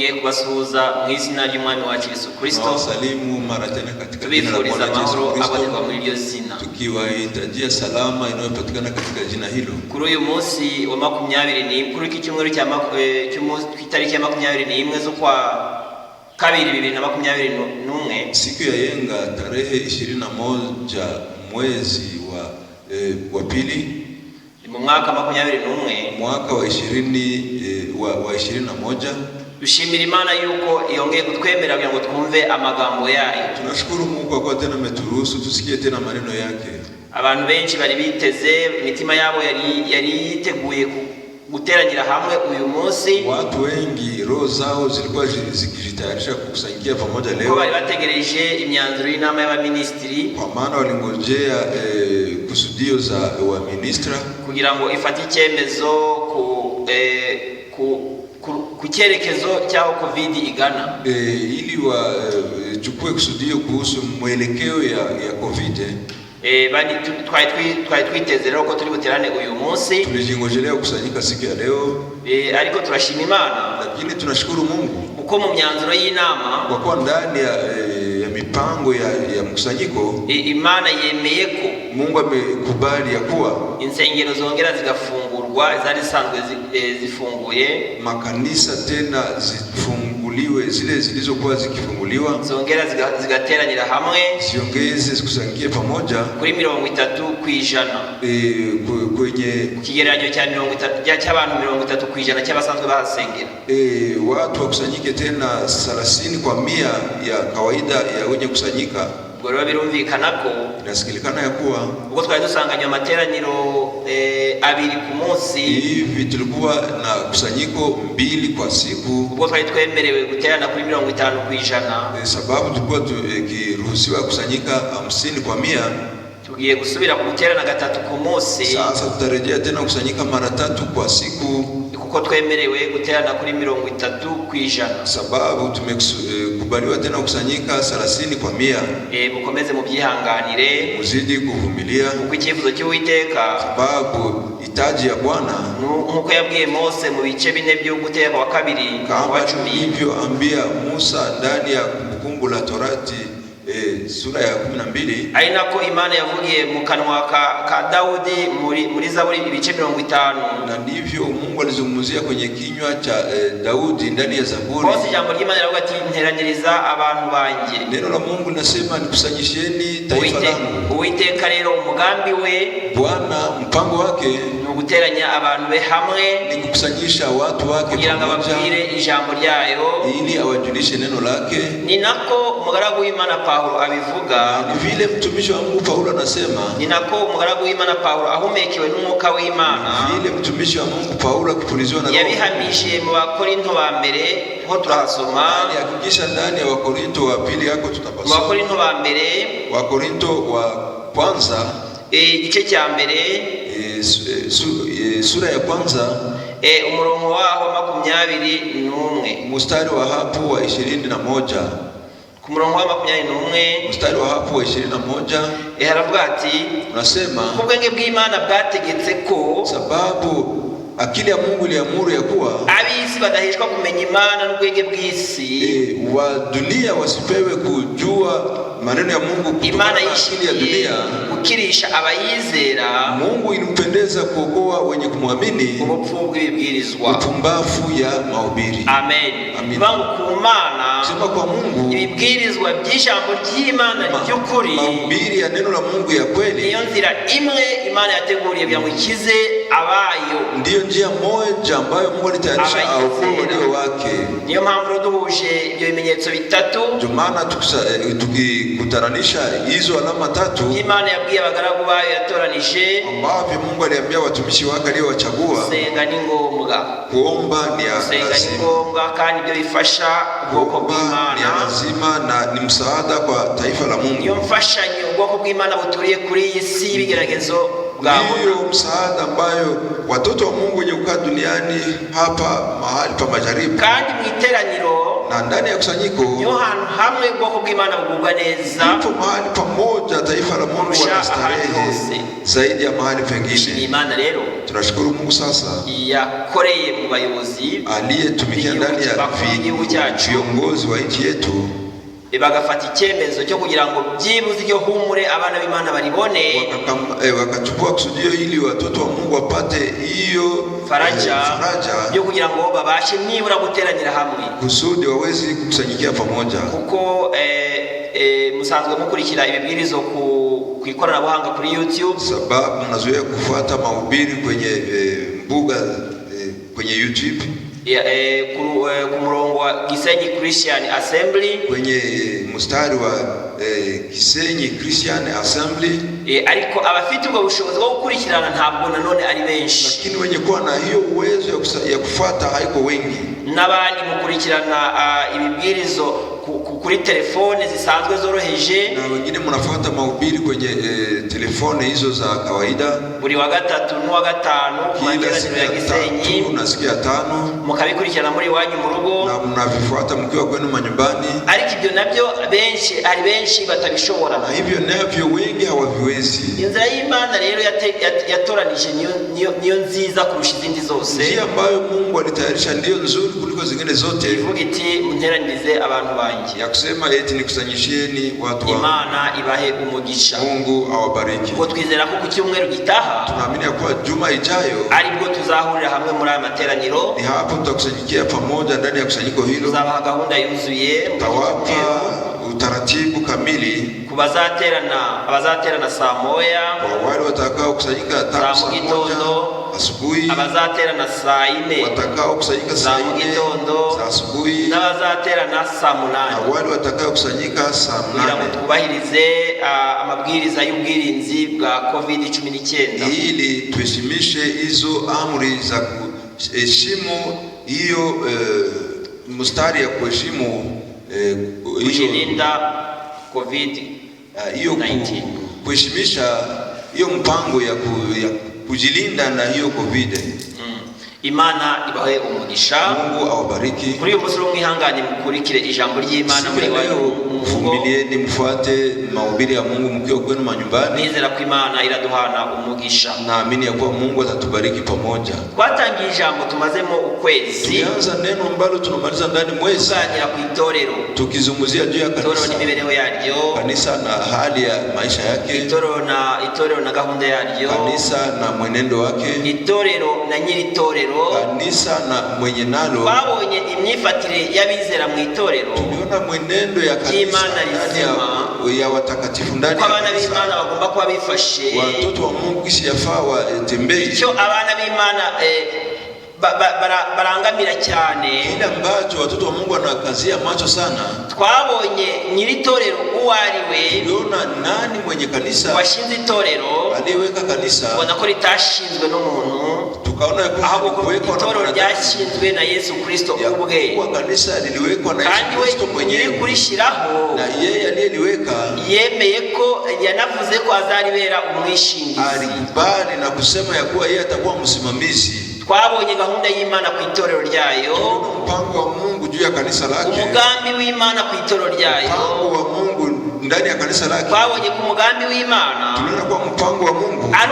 twongeye kubasuhuza mu izina ry'Umwami wacu Yesu Kristo. Salimu mara tena katika jina la Bwana Yesu Kristo, tukiwahitajia salama inayopatikana katika jina hilo. Kuri uyu munsi wa 20 kuri iki cyumweru cy'itariki ya 21 zo kwa kabiri 2021, siku ya yenga tarehe 21 mwezi wa pili mu mwaka 2021, mwaka wa 21. Dushimira Imana yuko yongeye kutwemera kugira ngo twumve amagambo yayo. Tunashukuru Mungu kwa tena ameturuhusu tusikie tena maneno yake. Abantu benshi bari biteze, imitima yabo yari yiteguye guteranira hamwe uyu munsi. Watu wengi roho zao zilikuwa zikijitayarisha kukusanyika pamoja leo. Kwa bari bategereje imyanzuro y'inama y'abaministri, kwa maana walingojea kusudio za wa ministra kugira ngo ifate icyemezo ku cyerekezo cyaho covid igana, ili wachukue kusudio kuhusu mwelekeo ya covid. Bani twari twiteze rero ko turi buterane uyu munsi. Tulijingojelea kusanyika siku ya leo, ariko turashima Imana, lakini tunashukuru Mungu uko mu myanzuro y'inama, kwa kuwa ndani ya mipango ya mkusanyiko Imana yemeye ko Mungu amekubali ya kuwa insengero zongera zigafungurwa, zari sanzwe zifunguye, makanisa tena zifunguliwe, zile zilizokuwa zikifunguliwa zongera zigateranira hamwe, ziongeze zikusangie pamoja kuri 30% kwenye kigereranyo cya 30 cy'abantu 30% cy'abasanzwe bahasengera. Watu wakusanyike tena 30% ya kawaida ya wenye kusanyika. Ubwo rero birumvikana ko inasikilikana ya kuwa ubwo twari dusanganywe amateraniro 2 ku munsi, hivi tulikuwa na kusanyiko 2 kwa siku. Ubwo twari twemerewe guterana kuri 50%, sababu tulikuwa tukiruhusiwa kusanyika 50%. Tugiye gusubira guterana 3 ku munsi. Sasa tutarejea tena kusanyika mara 3 kwa siku, kuko twemerewe guterana kuri 30%, sababu tumekubaliwa tena kusanyika 30%. Mukomeze mu byihanganire, muzidi kuvumilia kuko icyifuzo cy'Uwiteka, sababu hitaji ya Bwana nkuko yabwiye Mose mu bice 4 byo guteka wa 2 kama hivyo ambia Musa ndani ya Kumbukumbu la Torati sura ya 12, ari nako Imana yavugiye mu kanwa ka Daudi muri Zaburi ibice 50, na ndivyo Mungu alizungumzia kwenye kinywa cha Daudi ndani ya Zaburi. Bose jambo ry'Imana riravuga ati nteraniriza abantu banjye. Neno la Mungu linasema nikusanyisheni taifa langu. Uwiteka rero umugambi we, Bwana mpango wake ni uguteranya abantu be hamwe, ni kukusanyisha watu wake kugira ngo ababwire ijambo ryayo, ili awajulishe neno lake. Ni nako umugaragu w'Imana Paulo abivuga, ni vile mtumishi wa Mungu Paulo anasema, ni nako umugaragu w'Imana Paulo ahumekewe n'umwuka w'Imana, vile mtumishi wa Mungu Paulo akipuliziwa na Roho yabihamije mu Bakorinto ba mbere ho turahasoma, hakikisha ndani ya Wakorinto wa pili yako tutapasoma. Wakorinto ba mbere, Wakorinto wa kwanza igice cya mbere, sura ya kwanza, umurongo waho 21, mstari wa hapo wa 21. Ku murongo wa 21 mstari wa hapo wa 21 haravuga ati, unasema ubwenge bw'Imana bwategetse ko, sababu akili ya Mungu iliamuru ya kuwa abisi badaheshwa kumenya Imana n'ubwenge bw'isi, wa dunia wasipewe kujua maneno ya Mungu. Imana akili ya dunia kukirisha abayizera, Mungu ilimpendeza kuokoa wenye kumwamini ubupfu bw'ibibwirizwa, upumbavu ya mahubiri. Amen. Bangu ku Mana, sema kwa Mungu, ibibwirizwa by'ijambo ry'Imana ry'ukuri, mahubiri ya neno la Mungu ya kweli, niyo nzira imwe Imana yateguriye kugira ngo ikize abayo, ndiyo njia moja ambayo Mungu alitayarisha aokoe walio wake. Niyo mpamvu duhuje ibyo bimenyetso bitatu, ndio maana tukikutananisha hizo alama 3 Imana yabwiye abagaragu bayo yatoranije, ambavyo Mungu aliambia watumishi wake aliyowachagua. Senga ni ngombwa, kuomba ni ngombwa, kandi ibyo bifasha ubwoko bw'Imana, lazima na ni msaada kwa taifa la Mungu. Iyo mfashanyo ubwoko bw'Imana buturiye kuri iyi si bigeragezo bwabo, hiyo msaada ambayo watoto wa Mungu wenye kukaa duniani hapa mahali pa majaribu, kandi mu iteraniro na ndani ya kusanyiko niho hantu hamwe ubwoko bw'Imana bugubwa neza, ipo mahali pamoja taifa la Mungu kurusha ahandi hose zaidi ya mahali pengine. Imana rero tunashukuru Mungu sasa yakoreye mu bayobozi aliyetumikia ndani ya viongozi wa nchi yetu bagafata icyemezo cyo kugira ngo byibuze iryo humure abana b'Imana baribone, wakachukua kusudio ili watoto wa Mungu wapate hiyo faraja yo kugira ngo babashe nibura guteranira hamwe kusudi wawezi kukusanyikia pamoja. Kuko musanzwe mukurikira ibibwirizo ku ikoranabuhanga kuri YouTube, sababu mnazoea kufuata mahubiri kwenye mbuga kwenye YouTube ku murongo wa Gisenyi Christian Assembly, kwenye mstari wa Gisenyi Christian Assembly. Ariko abafite ubwo bushobozi bwo gukurikirana ntabwo nanone ari benshi, lakini wenye kuwa na hiyo uwezo ya kufuata haiko wengi. N'abandi mukurikirana ibibwirizo kuri telefone zisanzwe zoroheje, na wengine mnafuata mahubiri kwenye telefone hizo za kawaida, buri wa gatatu n'uwa gatanu ku materaniro ya Gisenyi na siku ya tano mukabikurikirana muri wanyu mu rugo na mnavifuata mkiwa kwenu manyumbani. Ariko ibyo nabyo ari benshi batabishobora, na hivyo navyo wengi hawaviwezi. Inzira y'Imana rero yatoranije niyo nziza kurusha izindi zose, njia ambayo Mungu alitayarisha ndio nzuri kuliko zingine zote. Ivuga iti munteranirize abantu banjye, ya kusema eti nikusanyisheni watu wa Imana ibahe umugisha. Mungu awabariki. Ko twizera ko ku cyumweru gitaha tunaamini kwa juma ijayo aribwo tuzahurira hamwe muri aya materaniro, ni hapo tutakusanyikia pamoja ndani ya kusanyiko hilo. Tuzabaha gahunda yuzuye, tawapa utaratibu kamili abazaterana saa moya, kwa wale watakao kusanyika saa moja asubuhi, abazaterana saa 4 watakao kusanyika saa 4 za asubuhi, n'abazaterana saa 8, na wale watakao kusanyika saa 8. kugira ngo twubahirize amabwiriza y'ubwirinzi bwa COVID-19, ili tuheshimishe hizo amri za kuheshimu hiyo mstari ya kuheshimu kujilinda COVID-19, hiyo kuheshimisha hiyo mpango ya kujilinda na hiyo COVID. Imana ibahe umugisha, Mungu awabariki. Kuri uyu musoro mwihangane mukurikire ijambo ry'Imana muri wanyu, mvumilieni mfuate mahubiri ya Mungu mkiwa kwenu manyumbani. Nizera ko Imana iraduhana umugisha, naamini ya kuwa Mungu atatubariki pamoja. Twatangiye ijambo tumazemo ukwezi, tulianza neno ambalo tunamaliza ndani mwezi, tuganira ku itorero, tukizungumzia juu ya kanisa, n'imibereho yaryo, kanisa na hali ya maisha yake, itorero na gahunda yaryo, kanisa na mwenendo wake, itorero na nyiri itorero, kanisa na mwenye nalo. Babonye imyifatire y'abizera mu itorero, tuliona mwenendo ya kanisa ya watakatifu ndani, kwa abana b'Imana bagomba kuba bifashe, watoto wa Mungu kisi yafaa watembee. Icyo abana b'Imana barangamira cyane, ile ambacho watoto wa Mungu wanakazia macho sana. Twabonye nyiri itorero uwo ari we, tuliona nani mwenye kanisa washinze itorero, aliyeweka kanisa, ubona ko ritashinzwe n'umuntu, tukaona kuwekwa na itorero ryashinzwe na Yesu Kristo ubwe, kwa kanisa liliwekwa na Yesu Kristo mwenyewe, kandi kurishiraho na yeye aliyeliweka yemeye ko yanavuze ko azaribera umwishingizi, alikubali na kusema ya kuwa yeye atakuwa msimamizi. Twabonye gahunda y'Imana ku itorero ryayo, mpango wa Mungu juu ya kanisa lake, umugambi w'Imana ku itorero ryayo, mpango wa Mungu ndani ya kanisa lake. Twabonye ku mugambi w'Imana, tunaona kwa mpango wa Mungu ari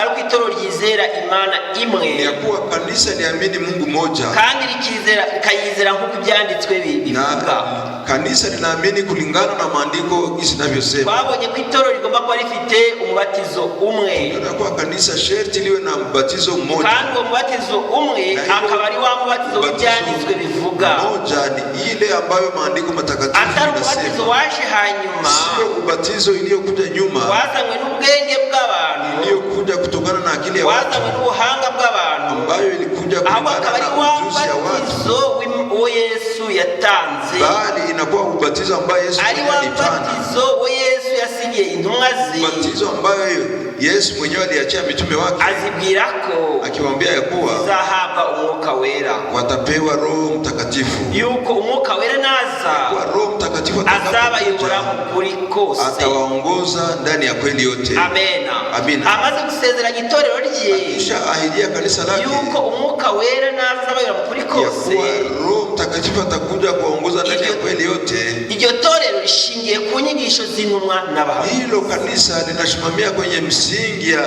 uko itorero ryizera Imana imwe, ya kuwa kanisa liamini Mungu moja, kandi rikayizera nk'uko ibyanditswe bivuga. Kanisa linaamini kulingana na maandiko isinavyosema. Twabonye ko itorero rigomba kuba rifite umubatizo umwe, tunaona kwa kanisa sharti liwe na mbatizo mmoja, kandi umubatizo umwe akaba ari wa mubatizo w'ibyanditswe bivuga, moja ni ile ambayo maandiko matakatifu yanasema, atari umubatizo waje hanyuma, sio ubatizo iliyokuja nyuma, wazanywe n'ubwenge bw'abantu, iliyokuja kutokana na akili ya watu, wazanywe n'ubuhanga bw'abantu, ambayo ilikuja kulingana na ujuzi ya watu, uwo Yesu yatanze, bali inakuwa ubatizo ambayo Yesu alifanya, ubatizo uwo Yesu yasigiye intumwa ze, ubatizo ambayo Yesu mwenyewe aliachia mitume wake, azibwira ko akiwaambia ya kuwa zahabwa umwuka wera, watapewa Roho Mtakatifu, yuko umwuka wera naza, kwa Roho Mtakatifu azabayobora mu kuri kose, atawaongoza ndani ya kweli yote. Amena. Amina. Amaze gusezeranya itorero rye, kisha ahidia kanisa lake yuko umwuka wera naza azabayobora mu kuri kose, Roho Mtakatifu atakuja kuongoza ndani ya kweli yote. Iryo torero rishingiye ku nyigisho z'intumwa n'abahanuzi. Hilo kanisa linasimamia kwenye msingi ya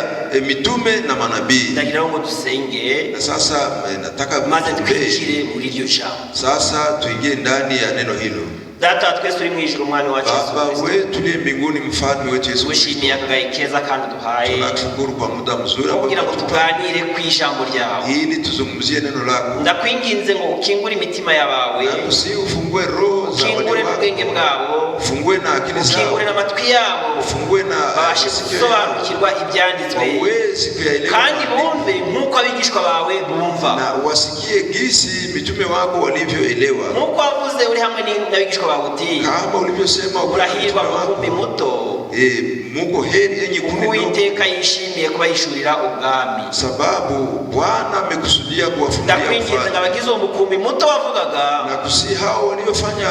mitume na manabii. Ndagira ngo dusenge. Sasa nataka maze twinjire muri iryo jambo. Sasa tuingie ndani ya neno hilo. Data twese turi mwijuru umwana wacu Yesu Kristo. Baba wetu tuli mbinguni mfalme wetu Yesu Kristo. Ushimiye akagaye keza kandi duhaye. Tunashukuru kwa muda mzuri kugira ngo tuganire ku ijambo ryawe. Ili tuzungumzie neno lako. Ndakwinginze ngo ukingure imitima yabawe. Nakusihi ufungue roho za watu. Ukingure ubwenge bwabo. Ufungue na akili zao. Ukingure n'amatwi yabo. Ufungue na babashe gusobanukirwa ibyanditswe. Wawezi kuyaelewa. Kandi bumve nk'uko abigishwa bawe bumva. Na wasikie gisi mitume wako walivyoelewa. Nk'uko wavuze uri hamwe n'abigishwa kama ulivyosema urahirwa mukumbi muto Mungu heri yenye kundi ndogo. Uwiteka yishimiye kubahishurira ubwami. Sababu Bwana amekusudia kuwafundia ufalme. Ndakwinginze ngabagize umukumbi muto wavugaga. Na kusi hao waliofanya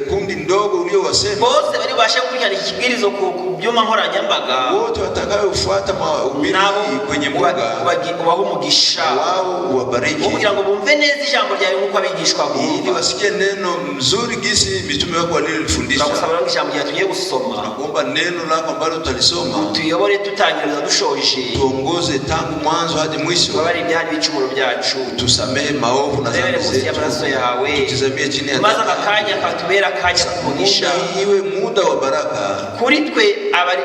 kundi ndogo uliowasema. Bose bari bashe kukurikirana ikibwirizo ku byuma nkoranyambaga. Wote watakayofuata mahubiri kwenye mbuga. Ubahe umugisha. Wao wabariki. Kugira ngo bumve neza ijambo ryawe nk'uko abigishwa bumva. Ili wasikie neno mzuri gisi mitume wako walilifundisha. Turakusaba ngo ijambo ryawe tugiye gusoma. Tunakuomba neno lako ambalo tutalisoma. Tuyobore tutangiriza dushoje. Tuongoze tangu mwanzo hadi mwisho. Twabari ibyari bicumuro byacu. Tusamehe maovu na dhambi zetu. Tutizamie chini ya maze akanya katubera akanya kumugisha. Iwe muda wa baraka. Kuri twe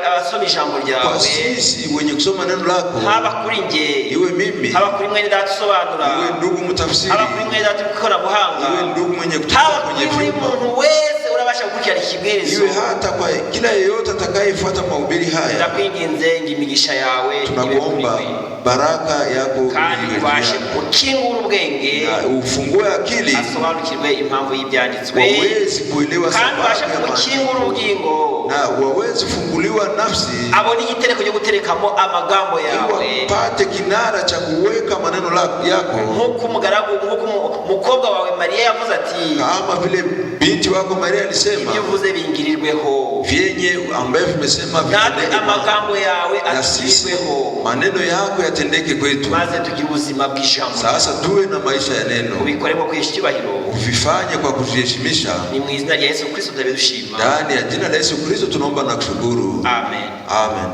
abasoma ijambo ryawe. Kwa sisi wenye kusoma neno lako. Haba kuri nge. Iwe mimi. Haba kuri mwene data usobanura. Iwe ndugu mtafsiri. Haba kuri mwene data ukora buhanga. Iwe ndugu mwenye kutoka kwenye vyumba. Haba kuri muntu wese urabasha gukurikira ikibwirizo. Iwe hata kwa kila yeyote atakayefuata mahubiri haya. Ndakwinginze ngimigisha yawe. Tunakuomba baraka yako kandi ubashe gukingura ubwenge. Ufungue akili. Asobanukirwe impamvu y'ibyanditswe. Wawezi kuelewa sababu. Kandi ubashe gukingura ubugingo. Na wawezi funguliwa nafsi. Abone igitereko cyo guterekamo amagambo yawe. Pate kinara cha kuweka maneno yako. Nkuko umugaragu nkuko mukobwa wawe Maria yavuze ati. Kama vile binti wako Maria alisema. Ibyo uvuze bingirirweho. Vyenye ambaye vimesema vitendeke. Amagambo yawe asirirweho. Maneno yako yatendeke kwetu. Maze tugire ubuzima bw'ijambo. Sasa tuwe na maisha ya neno. Ubikoremo kwishibahiro. Uvifanye kwa kujiheshimisha. Ni mu izina rya Yesu Kristo ndabidushima. Ndani ya jina la Yesu Kristo tunaomba na kushukuru. Amen. Amen.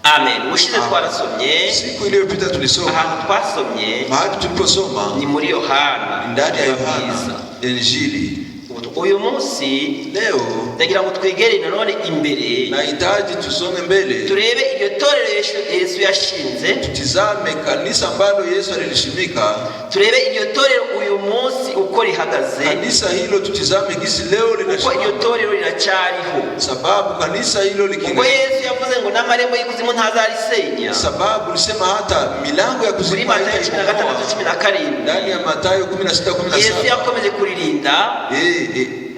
Amen. Mushize twarasomye. Siku iliyopita tulisoma. Ahantu twasomye. Mahali tuliposoma. Ni muri Yohana. Ndani ya Yohana. Injili. Uyu munsi leo ndagira ngo twegere nanone imbere. Nahitaji tusonge mbele. Turebe iryo torero Yesu yashinze. Tutizame kanisa ambalo Yesu alilishimika. Turebe iryo torero uyu munsi uko rihagaze. Kanisa hilo tutizame gisi leo linashimika. Uko iryo torero liracyariho. Sababu kanisa hilo likinga. Uko Yesu yavuze ngo n'amarembo y'ikuzimu ntazarisenya. Sababu lisema hata milango ya kuzimu haitabomoka. Ndani ya Mathayo 16:17. Yesu yakomeje kuririnda.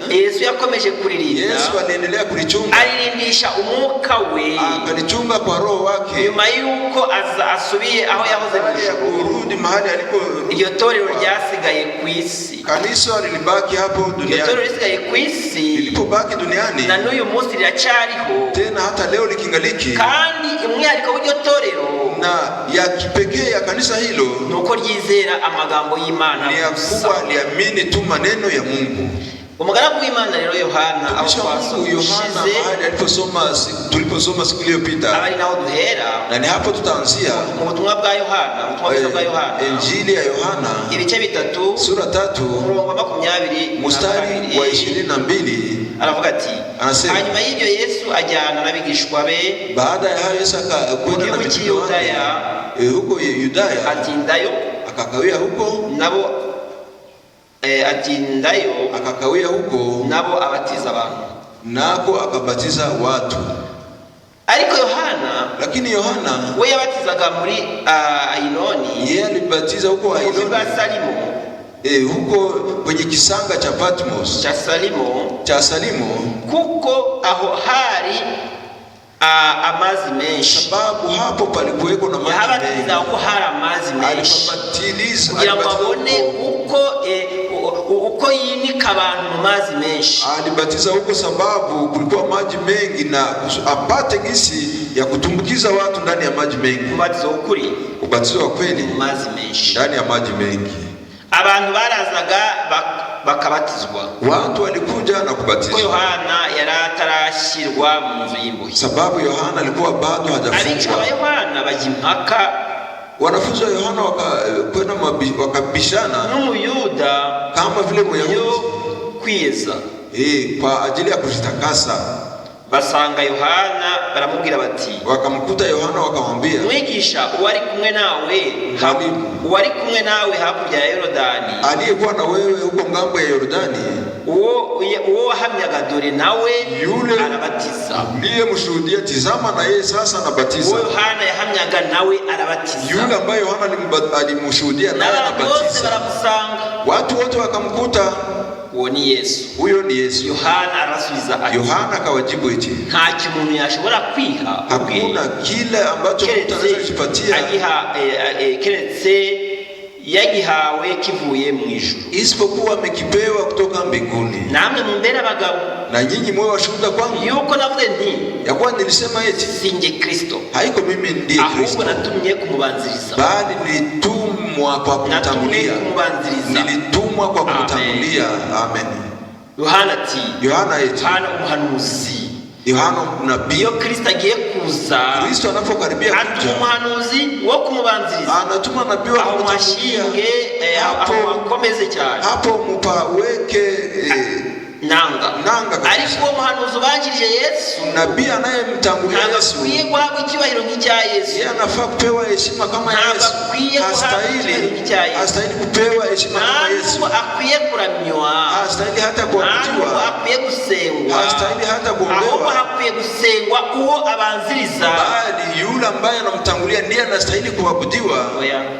Yesu yakomeje kuririnda. Yesu aliendelea kulichunga. Alirindisha umwuka we. Akalichunga kwa roho wake. Nyuma yuko asubiye aho yahoze kurudi mahali alipo. Iryo torero ryasigaye ku isi. Kanisa lilibaki hapo duniani. Iryo torero lisigaye ku isi. Lilipobaki duniani. Na n'uyu munsi riracyariho. Tena hata leo likingaliki. Kandi umwihariko w'iryo torero na ya kipekee ya kanisa hilo nuko ryizera amagambo y'Imana. Ni kuwa liamini tu maneno ya Mungu. Umugaragu w'Imana rero Yohana tuliposoma siku iliyopita. Abari naho duhera. Na ni hapo tutaanzia. Mu butumwa bwa Yohana, ubutumwa bwa Yohana. Injili ya Yohana. Ibice 3. Sura 3. Umurongo wa 20. Mstari wa 22. Aravuga ati. Anasema. Hanyuma y'ibyo Yesu ajyana n'abigishwa be. Baada ya hayo Yesu akakwenda na mitume wake. Huko Yudaya. Atindayo. Akakawia huko. Nabo atindayo akakawia huko nabo abatiza abantu nako akabatiza watu. Lakini Yohana we yabatizaga muri Ainoni. Yeye alibatiza huko Ainoni. Huko kwenye kisanga cha Patmos cha Salimo kuko aho hari amazi menshi. Sababu hapo palikuweko na maji mengi. Yahabatiza hari amazi menshi. Alipatiliza kugira ngo abone uko yinika abantu mu mazi menshi. Alibatiza huko sababu kulikuwa maji mengi na apate gisi ya kutumbukiza watu ndani ya maji mengi. Ubatizo ukuri. Ubatizo wa kweli mazi menshi. Ndani ya maji mengi. Abantu barazaga bakabatizwa. Watu walikuja na kubatizwa. Yohana yaratarashirwa mu nzu y'imbohe. Sababu Yohana alikuwa bado hajafungwa. Abigishwa Yohana bajimpaka. Wanafunzi wa Yohana wakakwenda wakabishana n'Umuyuda kama vile Muyahudi kwiyeza kwa ajili ya kujitakasa. Basanga Yohana baramubwira bati, wakamkuta Yohana wakamwambia, mwigisha uwari kumwe nawe hakurya ya Yorodani, aliyekuwa na wewe huko ngambo ya Yorodani, uwo wahamyaga dore nawe yule arabatiza. Ndiye mshuhudia, tizama na yeye sasa anabatiza. Yohana yahamyaga nawe arabatiza. Yule ambaye Yohana alimshuhudia naye anabatiza. Watu wote wakamkuta, uwo ni Yesu. Huyo ni Yesu. Yohana arasubiza ati, Yohana akawajibu eti, nta kimuntu yashobora kwiha, hakuna kile ambacho mtu anaweza kujipatia keretse yagihawe kivuye mu ijuru, isipokuwa amekipewa kutoka mbinguni. Namwe mumbere abagabo, na nyinyi mwe washuhuda kwangu yuko navuze nti, ya kuwa nilisema eti singe Kristo, haiko mimi ndiye Kristo, ahubwo natumye kumubanziriza, bali nilitumwa kwa kumtangulia. Nilitumwa kwa kumtangulia. Amen. Yohana ati, Yohana eti, Yohana umuhanuzi, Yohana nabii. Iyo Kristo agiye kuza, Kristo anapokaribia kuja, atuma umuhanuzi wo kumubanziriza, anatuma nabii wa kumtangulia. Aho akomeze cyane, hapo mupaweke nanga. Ariko umuhanuzi ubanjirije Yesu, nabii anayemtangulia Yesu, akwiye guhabwa icyubahiro nk'icya Yesu. Yeye anafaa kupewa heshima kama Yesu. Hastahili kupewa heshima kama Yesu. Akwiye kuramywa, hastahili hata kuabudiwa, akwiye gusengwa, hastahili hata kuombewa, ahubwo akwiye gusengwa uwo abanziriza, bali yule ambaye anamtangulia ndiye anastahili kuabudiwa.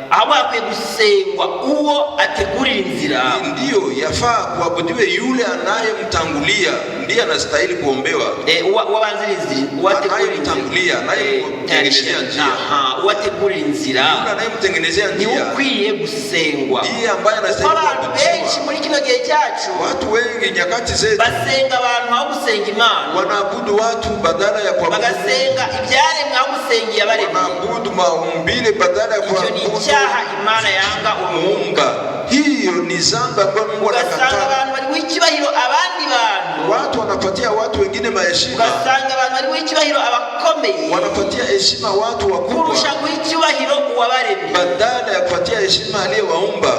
Ahubwo akwiye gusengwa uwo ategurira inzira. Ndio yafaa kuabudiwe yule anayemtangulia, ndiye anastahili kuombewa. Anayemtangulia, anayemtengenezea njia. Uwategurira inzira, yule anayemtengenezea njia, ukwiye gusengwa. Ndiye ambaye anastahili kuabudiwa. Abantu benshi muri kino gihe cyacu, watu wengi nyakati zetu, basenga abantu aho gusenga Imana, wanaabudu watu badala ya kuabudu, bagasenga ibyaremwe aho gusenga yabaremye, wanaabudu maumbile badala ya kuabudu. Icyo ni icyaha Imana yanga umuumba. Hiyo ni dhambi ambayo Mungu anakataa. Ugasanga abantu bari w'icyubahiro abandi bantu, watu wanapatia watu wengine maheshima. Ugasanga abantu bari w'icyubahiro abakomeye, wanapatia heshima watu wakubwa kurusha w'icyubahiro uwabaremye, badala ya kupatia heshima aliyewaumba.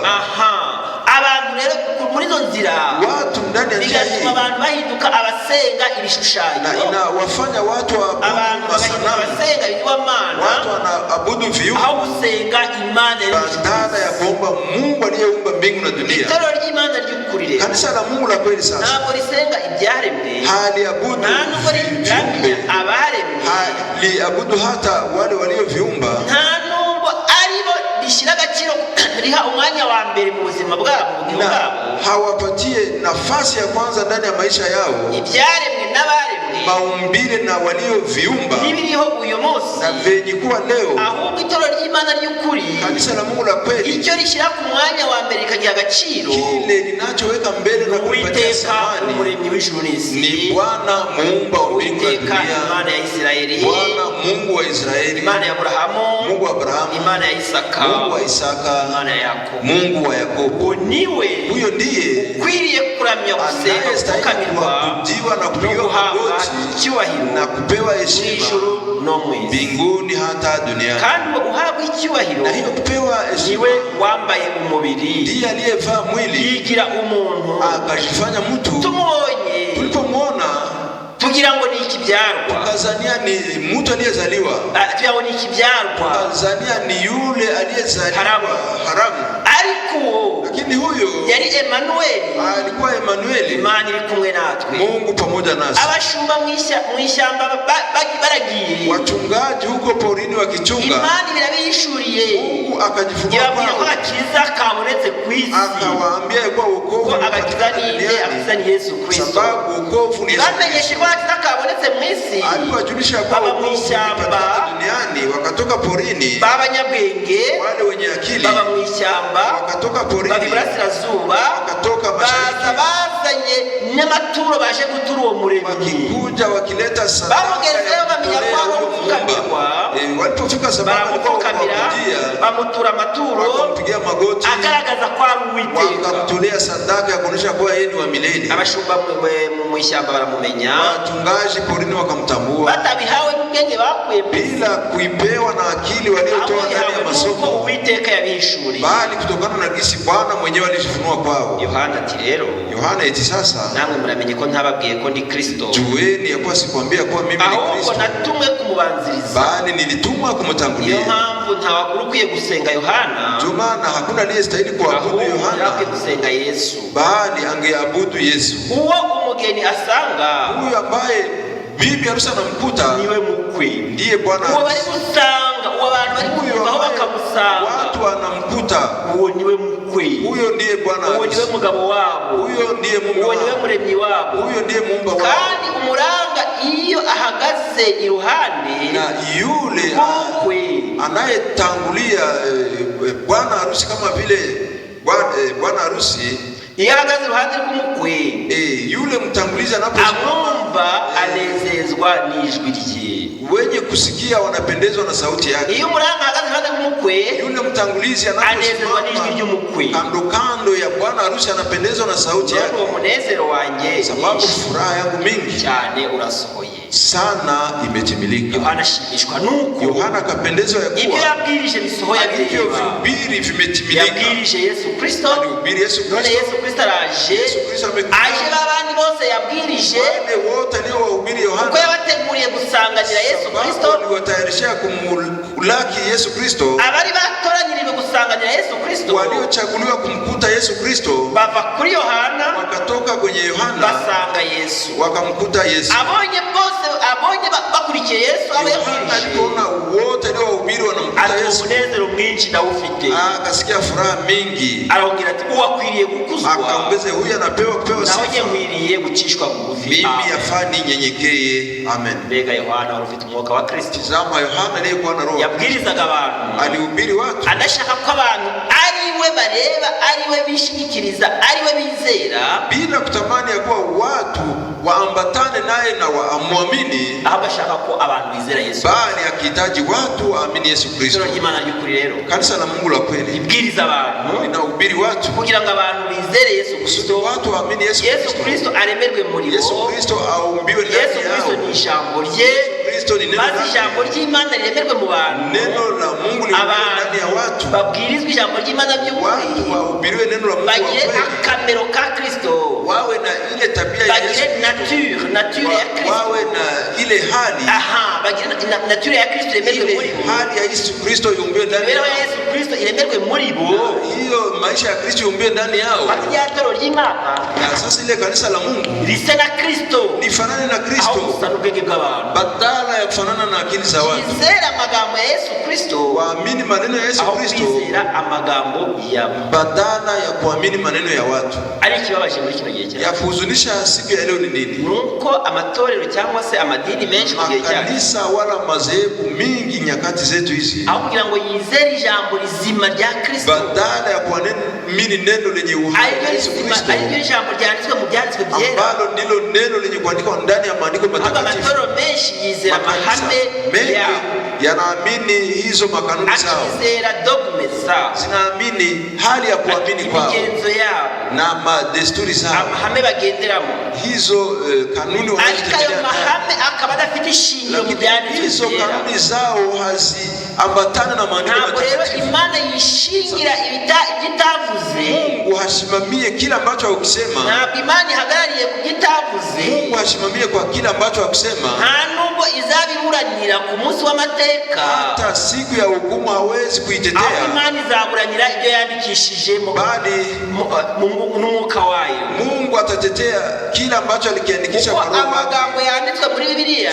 Abantu rero muri zo nzira, watu ndani ya njia hii, bigatuma abantu bahinduka abasenga ibishushanyo, na inawafanya watu waabudu masanamu, basenga ibigirwamana, watu wanaabudu viungo, aho gusenga Imana badala ya kuomba Mungu aliyeumba mbingu na dunia. Itorero ry'Imana ry'ukuri rero, kanisa la Mungu la kweli sasa, ntabwo risenga ibyaremwe, haliabudu ntabwo riramya abaremwe, haliabudu hata wale walioviumba, nta nubwo aribo rishyira agaciro, riha umwanya wa mbere mu buzima bwabo, hawapatie nafasi ya kwanza ndani ya maisha yao ibyaremwe n'abaremwe, maumbile na walioviumba, n'ibiriho uyu munsi na venye kuwa leo. Ahubwo itorero ry'Imana ry'ukuri, kanisa la Mungu la kweli, icyo rishyira ku mwanya wa mbere ikagira agaciro, kile linachoweka mbele na kupatia thamani, umuremyi w'ijuru n'isi, ni Bwana muumba wa mbingu na dunia, Imana ya Israeli, Bwana Mungu wa Israeli, Imana ya Abrahamu, Mungu wa Abrahamu, Imana ya Isaka, Mungu wa Isaka, Imana ya Yakobo, Mungu wa Yakobo. Niwe huyo ndiye ukwiriye kuramya, gusenga, kukamirwa na kupigiwa magoti na kupewa heshima mbinguni hata duniani. Kandi uhabwa icyubahiro, na hiyo kupewa heshima, niwe wambaye umubiri, ndiye aliyevaa mwili, yigira umuntu, akajifanya mtu. Tumubonye, tulipomwona tugira ngo ni ikibyarwa, Tanzania ni mtu aliyezaliwa, tugira ngo ni ikibyarwa, Tanzania ni yule aliyezaliwa haramu. Ariko lakini huyo yari Emmanuel, alikuwa Emmanuel, Imana iri kumwe natwe, Mungu pamoja nasi. Abashumba mu ishyamba baragiye, wachungaji huko porini wakichunga, Imana birabishuriye, Mungu akajifunua kwao, akiza kabonetse ku isi, akawaambia kwa wokovu agakiza ni Yesu Kristo, sababu wokovu ni Yesu. Bamenyeshe kwa akiza kabonetse mu isi, alipojulisha kwa wokovu duniani, wakatoka porini, babanyabwenge, wale wenye akili, baba mu ishyamba, wakatoka porini, babirasirazuba, wakatoka mashariki, bazanye n'amaturo baje gutura uwo muremyi, wakikuja wakileta sadaka, bamugezeho bamenya kwa walipofika sababu baramupfukamira bamutura amaturo wakampigia magoti agaragaza ko ari Uwiteka wakamtolea sadaka ya kuonesha kuwa yeye ni wa milele. Abashumba mu ishyamba baramumenya, wachungaji porini wakamtambua batabihawe n'ubwenge bakuye bila kuipewa na akili waliotoa ndani ya masomo, Uwiteka yabihishuriye bali kutokana na gisi Bwana mwenyewe alijifunua kwao. Yohana ati rero, Yohana eti sasa namwe muramenye ko ntababwiye ko ndi Kristo, jueni ya kuwa sikwambia kuwa mimi ni Kristo, ahubwo natumwe kumubanziriza, bali nilitumwa kumtangulia. Iyo mpamvu ntawakuriye gusenga Yohana, ndio maana hakuna aliyestahili kuabudu Yohana, gusenga Yesu, bali angeabudu Yesu. Uwo umugeni asanga, huyu ambaye bibi harusi anamkuta niwe mukwe, ndiye bwana harusi. Uwo bari gusanga, uwo abantu bari kumvaho bakamusanga, watu wanamkuta, uwo niwe mukwe, huyo ndiye bwana harusi, uwo niwe mugabo wabo, huyo ndiye mume wabo, uwo niwe muremyi wabo, huyo ndiye muumba wabo. Kandi umuranga iyo ahagaze iruhande na yule anayetangulia bwana harusi kama vile bwana harusi ihagaze iruhande rw'umukwe, yule mtangulizi amwumva anezezwa n'ijwi rye, wenye kusikia wanapendezwa na sauti yake. Iyo muranga ahagaze iruhande rw'umukwe, yule mtangulizi anezezwa n'ijwi ry'umukwe, kando ya bwana harusi anapendezwa na sauti yake. Uwo munezero wanjye, sababu furaha yangu mingi cyane urasohoye sana imetimilika. Yohana ashimishwa nuko, Yohana akapendezwa ya kuwa ibyo yabwirije bisohoye, hivyo vihubiri vimetimilika. Yabwirije Yesu Kristo, alihubiri Yesu Kristo, none Yesu Kristo araje, aje babandi bose yabwirije, wale wote leo wahubiri Yohana, uko yabateguriye gusanganira Yesu Kristo, waliwatayarishia kumulaki Yesu Kristo, abari batoranyiriwe gusanganira Yesu Kristo, waliochaguliwa kumkuta Yesu Kristo, bava kuri Yohana, wakatoka kwenye Yohana, basanga Yesu, wakamkuta Yesu. Abonye bakurikiye Yesu, Yohana alipoona wote leo wahubiri wanamkuta Yesu, umunezero mwinshi ndawufite, akasikia furaha mingi, araongera ati uwakwiriye gukuzwa, akaongeze huyu anapewa sifa, nawe nkwiriye gucishwa bugufi, mimi yafani nyenyekeye. Amen. Mbega Yohana wari ufite umwuka wa Kristo. Tazama Yohana aliyekuwa na roho, yabwirizaga abantu, alihubiri watu, anashaka ko abantu ariwe bareba, ariwe bishikiriza, ariwe bizera, bila kutamani ya kuwa watu waambatane naye na waamwamini, abashaka ko abantu bizera Yesu, bali akihitaji watu waamini Yesu Kristo. Ndio Imana y'ukuri rero, kanisa la Mungu la kweli ibwiriza abantu, linahubiri watu kugira ngo abantu bizere Yesu Kristo, watu waamini Yesu Kristo aremerwe muri bo, Yesu Kristo aumbiwe ndani yao. Yesu Kristo ni ijambo rye, Kristo ni neno lake, mazi ijambo ry'Imana riremerwe mu bantu, neno la Mungu liremerwe ndani ya watu, babwirizwa ijambo ry'Imana by'ukuri, watu wahubiriwe neno la Mungu wa kweli, bagire akamero ka Kristo, wawe na ile tabia ya Yesu, nature ya Kristo, wawe na ile hali, bagire nature ya Kristo iremerwe muri bo, hali ya Yesu Kristo iumbiwe ndani yao, Yesu Kristo iremerwe muri bo, hiyo maisha ya Kristo iumbiwe ndani yao. Bakijatoro ry'Imana, na sasa ile kanisa la Mungu lise na Kristo, lifanane na Kristo, ubwenge bw'abantu, badala ya kufanana na akili za watu, bizera amagambo ya Yesu Kristo, waamini maneno ya Yesu Kristo, bizera amagambo ya badala ya kuamini maneno ya watu. Ari kibabaje muri kino gihe ya kuhuzunisha siku ya leo ni nini? Nuko amatorero cyangwa se amadini menshi mu gihe cyane, kanisa wala madhehebu mingi nyakati zetu hizi, aho kugira ngo yizere ijambo rizima rya Kristo, badala ya kuamini neno lenye uhai la Yesu Kristo, ayo ijambo ryanditswe mu byanditswe byera, ambalo ndilo neno lenye kuandikwa ndani ya maandiko matakatifu. Amatorero menshi yizera mahame ya, yanaamini hizo makanuni zao, akizera dogme zao, zinaamini hali ya kuamini kwao, migenzo yao na madesturi zao, amahame bagenderamo, hizo kanuni wanazotetea, mahame akaba adafite ishingiro mu byanditswe, hizo kanuni zao haziambatana na maandiko matakatifu. Rero Imana yishingira ibitavuze, Mungu hasimamie kila ambacho hakisema, ntabwo Imana ihagarariye ku gitavuze, Mungu hasimamie kwa kila ambacho hakisema, nta nubwo izabiburanira ku munsi w'amateka, hata siku ya hukumu hawezi kuitetea, aho Imana izaburanira ibyo yandikishijemo, bali n'umwuka wayo. Mungu atatetea kila ambacho alikiandikisha kwa roho, amagambo yanditswe muri Bibiliya,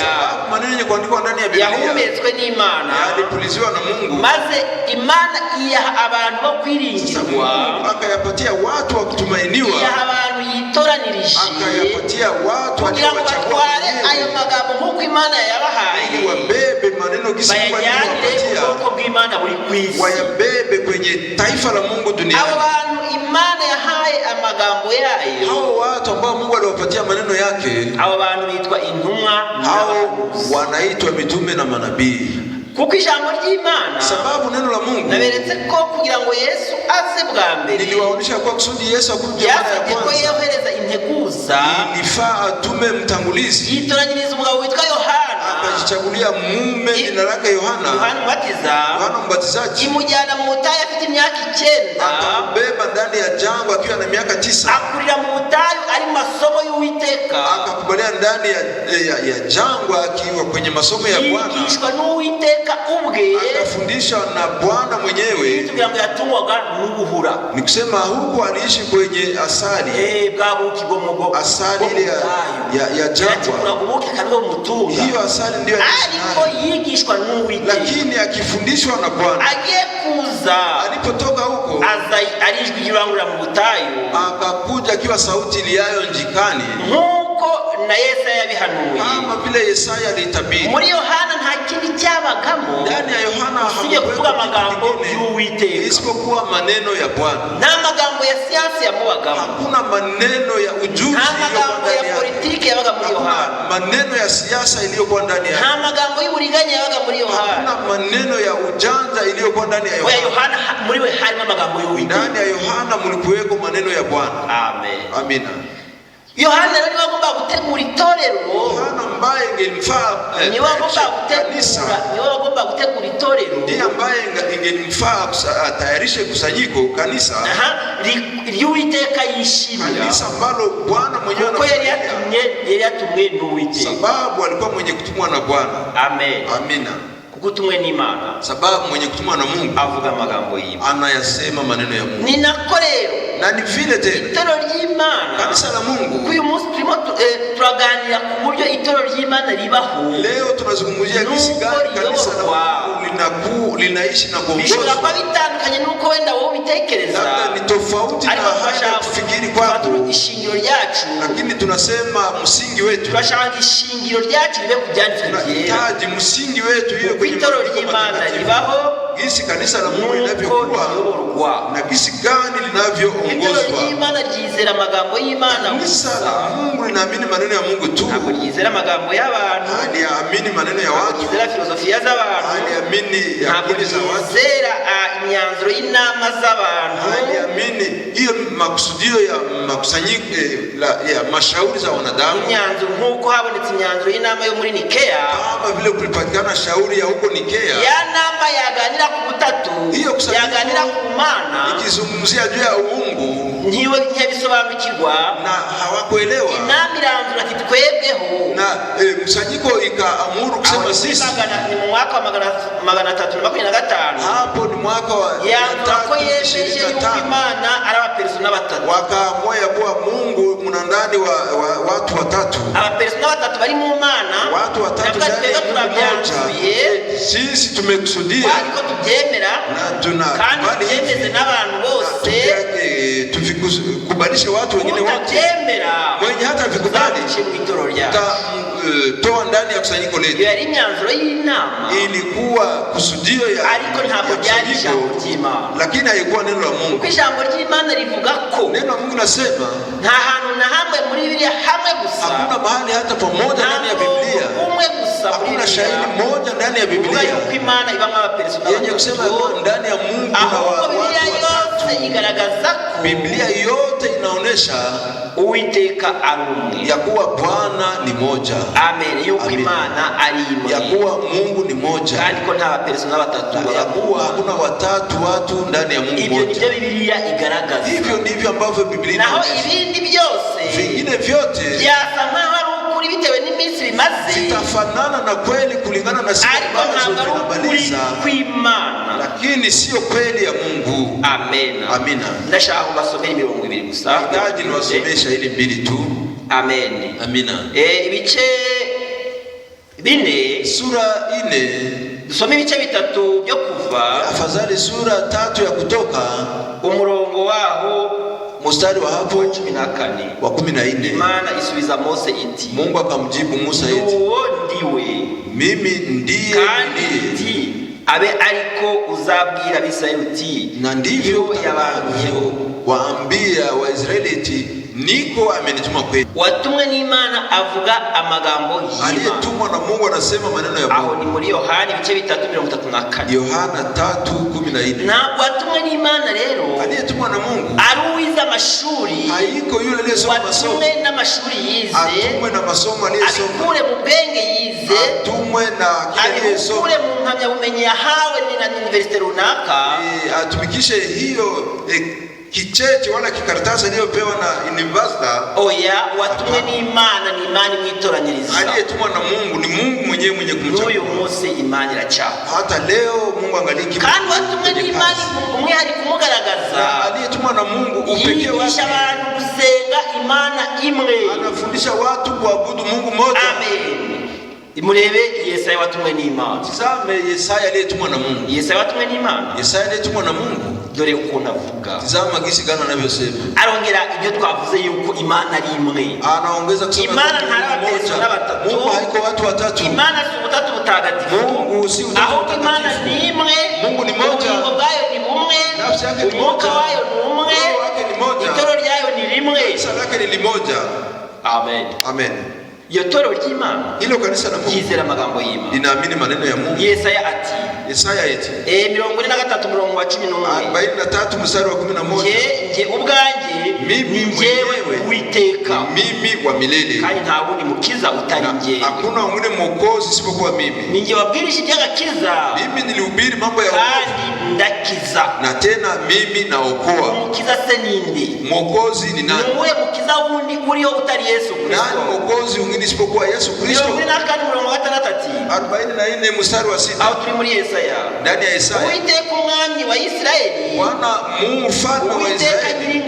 maneno yenye kuandikwa ndani ya Biblia yahumetswe n'Imana, yalipuliziwa na Mungu, maze Imana iyaha abantu bo kwiringirwa, akayapatia watu wa kutumainiwa, iyaha abantu yitoranirije, akayapatia watu kugira ngo batware ayo magambo nk'uko Imana yabahaye, ili wabebe maneno gisi Mungu aliyowapatia, ubwoko bw'Imana buri kwisi, wayabebe kwenye taifa la Mungu duniani. Abo bantu Imana yahaye amagambo yayo, hao watu ambao Mungu aliwapatia maneno yake, abo bantu bitwa intumwa, hao wanaitwa mitume na manabii. kuko ijambo ry'Imana sababu neno la Mungu naberetse ko kugira ngo Yesu aze bwa mbere niliwaonyesha kwa kusudi Yesu akuje mara ya kwanza yohereza integuza ilifaa atume mtangulizi yitoranyiriza umugabo witwa Yohana akajichagulia mume jina lake Yohana Mbatizaji imujyana mu butayu afite imyaka 9 akambeba ndani ya jangwa akiwa na miaka 9 akurira mu butayu ari masomo y'Uwiteka akakubalia ndani ya jangwa akiwa kwenye masomo ya Bwana yigishwa n'Uwiteka ubwe akafundishwa na Bwana mwenyewe tugira ngo yatungwaga n'ubuhura ni kusema huko aliishi kwenye asali bwa buki bwo mugo asali ile ya jangwa hiyo asali ndio ariko yigishwa n'Uwiteka lakini akifundishwa na Bwana agiye kuza alipotoka huko arijwi yibangura mu butayu akakuja akiwa sauti iliyayo njikani nkuko na Yesaya yabihanuye kama vile Yesaya alitabiri muri Yohana nta kindi cyabagamo ndani ya Yohana hakuvuga amagambo y'Uwiteka isipokuwa maneno ya Bwana nta magambo ya siyansi yamubagamo hakuna maneno ya ujuzi nta magambo ya politiki yabaga muri Yohana maneno ya siasa iliyokuwa ndani ya nta magambo y'uburiganya yabaga muri Yohana hakuna maneno ya ujanja iliyokuwa ndani ya Yohana muri we harimo amagambo y'Uwiteka ndani ya Yohana mlikuweko maneno ya Bwana amen amina Yohana rero agomba gutegura itorero Yohana ambaye ingemfaa niwe agomba gutegura itorero ndiye ambaye ingemfaa atayarishe kusanyiko kanisa ry'Uwiteka yishimira kanisa ambalo Bwana mwenyewe yari yatumwe n'Uwiteka sababu alikuwa mwenye kutumwa na Bwana amen amina kutumwe n'Imana sababu mwenye kutumwa na Mungu avuga amagambo y'Imana anayasema maneno ya Mungu ni nakorero na ni vile tena itorero ry'Imana kanisa la Mungu uyu munsi turimo turaganira ku buryo itorero ry'Imana ribaho leo tunazungumzia jinsi gani kanisa la Mungu linaishi na kuongozwa bishobora kuba bitandukanye nuko wenda wowe ubitekereza labda ni tofauti na hali ya kufikiri kwako ishingiro ryacu lakini tunasema msingi wetu turashaka ishingiro ryacu libe kubyanditswe byera tunahitaji msingi wetu iwe kwenye itorero ry'Imana ribaho jinsi kanisa la Mungu linavyokuwa na jinsi gani linavyoongozwa itorero ry'Imana ryizera amagambo y'Imana kanisa la Mungu linaamini maneno ya Mungu tu ntabwo ryizera amagambo y'abantu haliamini maneno ya watu ryizera filosofia z'abantu haliamini akili za watu ryizera imyanzuro y'inama z'abantu haliamini hiyo makusudio ya makusanyiko ya mashauri za wanadamu imyanzuro nkuko habonetse imyanzuro y'inama yo muri Nikea kama vile kulipatikana shauri ya huko Nikea ya namba yaganira ku butatu yaganira ku Mana ikizungumzia juu ya uungu ntibisobanukirwa na hawakuelewa inama iranzura ati twebweho na msanyiko ikaamuru kusema sisi ni mu mwaka wa 325 hapo ni mwaka wa 325 Imana ari abapersona batatu wakaamua ya kuwa Mungu mna ndani wa watu watatu abapersona batatu bari mu Mana watu watatu sisi tumekusudia ariko tubyemera na tuna kandi byemeze n'abantu bose tuvikubalishe watu wengine wote mwenye hata vikubali toa ndani ya kusanyiko letu yari imyanzuro y'inama ilikuwa kusudio ya ariko ntabwo byari ijambo ry'Imana lakini haikuwa neno la Mungu kuko ijambo ry'Imana rivuga ko neno la Mungu nasema nta hantu na hamwe muri Biblia hamwe gusa hakuna mahali hata pamoja ndani ya Biblia umwe gusa hakuna shahidi moja ndani ya Biblia yuko Imana ibamo abapersona yenye kusema ndani ya Mungu na watu yose igaragaza Biblia yote inaonesha Uwiteka arumwe ya kuwa Bwana ni moja amen yuko Imana ari imwe ya kuwa Mungu ni moja kandi ko nta bapersona batatu ya kuwa hakuna watu ndani ya Mungu moja ibyo nibyo Biblia igaragaza hivyo ndivyo ambavyo Biblia naho ibindi byose vingine vyote byasa nkaho ari ukuri bitewe n'iminsi bimaze zitafanana na kweli kulingana na siku ambazo zinabaliza kw'Imana lakini sio kweli ya Mungu amen amina ndashaka kubasomera imirongo 2 gusa hitaji niwasomesha ili 2 tu amen amina ibice 4 sura 4 dusome ibice 3 byo kuva afadhali sura 3 ya Kutoka umurongo waho mstari wa hapo 14 wa 14 Imana isubiza Mose iti Mungu akamjibu Musa iti ndiwe mimi ndiye kandi abe ariko uzabwira Abisirayeli uti na ndivyo waambia Waisraeli iti niko amenituma kwenu. Watumwe n'Imana avuga amagambo y'Imana. Aliyetumwa na Mungu anasema maneno ya Mungu. Aho ni muri Yohana ibice 3:34. Yohana 3:14. Na watumwe n'Imana rero aliyetumwa na Mungu aruwiza amashuri, haiko yule aliyesoma masomo. Watumwe n'amashuri yize, atumwe na masomo aliyesoma, atukure mu bwenge yize, atumwe na kile aliyesoma, atukure mu mpamyabumenyi yahawe na university runaka, atumikishe hiyo kicheche wala kikaratasi aliyopewa na university. Oya, watumwe n'Imana, ni Imana imwitoranyiriza. Aliyetumwa na Mungu ni Mungu mwenyewe mwenye kumchagua. Uyu munsi Imana iracha. Hata leo Mungu angaliki. Kandi watumwe n'Imana umwe hari kumugaragaza. Aliyetumwa na Mungu upekee wake. Yigisha abantu gusenga Imana imwe. Anafundisha watu kuabudu Mungu mmoja. Amen. Imurebe Yesaya watumwe n'Imana. Tizame Yesaya aliyetumwa na Mungu. Yesaya watumwe n'Imana. Yesaya aliyetumwa na Mungu. Dore ukuntu avuga. Tizama gisi gana anavyosema. Arongera ibyo twavuze yuko Imana ari imwe. Anaongeza kusema Imana ntarabatatu n'abatatu. Mungu haiko watu watatu. Imana si ubutatu butagatifu. Mungu si utatu. Ahubwo Imana ni imwe. Mungu ni moja. Ubugingo bwayo ni bumwe. Nafsi yake ni moja. Umwuka wayo ni umwe. Roho yake ni moja. Itoro ryayo ni rimwe. Kanisa lake ni limoja. Amen. Amen. Iyo toro ry'Imana, hilo kanisa la Mungu yizera amagambo y'Imana, linaamini maneno ya Mungu. Yesaya ati, Yesaya eti 43 umurongo wa 11, 43 mstari wa 11, nje ubwanjye mimi njyewe Uwiteka, mimi wa milele, kandi nta wundi mukiza utari njye, hakuna mwingine mwokozi isipokuwa mimi. Ninjye wabwirisha iby'agakiza, mimi nilihubiri mambo ya kandi ndakiza, na tena mimi naokoa. Mukiza se ninde? Mwokozi ni nani? Niwe mukiza wundi uriho utari Yesu Kristo? Nani mwokozi mwingine isipokuwa Yesu Kristo? 44 mstari wa 6. Aho turi muri Yesaya. Ndani ya Yesaya. Uwiteka umwami wa Israeli, Bwana Mungu mfalme wa Israeli,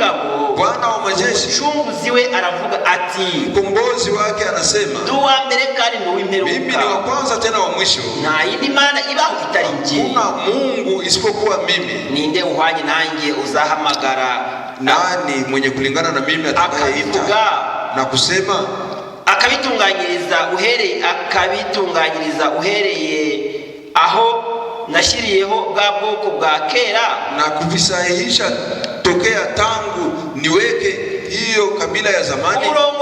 Bwana wa majeshi, Mchunguzi we aravuga ati, mkombozi wake anasema, duwa mbere kandi n'uw'imperuka, mimi ni wa kwanza tena wa mwisho, nta yindi Mana ibaho itari njye, hakuna Mungu isipokuwa mimi. Ninde uhwanye nanjye uzahamagara? Nani mwenye kulingana na mimi atakayeita na kusema? Akabitunganyiriza uhereye aho nashiriyeho bwa bwoko bwa kera, na kuvisahihisha tokea tangu niweke hiyo kabila ya zamani. Umurongo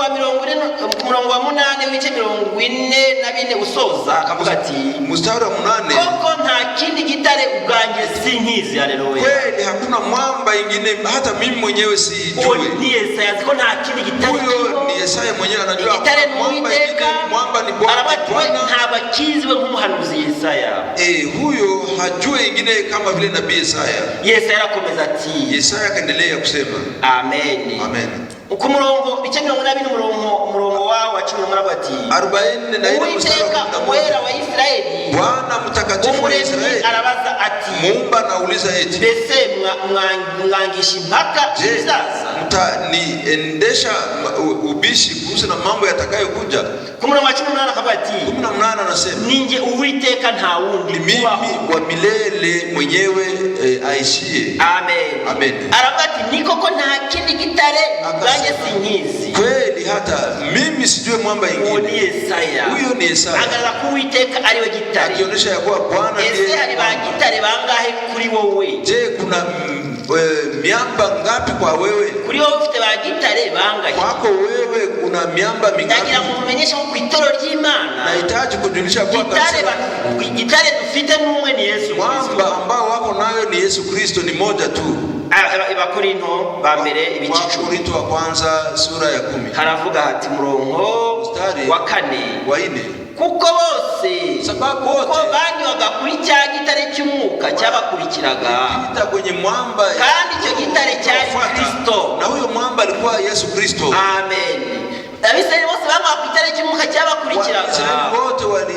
wa 8 w'ice 44 usoza akavuga ati, mstari wa 8, koko nta kindi gitare ubwanjye sinkizi. Haleluya. Kweli hakuna mwamba ingine hata mimi mwenyewe sijui. Ni Yesaya ziko nta kindi gitare. Huyo ni Yesaya mwenyewe anajua mwamba ni Bwana. Nta bakizwe nk'umuhanuzi Yesaya. Huyo hajui ingine kama vile nabii Yesaya. Yesaya akomeza ati, Yesaya akaendelea kusema, amen, amen. Ukumurongo bice 40 umurongo wa 10 ati, 44 Uwiteka mwera wa Israeli, Bwana mtakatifu wa Israeli arabaza ati, Muumba nauliza eti, mbese mwangisha impaka zizaza? Mtaniendesha ubishi kuhusu na mambo yatakayokuja? Kumurongo wa 18 akavuga ati, 18 anasema, ninje Uwiteka nta wundi, mimi wa milele mwenyewe aishie. Amen, amen. Aravuga ati, nikoko nta kindi gitare ubwanjye sinkizi. Kweli hata mimi sijue mwamba ingine. Huyo ni Yesaya. Huyo ni Yesaya. Agaragaza ko Uwiteka ariwe gitare. Akionyesha ya kuwa Bwana ndiye. Ese hari ba gitare bangahe kuri wowe? Je, kuna miamba ngapi kwa wewe? Kuri wowe ufite ba gitare bangahe? Kwako wewe kuna miamba mingapi? Ndagira kumenyesha ko kwitoro ry'Imana. Nahitaji kujulisha kwa gitare dufite n'umwe ni Yesu Kristo. Mwamba ambao wako nayo ni Yesu Kristo, ni moja tu. Abakorinto ba mbere ibice 10. Korinto wa kwanza sura ya 10. Haravuga hati murongo wa 4. Kuko bose, sababu wote banywaga kuri cya gitare cy'umwuka cyabakurikiraga, kita kwenye mwamba, kandi icyo gitare cyari Kristo, na huyo mwamba alikuwa Yesu Kristo. Amen. Abisirayeli bose banywaga ku gitare cy'umwuka cyabakurikiraga, wote wali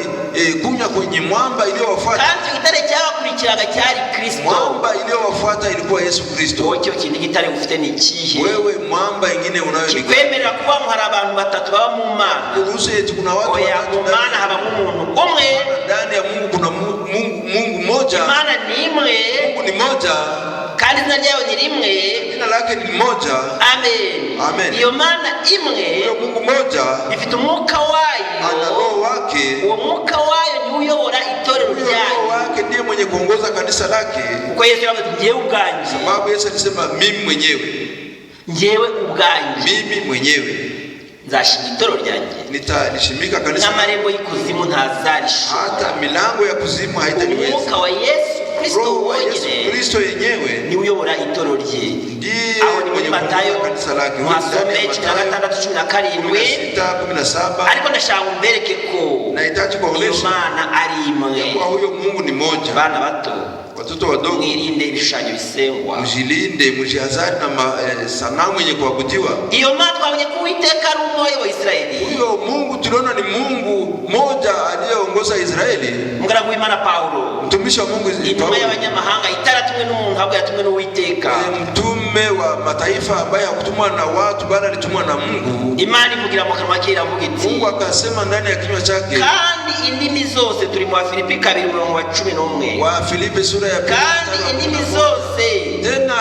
kunywa kwenye mwamba iliyowafuata, kandi icyo gitare cyabakurikiraga cyari Kristo. Mwamba iliyowafuata ilikuwa Yesu Kristo. Icyo kindi gitare ufite ni kihe? Wewe mwamba ingine unayo ni kwemerera kuba hari abantu batatu baba mu Mana. Uruhusu eti kuna watu watatu mu Mana, haba umuntu umwe. Ndani ya Mungu kuna Mungu mmoja. Imana ni imwe. Mungu ni mmoja. Kandi izina ryayo ni rimwe. Jina lake ni moja. Amen. Amen. Iyo Mana imwe, uyo Mungu mmoja, ifite umwuka wayo, ana roho wake. Uwo mwuka wayo ni uyobora itorero ryayo. Roho wake ndiye mwenye kuongoza kanisa lake. Kwa Yesu yavuze, ndiye ubwanjye. Sababu Yesu alisema mimi mwenyewe. Njewe ubwanjye mimi mwenyewe nzashinga itoro ryanjye, nitalishimika kanisa, n'amarembo y'ikuzimu ntazarishobora, hata milango ya kuzimu haitaniweza. Umwuka wa Yesu Kristo Roho wa Yesu wonyine Kristo yenyewe ni uyobora itoro rye. ndiye Aho ni muri mwenye Matayo kanisa lake. mwasome 16:17, ariko ndashaka mbereke ko nahitaji kuonesha Imana ari imwe. kwa huyo Mungu ni moja. Bana bato, Watoto wadogo, mwirinde ibishushanyo bisengwa, mjilinde, mjihadhari na sanamu yenye kuabudiwa. iyo Mana twabonye ko Uwiteka ari umwe wa Israeli. Huyo Mungu tuliona ni Mungu moja aliyeongoza Israeli. Mugaragu w'Imana Paulo, Mtumishi wa Mungu intumwa y'abanyamahanga itaratumwe n'umuntu ahubwo yatumwe n'Uwiteka. mtume wa mataifa ambaye hakutumwa na watu bali alitumwa na Mungu. Imana ivugira mu kanwa ke iravuga iti, Mungu akasema ndani ya kinywa chake, kandi indimi zose, turi mu Filipi 2:11, wa Filipi sura ya 2, kandi indimi zose tena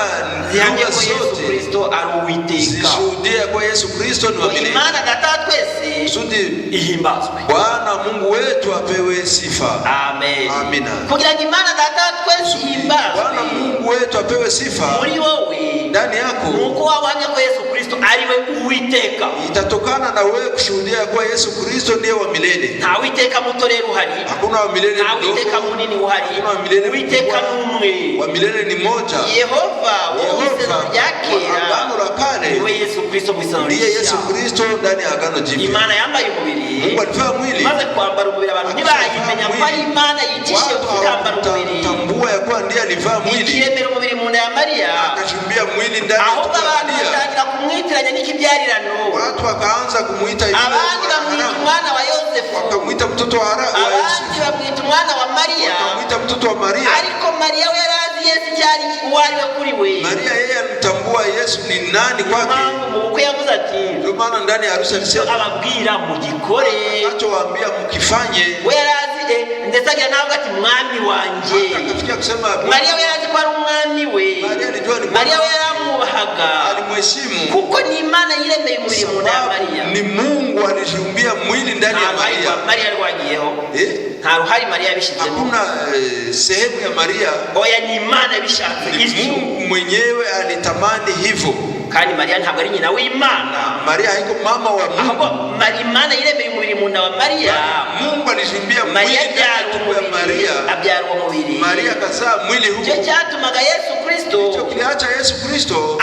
zihamye lugha ko Yesu zote Kristo ari Uwiteka. zishuhudia kwa Yesu Kristo ni wa milele. Imana Data twese Kusudi ihimbazwe. Bwana Mungu wetu apewe sifa. Amen. Amina. Kugira ngo Imana Data twese ihimbazwe, Bwana Mungu wetu apewe sifa muri wowe ndani yako, nuko wahamya ko Yesu Kristo ari we Uwiteka. itatokana na wewe kushuhudia kwa Yesu Kristo ndiye wa milele. Nta Uwiteka muto rero uhari, Hakuna wa milele nta Uwiteka mdogo, munini uhari. hakuna wa milele Uwiteka mkubwa. n'umwe. Wa milele ni moja. Yehova wo isezerano rya kera, Agano la kale niwe Yesu Kristo mu isezerano ndiye Yesu rishya. Kristo ndani ya agano jipya. Imana yambaye umubiri, Mungu alivaa mwili, maze kwambara umubiri, abantu ntibayimenya ko ari Imana yitishije watu kwambara umubiri, hawakutambua ya kuwa ndiye alivaa mwili, ikiremera umubiri mu nda ya Mariya, akachumbia mwili ndani ya ahubwo abantu Maria. batangira kumwitiranya n'ikibyarirano. Watu wakaanza kumuita Abandi bamwita umwana wa Yosefu, wakamuita mtoto wa abandi bamwita umwana wa Mariya, wakamuita mtoto wa Maria. ariko Mariya we yari azi Yesu cyari uwo ari we kuri we. Maria yeye alimtambua Yesu ni nani kwake. Impamvu mu bukwe yavuze ati, Ndio maana ndani ya harusi alisema ababwira mugikore. anachowaambia mkifanye. We yari azi ndetse agira nawe ati mwami wanjye. Akafikia kusema Mariya we yari azi ko ari umwami we. Maria alijua ni Mariya we yari amwubahaga, alimheshimu kuko ni Imana yiremeye umubiri mu nda ya Mariya. ni Mungu alijiumbia mwili ndani ya Maria. Mariya yarwangiyeho, nta ruhari Mariya yabishizemo. Hakuna sehemu ya Maria. Oya, ni Imana yabishatse Ni Mungu mwenyewe alitamani hivyo. kandi Mariya ntabwo ari nyina w'Imana. Maria haiko mama wa Mungu. Ahubwo Imana yiremeye umubiri mu nda wa Mariya. Mungu alijiumbia mwili Mariya ndani ya Maria. abyara uwo mubiri. Maria akazaa mwili huu. Icyo cyatumaga Yesu Kristo, Hicho kiliacha Yesu Kristo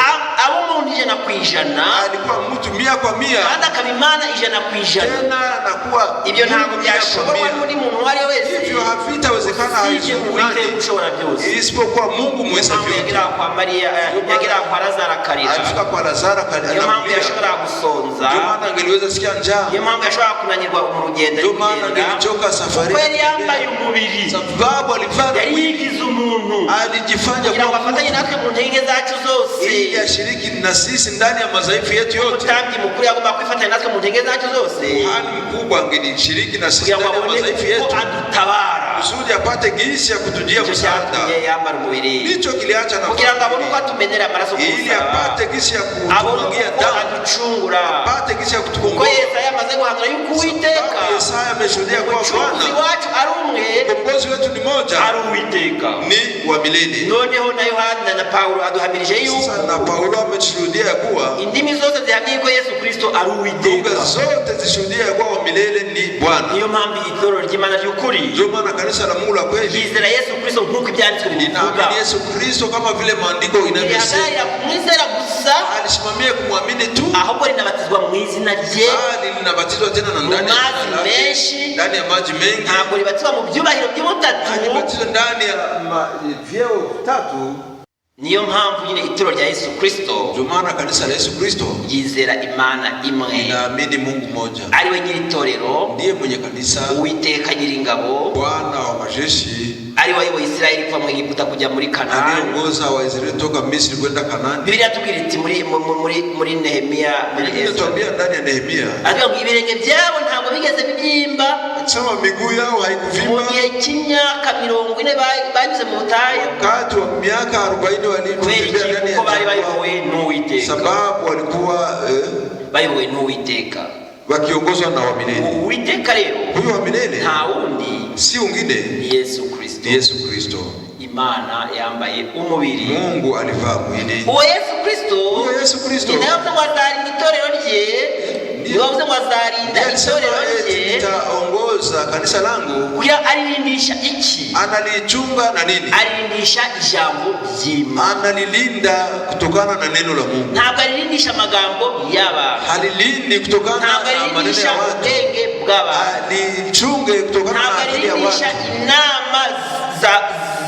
aba umuntu 100%, alikuwa mtu 100%, kandi akaba Imana 100%. tena anakuwa Ibyo ntabwo byashoborwa n'undi muntu uwo ari we wese, hivyo havitawezekana usibye Uwiteka ushobora byose. isipokuwa Mungu mweza Impamvu vyote. yagera kwa Mariya, yagera kwa Lazaro akarira. Alifika kwa Lazaro Niyo mpamvu yashobora gusonza, ndio maana angeliweza sikia njaa, niyo mpamvu yashobora kunanirwa mu rugendo ndio maana angelichoka safari, kuko yari yambaye umubiri, sababu alivaa yari mwili, yigize umuntu alijifanya kugira ngo kuwa afatanye natwe mu ntege zacu zose. ili ashiriki na sisi ndani ya madhaifu yetu yote. Umutambyi mukuru yagomba kwifatanya natwe mu ntege zacu zose Kuhani mkubwa angelishiriki na sisi kugira ngo ndani ya abone madhaifu uko yetu adutabara. kusudi apate gisi ya kutujia Icyo msaada. cyatumye yambara umubiri Ndicho kiliacha na kugira ngo abone uko atumenera amaraso ku ili musaraba, apate gisi ya abone kutumwagia uko damu, aducungura, apate gisi ya kuko kutukomboa. Yesaya amaze guhanura yuko Uwiteka Yesaya ameshuhudia kwa umucunguzi Bwana wacu ari umwe, mkombozi wetu ni moja, ari Uwiteka. ni wa milele. Noneho na Yohana na Paulo aduhamirije yuko Sasa na Paulo ameshuhudia ya kuwa indimi zose zihamye ko Yesu Kristo ari Uwiteka. lugha zote zishuhudia ya kuwa wa milele ni Bwana. Niyo mpamvu itorero ry'Imana ry'ukuri Ndio maana kanisa la Mungu la kweli ryizera Yesu Kristo nk'uko ibyanditswe bivuga, linaamini Yesu Kristo kama vile maandiko inavyosema. rihagararira kumwizera gusa, Alisimamia kumwamini tu, ahubwo rinabatizwa mu izina rye, bali linabatizwa tena na ndani ya mazi jina lake, menshi. ndani ya maji mengi, ntabwo ribatizwa mu byubahiro by'ubutatu. alibatizwa ndani ya vyeo vitatu. Niyo mpamvu nyine itorero rya Yesu Kristo Ndio maana kanisa la Yesu Kristo ryizera Imana imwe, linaamini Mungu mmoja, ari we nyiri itorero, ndiye mwenye kanisa, Uwiteka nyiringabo, Bwana wa majeshi, ari wayoboye Isirayeli kuva mu Egiputa kujya muri Kanaani. aliongoza Waisraeli toka Misri kwenda Kanaani. Bibiliya tubwira iti muri Nehemiya, Biblia tuambia ndani ya Nehemia, avuga ngo ibirenge byabo ntabwo bigeze bibyimba akisema miguu yao mu haikuvimba gihe cy'imyaka 40 banyuze mu butayu, wakati wa miaka 40 walitembea ndani kuko bari ya bayobowe n'Uwiteka, sababu walikuwa bayobowe n'Uwiteka. wakiongozwa na wa milele. Uwiteka rero Huyo wa milele nta wundi si ungine ni Yesu Kristo. ni Yesu Kristo. Imana yambaye umubiri. Mungu alivaa mwili. Uwo Yesu Kristo ni nawe mwazarinda itorero rye. Niwe mwazarinda itorero rye. Nitaongoza kanisa langu. Kuya alirindisha iki? Analichunga na nini? Alirindisha ijambo ry'Imana. Analilinda kutokana na neno la Mungu. Ntabwo alirindisha amagambo y'abantu. Halilindi kutokana na maneno ya watu. Alichunge kutokana na akili ya watu. Inama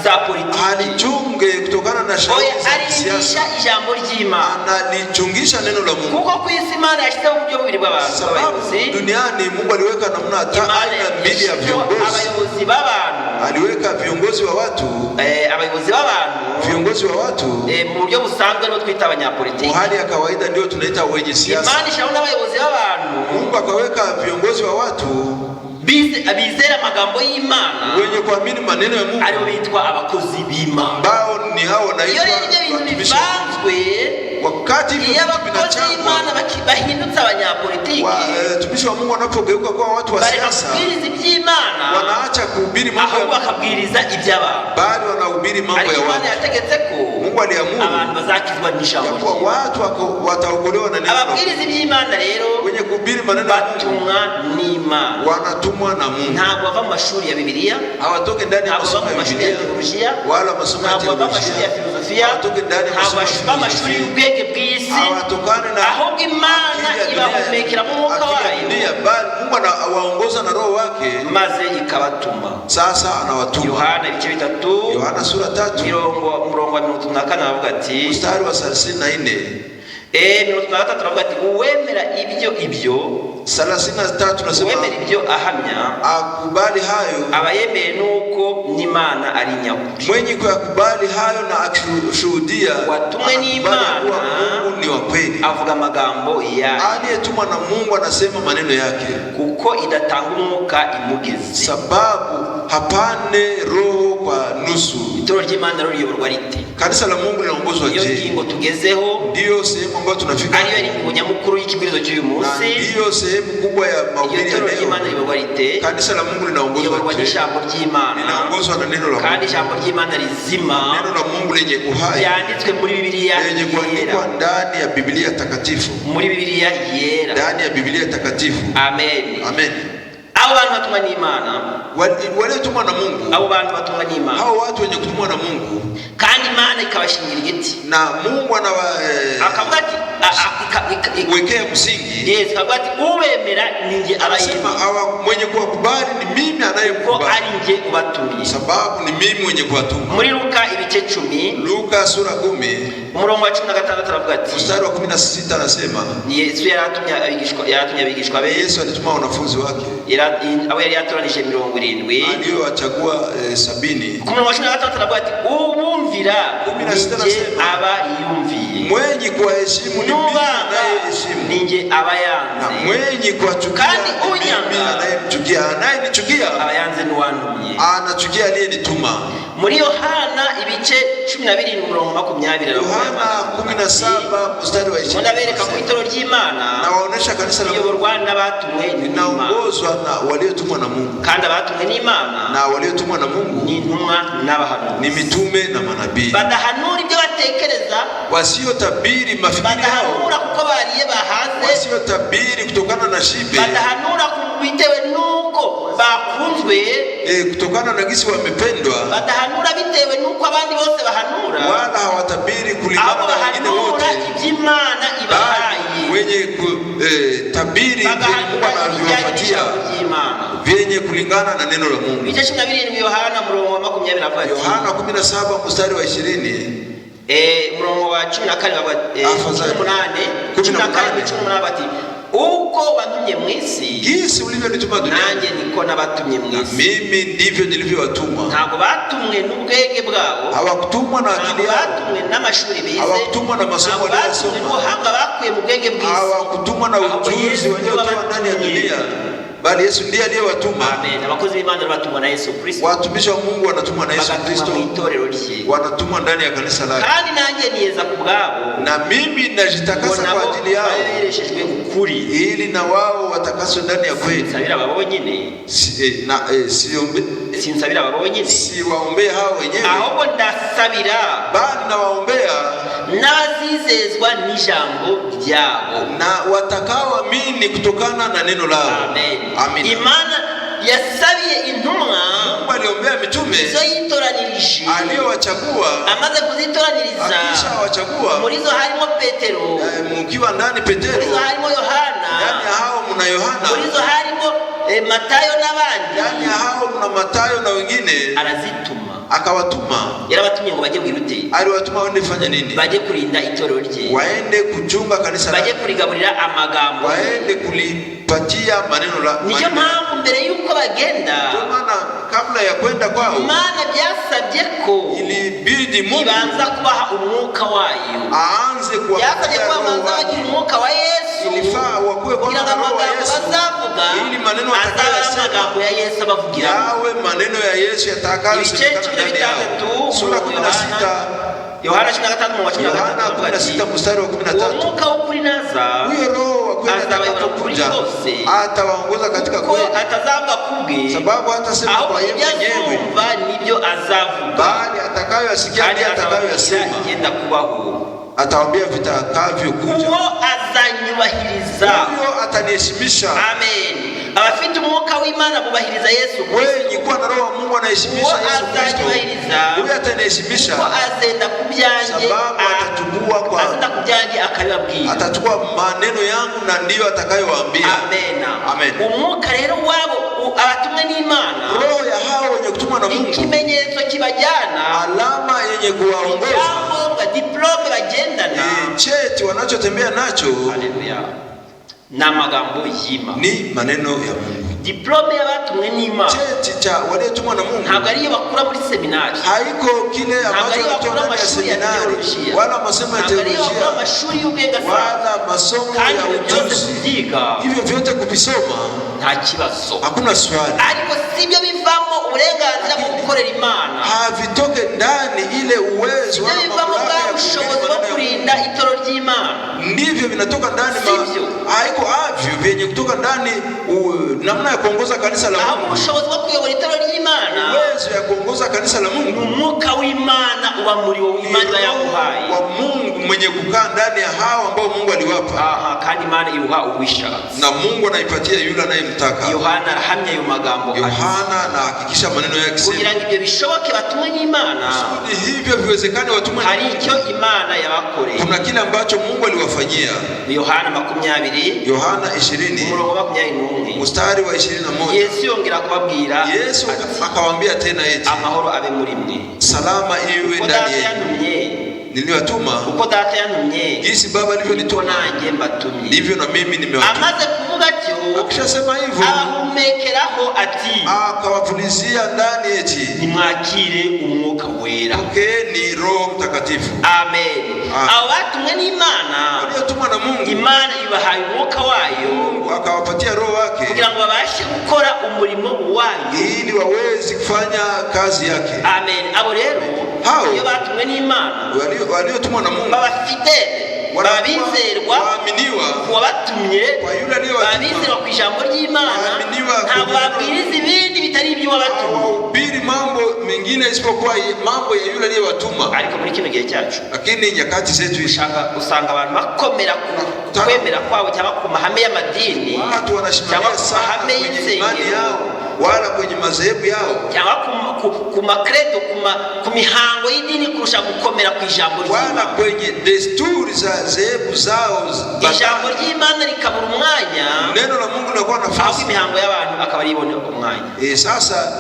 za politiki. Alichunge kutokana na shauri za siasa. Ijambo ry'Imana. Analichungisha neno la Mungu. Kuko ku isi Imana yashyizeho uburyo bubiri bw'abantu. Sababu duniani Mungu aliweka namna aina mbili ya viongozi. Abayobozi b'abantu. Aliweka viongozi wa watu. Abayobozi b'abantu. Viongozi wa watu. Mu buryo busanzwe no twita abanyapolitiki. Mu hali ya kawaida ndio tunaita wenye siasa. Imana ishaona abayobozi b'abantu. Mungu akaweka viongozi wa watu. Bizera amagambo y'Imana. Wenye kuamini maneno ya Mungu. Aribo bitwa abakozi b'Imana. Bao ni hao naitwa. Iyo ibintu bivanzwe. Wakati abakozi b'Imana bahindutse abanyapolitiki. Watumishi wa Mungu wanapogeuka kwa watu wa siasa. Bakabwiriza iby'Imana. Wanaacha kuhubiri mambo ya Mungu. Bakabwiriza iby'abantu. Bali wanahubiri mambo ya watu. Imana yategetse ko Mungu aliamuru abantu bazakizwa n'ijambo rye. Watu wataokolewa na neno. Ababwiriza iby'Imana rero wenye kuhubiri maneno ya Mungu batumwa n'Imana. Wanatumwa na Mungu. Ntabwo bava mu mashuri ya Biblia. Hawatoke ndani ya masomo ya Biblia. Wala masomo ya filosofia. Hawatoke ndani ya mashuri y'ubwenge bw'isi. Hawatokane na ahubwo Imana ibahumekera mu mwuka wayo. Mungu anawaongoza na roho wake. Maze ikabatuma. Sasa anawatuma. Yohana ibice 3. Yohana sura 3. Murongo wa 34 avuga ati. Mstari wa 34. 33 avuga ati uwemera ibyo 33 nasema uwemera ibyo ahamya akubali hayo abayemeye nuko n'Imana ari nyakuri. Mwenye kuyakubali hayo na akishuhudia watumwe n'Imana Mungu ni wa kweli. Avuga amagambo ya aliyetumwa na Mungu anasema maneno yake. Kuko idatanga umwuka imugeze. Sababu hapane roho kwa nusu. Itorero ry'Imana riyoborwa rite? Kanisa la Mungu linaongozwa je? Iyo ngingo tugezeho ndio sehemu ambayo tunafika. Ariyo ni nyamukuru y'ikibwirizo cy'uyu munsi. Ndio sehemu kubwa ya mahubiri ya leo. Ry'Imana riyoborwa rite? Kanisa la Mungu linaongozwa je? Ijambo ry'Imana. Linaongozwa na neno la Mungu. Kandi ijambo ry'Imana rizima. Neno la Mungu lenye uhai. Yanditswe muri Biblia. Lenye kuandikwa ndani ya Biblia takatifu. Muri Biblia yera. Ndani ya Biblia takatifu. Amen. Amen. Abo bantu batumwa n'Imana. Wale tumwa na Mungu. Abo bantu batumwa n'Imana. Hao watu wenye kutumwa na Mungu. Kandi Imana ikabashingira igiti. Na Mungu akavuga ati wekea msingi. Yes, akavuga ati ubemera ninge abayema. Hawa mwenye kuwakubali ni mimi anayekubali. Ari nge ubatumye. Sababu ni mimi mwenye kuwatuma. Muri Luka ibice 10. Luka sura 10. Umurongo wa 16 aravuga ati. Mstari wa 16 anasema. Yesu yaratumye abigishwa be. Yesu alituma wanafunzi wake. Abo yari yatoranije 70. Aliyowachagua 70. Ku murongo wa 16 aravuga ati ubumvira aba yumviye. Mwenye kuwaheshimu ni mimi anayeheshimu. Ninge aba yanze. Mwenye kuwachukia kandi unyanga anayemchukia. Anayenichukia aba yanze n'uwantumye. Anachukia aliyenituma. Muri Yohana ibice 12 umurongo 20. Yohana 17 mstari wa 20. Ndabereka ku itorero ry'Imana. Na waonesha kanisa la Mungu Rwanda batumwe linaongozwa na waliotumwa na Mungu. Kandi batumwe n'Imana. Na waliotumwa na Mungu ni intumwa n'abahanuzi. Ni mitume na manabii. Badahanura ibyo batekereza. Wasiotabiri mafikiri yao. Badahanura kuko bariye bahaze. Wasiotabiri kutokana na shibe. Badahanura bitewe nuko bakunzwe. Kutokana na gisi wamependwa. Badahanura bitewe nuko abandi bose bahanura. Wala hawatabiri kulingana na wengine wote. Iby'Imana ibahaye. Wenye tabiri Mungu anavyowapatia. Vyenye kulingana na neno la Mungu. Ibice 12 Yohana murongo wa 20 avuga. Yohana 17 mstari wa 20. Murongo wa 14 avuga 18 ati uko wantumye mwisi gisi ulivyonituma duniani nanjye niko nabatumye mwisi. Mimi ndivyo nilivyowatuma. Ntabwo batumwe n'ubwenge bwabo. Hawakutumwa na akili yao. Batumwe n'amashuri bize. Hawakutumwa na masomo waliyosoma. Ubuhanga bakuye mu bwenge bw'isi. Hawakutumwa na ujuzi waliotoa ndani ya dunia. bali Yesu ndiye aliyewatuma. Amen. Abakozi b'Imana batumwa na Yesu Kristo. Watumishi wa Mungu wanatumwa na Yesu Kristo. Wanatumwa ndani ya kanisa lake. Kandi nanjye niyeza kubwabo. Na mimi najitakasa kwa ajili yao. Bahereshejwe ukuri. Ili na wao watakaswe ndani ya kweli. Sinsabira babo nyine. Sinsabira babo nyine. Si waombee hao wenyewe. Ahubwo ndasabira. Bali na waombea n'abazizezwa n'ijambo ryabo. Na watakaoamini kutokana na neno lao. Amen. Amen. Imana yasabiye intumwa. Mungu aliombea mitume. Zoyitoranirije. Aliyowachagua. Amaze kuzitoraniriza. Akishawachagua. Muri zo harimo Petero. Mkiwa ndani Petero. Muri zo harimo Yohana. Ndani ya hao mna Yohana. Muri zo harimo Matayo n'abandi. Ndani ya hao mna Matayo na wengine. Arazituma. Akabatuma. Yarabatumye ngo bajye kwirute. Aliwatuma waende fanya nini? Bajye kurinda itorero rye. Waende kuchunga kanisa lake. Bajye kurigaburira amagambo. Waende kulipatia maneno la. Niyo mpamvu mbere yuko bagenda. Kwa maana kabla ya kwenda kwao. Imana byasabye ko ilibidi Mungu ibanza kubaha umwuka wayo. Aanze kuwapatia roho wayo. Umwuka wa Yesu. Ilifaa wakuwe kwa roho wa Yesu. Ili maneno ya Yesu bavugira. Yawe maneno ya Yesu yatakayosemekana ndani yao. Sura 16 Yohana 16 mstari wa 13. Umwuka w'ukuri naza. Huyo roho wa kweli atakapokuja atawaongoza katika kweli. Atazavuga kubwe. Sababu hatasema kwa yeye mwenyewe. Nibyo azavuga. Bali atakayoyasikia ndiye atakayoyasema. Yenda kubaho. Atawaambia vitakavyokuja. Uwo azanyubahiriza. Huyo ataniheshimisha. Amen. Abafite umwuka w'Imana bubahiriza Yesu Kristo. Wewe nyikuwa na roho wa Mungu anaheshimisha Yesu Kristo. Huyo ataniheshimisha. Azenda kubyanje. Sababu atachukua kwa. Azenda kubyanje akababwira. Atachukua maneno yangu na ndiyo atakayowaambia. Amen. Amen. Umwuka rero wabo abatumwe n'Imana. Roho ya hao wenye kutumwa na Mungu. Ikimenyetso kibajana. Alama yenye kuwaongoza. Diploma bagendana. Cheti wanachotembea nacho. Haleluya. Na magambo y'Imana. Ni maneno ya Mungu. Diploma y'abatumwe n'Imana. Cheti cha waliotumwa na Mungu. Ntabwo ariyo bakura muri seminari. Haiko kile ambacho watu ndani ya seminari wala masomo ya teolojia. Wala mashuri y'ubwenge sana. Wala masomo ya ujuzi. Hivyo vyote kuvisoma nta kibazo. Hakuna swali. Ariko sibyo bivamo uburenganzira bwo gukorera Imana. Havitoke ndani ile uwezo wala mamlaka ya ubushobozi bwo kurinda itoro ry'Imana. Ndivyo vinatoka ndani haiko avyo vyenye kutoka ndani namna ya kuongoza kanisa la Mungu. Ubushobozi bwo kuyobora itoro ry'Imana. Uwezo ya kuongoza kanisa la Mungu. Umwuka w'Imana uba muri wowe Imana yaguhaye. Wa Mungu mwenye kukaa ndani ya hao ambao Mungu aliwapa. Kandi Imana iruha ubisha. Na Mungu anaipatia yule anayemtaka. Yohana arahamya ayo magambo. Yohana anahakikisha maneno yake sema. Kugira ngo ibyo bishoboke batumwe n'Imana. Hivyo viwezekane watumwe. Hari icyo Imana yabakoreye. Kuna kile ambacho Mungu aliwafanyia. Yohana 20. Yohana 20. Umurongo wa 21. Mstari wa 21. Yesu yongera kubabwira. Yesu akawaambia tena eti. Amahoro abe muri mwe. Salama iwe ndani yenu. Niliwatuma uko data yantumye jinsi baba alivyonituma nanjye mbatumye ndivyo na mimi nimewatuma. Amaze kuvuga cyo akishasema hivyo abahumekeraho ati akawapulizia ndani eti nimwakire umwuka wera. Ni Roho Mtakatifu. Amen. Abo batumwe n'Imana waliotumwa na Mungu, Imana ibahaye umwuka wayo akawapatia roho wake kugira ngo babashe gukora umurimo wayo ili waweze kufanya kazi yake. Amen. Abo rero iyo batumwe n'Imana waliotumwa na Mungu babafite babizerwa waaminiwa wabatumye babizerwa ku ijambo ry'Imana ntabwo babwiriza ibindi bitari ibyo wabatumye ubiri mambo mengine isipokuwa mambo ya yule aliyewatuma. Ariko muri kino gihe cyacu lakini nyakati zetu usanga abantu bakomera kwemera kwabo cyangwa ku mahame y'amadini watu wanashimamia sana kwenye imani yao wala kwenye madhehebu yao cyangwa ku makredo ku mihango y'idini kurusha gukomera ku ijambo ry'Imana wala kwenye desturi za dhehebu zao. Ijambo ry'Imana likabura umwanya, neno la Mungu linakuwa nafasi, imihango y'abantu akaba yibonera umwanya. Sasa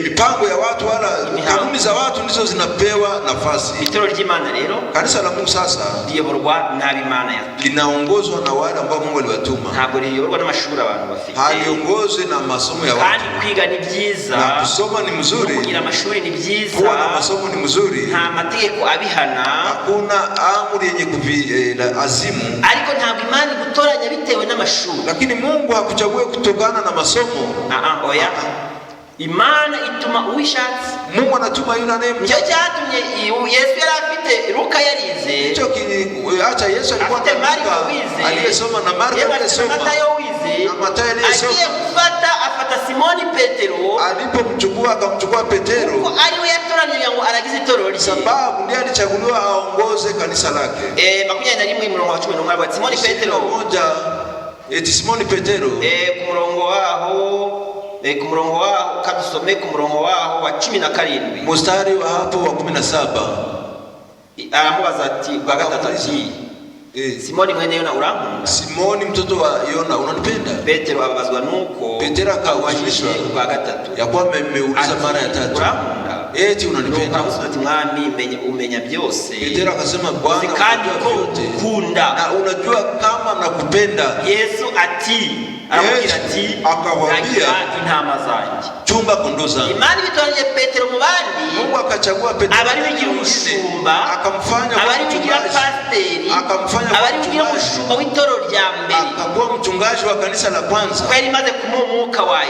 mipango ya watu wala kanuni za watu ndizo zinapewa nafasi. Itoro ry'Imana rero, Kanisa la Mungu sasa liyoborwa n'ab'Imana yatumye. linaongozwa na wale ambao Mungu aliwatuma. Ntabwo liyoborwa n'amashuri abantu bafite. Haliongozwi na masomo ya watu. Kandi kwiga ni byiza. Na kusoma ni mzuri. Kugira amashuri ni byiza. Kuwa na masomo ni mzuri. Nta mategeko abihana. Hakuna amri yenye azimu. Ariko ntabwo Imana gutoranya bitewe n'amashuri. Lakini Mungu hakuchagua kutokana na masomo. Oya. Imana ituma uwishatse. Mungu anatuma yule anayemtaka. Nicyo cyatumye Yesu yari afite Luka yarize. Nicyo acha Yesu alikuwa afite Marko wize. Aliyesoma na Marko aliyesoma. Matayo wize. Na Matayo aliyesoma. Akiye afata Simoni Petero. Alipomchukua akamchukua Petero. Kuko ariwe yatoranyije ngo aragize itorero rye. Sababu ndiye alichaguliwa aongoze kanisa lake. 21:11 wa Simoni Petero. Moja Simoni Petero. Ku murongo waho kadusome ku murongo waho wa 17 mstari wa hapo wa 17 aramubaza ati bagatatu ati Simoni mwene Yona urankunda? Simoni mtoto wa Yona unanipenda? Petero ababazwa nuko Petero akawajishwa kwa gatatu ya kwamba ameuliza mara ya tatu urankunda? Eti unanipenda? Ati mwami umenya byose. Petero akasema Bwana kandi ko kunda na unajua kama nakupenda. Yesu ati aramubwira ati akawaambia intama zanjye chumba kondoo zangu. Imana itoranyije Petero mu bandi. Mungu akachagua Petero abari bigira umushumba, akamfanya abari bigira pasteri, abari bigira umushumba w'itoro rya mbere, akakuwa mchungaji wa kanisa la kwanza. Kweli imaze kumuha umwuka wayo,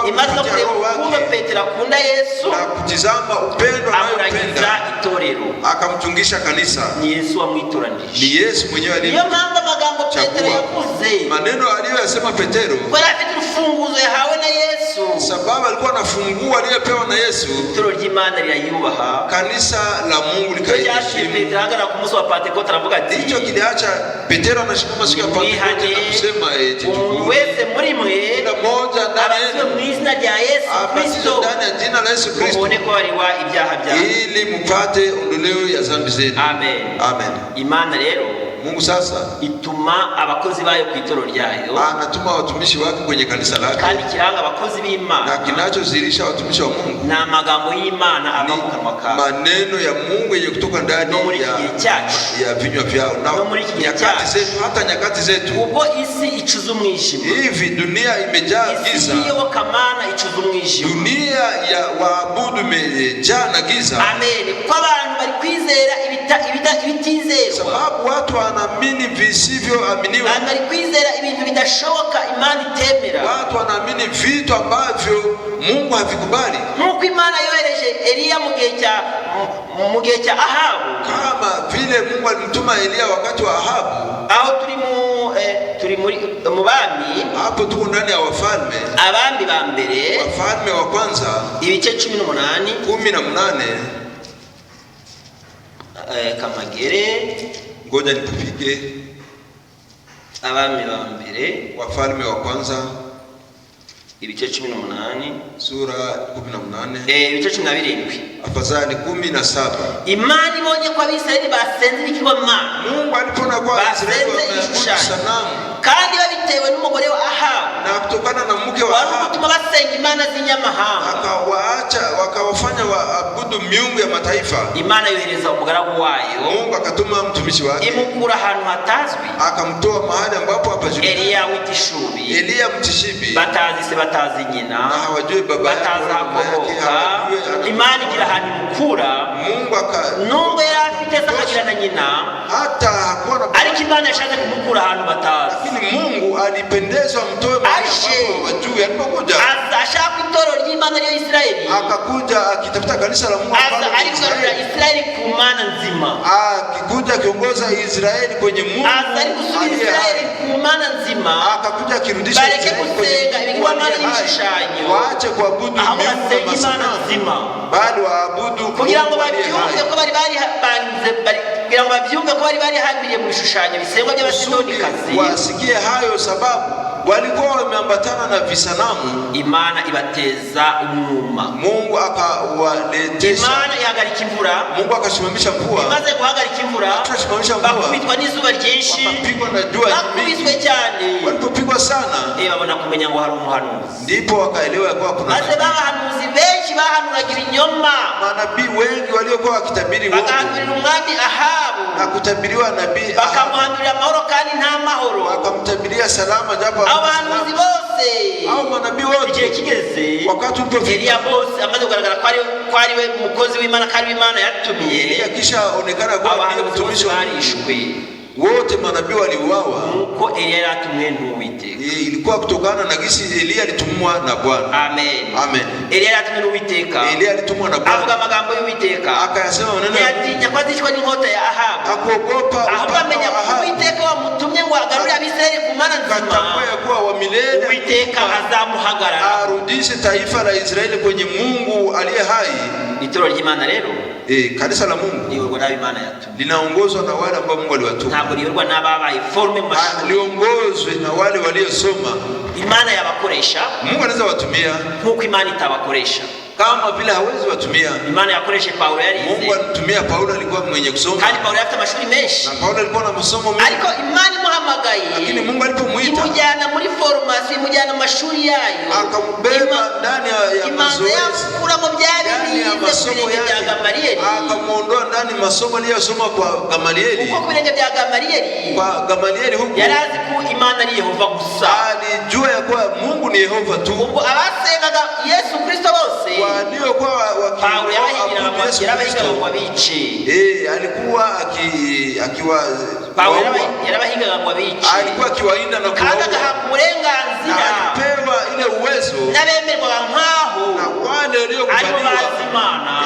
imaze no kureba ukuntu Petero akunda Yesu na kutizama upendo anayopenda itorero, akamchungisha kanisa. Ni Yesu amwitoranije. Ni Yesu mwenyewe aliye. Niyo mpamvu amagambo Petero yavuze, maneno aliyosema Petero, kwa afite urufunguzo yahawe na Yesu, sababu alikuwa anafungua aliyepewa na Yesu. Itoro ry'Imana lirayubaha, kanisa la Mungu likaheshimu. Petero hangana ku munsi wa Pentekoste aravuga ati hicho kiliacha Petero anashikama siku ya Pentekoste na kusema umuntu wese muri mwe kila mmoja ndani yenu mu izina rya Yesu Kristo, ndani ya jina la Yesu Kristo, muone ko bariwa ibyaha byawe ili mpate ondoleo ya dhambi zenu. Amen. Amen. Imana rero Mungu sasa ituma abakozi bayo ku itoro ryayo, anatuma watumishi wake kwenye kanisa lake, kandi kiranga abakozi b'Imana na kinachozilisha watumishi wa Mungu na magambo y'Imana ava mu kanwa kawe, maneno ya Mungu yenye kutoka ndani ya vinywa vyao na nyakati zetu, hata nyakati zetu. Ubwo isi icuza umwijima, hivi dunia imejaa giza, isi yobokamana icuza umwijima, dunia ya waabudu imejaa na giza. Amen. Kwa abantu bari kwizera ibitizerwa, sababu watu wanaamini visivyoaminiwa, bari kwizera ibintu bidashoboka Imana itemera, watu wanaamini vitu ambavyo Mungu havikubali. Nuko Imana yohereje Eliya mu gihe cya Ahabu, kama vile Mungu alimtuma Eliya wakati wa Ahabu. Aho turi mu bami, hapo tuko ndani ya Wafalme, abami ba mbere, Wafalme wa kwanza ibice 18 kamagere. Ngoja nipige abami ba mbere, Wafalme wa kwanza ibice 18 sura 18 ibice 17 afadhali 17. Imana ibonye ko Abisirayeli basenze ibigirwamana, Mungu alipona kwa Abisirayeli sanamu, kandi babitewe n'umugore wa Ahabu, na kutokana na mke wa Ahabu gutuma basenga imana z'inyamahanga, akawaacha wakawafanya waabudu miungu ya mataifa. Imana yohereza umugaragu wayo, Mungu akatuma mtumishi wake, imukura ahantu hatazwi, akamtoa mahali ambapo hapajulikani, Eliya w'itishubi, Eliya mtishibi, batazi se batazi nyina, na hawajui baba yake, batazakomoka. Imana igira ahantu imukura, Mungu nubwo yari afite akagira na nyina, hata hakuwa na, ariko Imana yashatse kumukura ahantu batazi. Lakini Mungu alipendezwa mtoe mahali ambapo hawajui. Alipokuja ashaka itoro ry'Imana ryo Israeli, akakuja akitafuta kanisa la Mungu aligarura Israeli ku Mana nzima, akikuja kiongoza Israeli kwenye Mungu, alisubiri Israeli ku Mana nzima, akakuja kirudisha bareke kusenga ibigirwamana n'ibishushanyo, waache kuabudu miungu nzima, bali waabudu kugira ngo babyumve ko bari bahambiriye mu bishushanyo bisengwa by'Abasidonikazi, wasikie hayo sababu walikuwa wameambatana na visanamu. Imana ibateza umwuma, Mungu akawaletesha, Imana ihagarika imvura, Mungu akasimamisha mvua, imaze guhagarika imvura bakubitwa n'izuba ryinshi, bakapigwa na jua bakubiswe cyane, walipopigwa sana babona kumenya ngo hari umuhanuzi, ndipo wakaelewa kwa kuna, maze babahanuzi benshi benshi bahanuragira inyoma, manabii wengi waliokuwa wakitabiri uongo, bagahanurira umwami Ahabu, na kutabiriwa nabii bakamuhanurira amahoro kandi nta mahoro, wakamtabiria salama japo abahanuzi bose, au manabii wote. igihe kigeze Wakati ulipofika Eliya bose amaze kugaragara ko ari we umukozi w'Imana, kandi w'Imana yatumye, Eliya kisha onekana kwa ndiye mtumishi barishwe, wote manabii waliuawa, nuko Eliya yaratumwe n'Uwiteka. ilikuwa kutokana na gisi Eliya alitumwa na Bwana. Amen. Amen. Eliya yaratumwe n'Uwiteka, Eliya alitumwa na Bwana, avuga amagambo y'Uwiteka, akayasema maneno ntiyatinya ko azicwa n'inkota ya Ahabu, akuogopa, ahubwo amenya ko Uwiteka wamutumye ngo agarure Abisirayeli ku mana nzima, katambua kuwa wa milele Uwiteka azamuhagarara, arudishe taifa la Israeli kwenye Mungu aliye hai. Itoro ry'Imana rero, kanisa la Mungu liyorwa n'Imana yatumye, linaongozwa na wale ambao Mungu aliwatuma, ntabwo liyorwa n'ababaye forme mu mashuri, liongozwe na wale waliosoma. Imana yabakoresha, Mungu anaweza watumia nkuko Imana itabakoresha, kama vile hawezi watumia. Imana yakoreshe Paulo yarize, Mungu alitumia Paulo, alikuwa mwenye kusoma, kandi Paulo afite amashuri menshi, na Paulo alikuwa na masomo mengi, ariko Imana imuhamagaye, lakini Mungu alipomuita imujyana muri formation, imujyana mu mashuri yayo, akambeba ndani ya mazoezi, yakura mu byari bize ku birenge bya Gamaliyeli, akamuondoa ndani masomo aliyosoma kwa Gamaliyeli. Kuko ku birenge bya Gamaliyeli, kwa Gamaliyeli huko yarazi ko Imana ari Yehova gusa, alijua ya kuwa Mungu ni Yehova tu. ubwo abasengaga Yesu Kristo bose, waliokuwa Paulo yabahigaga ngo abice, alikuwa akiwa Paulo yarabahigaga ngo abice, alikuwa akiwainda na kandi agahabwa uburenganzira, alipewa ile uwezo n'abemerwaga nkaho na wale waliokubaliwa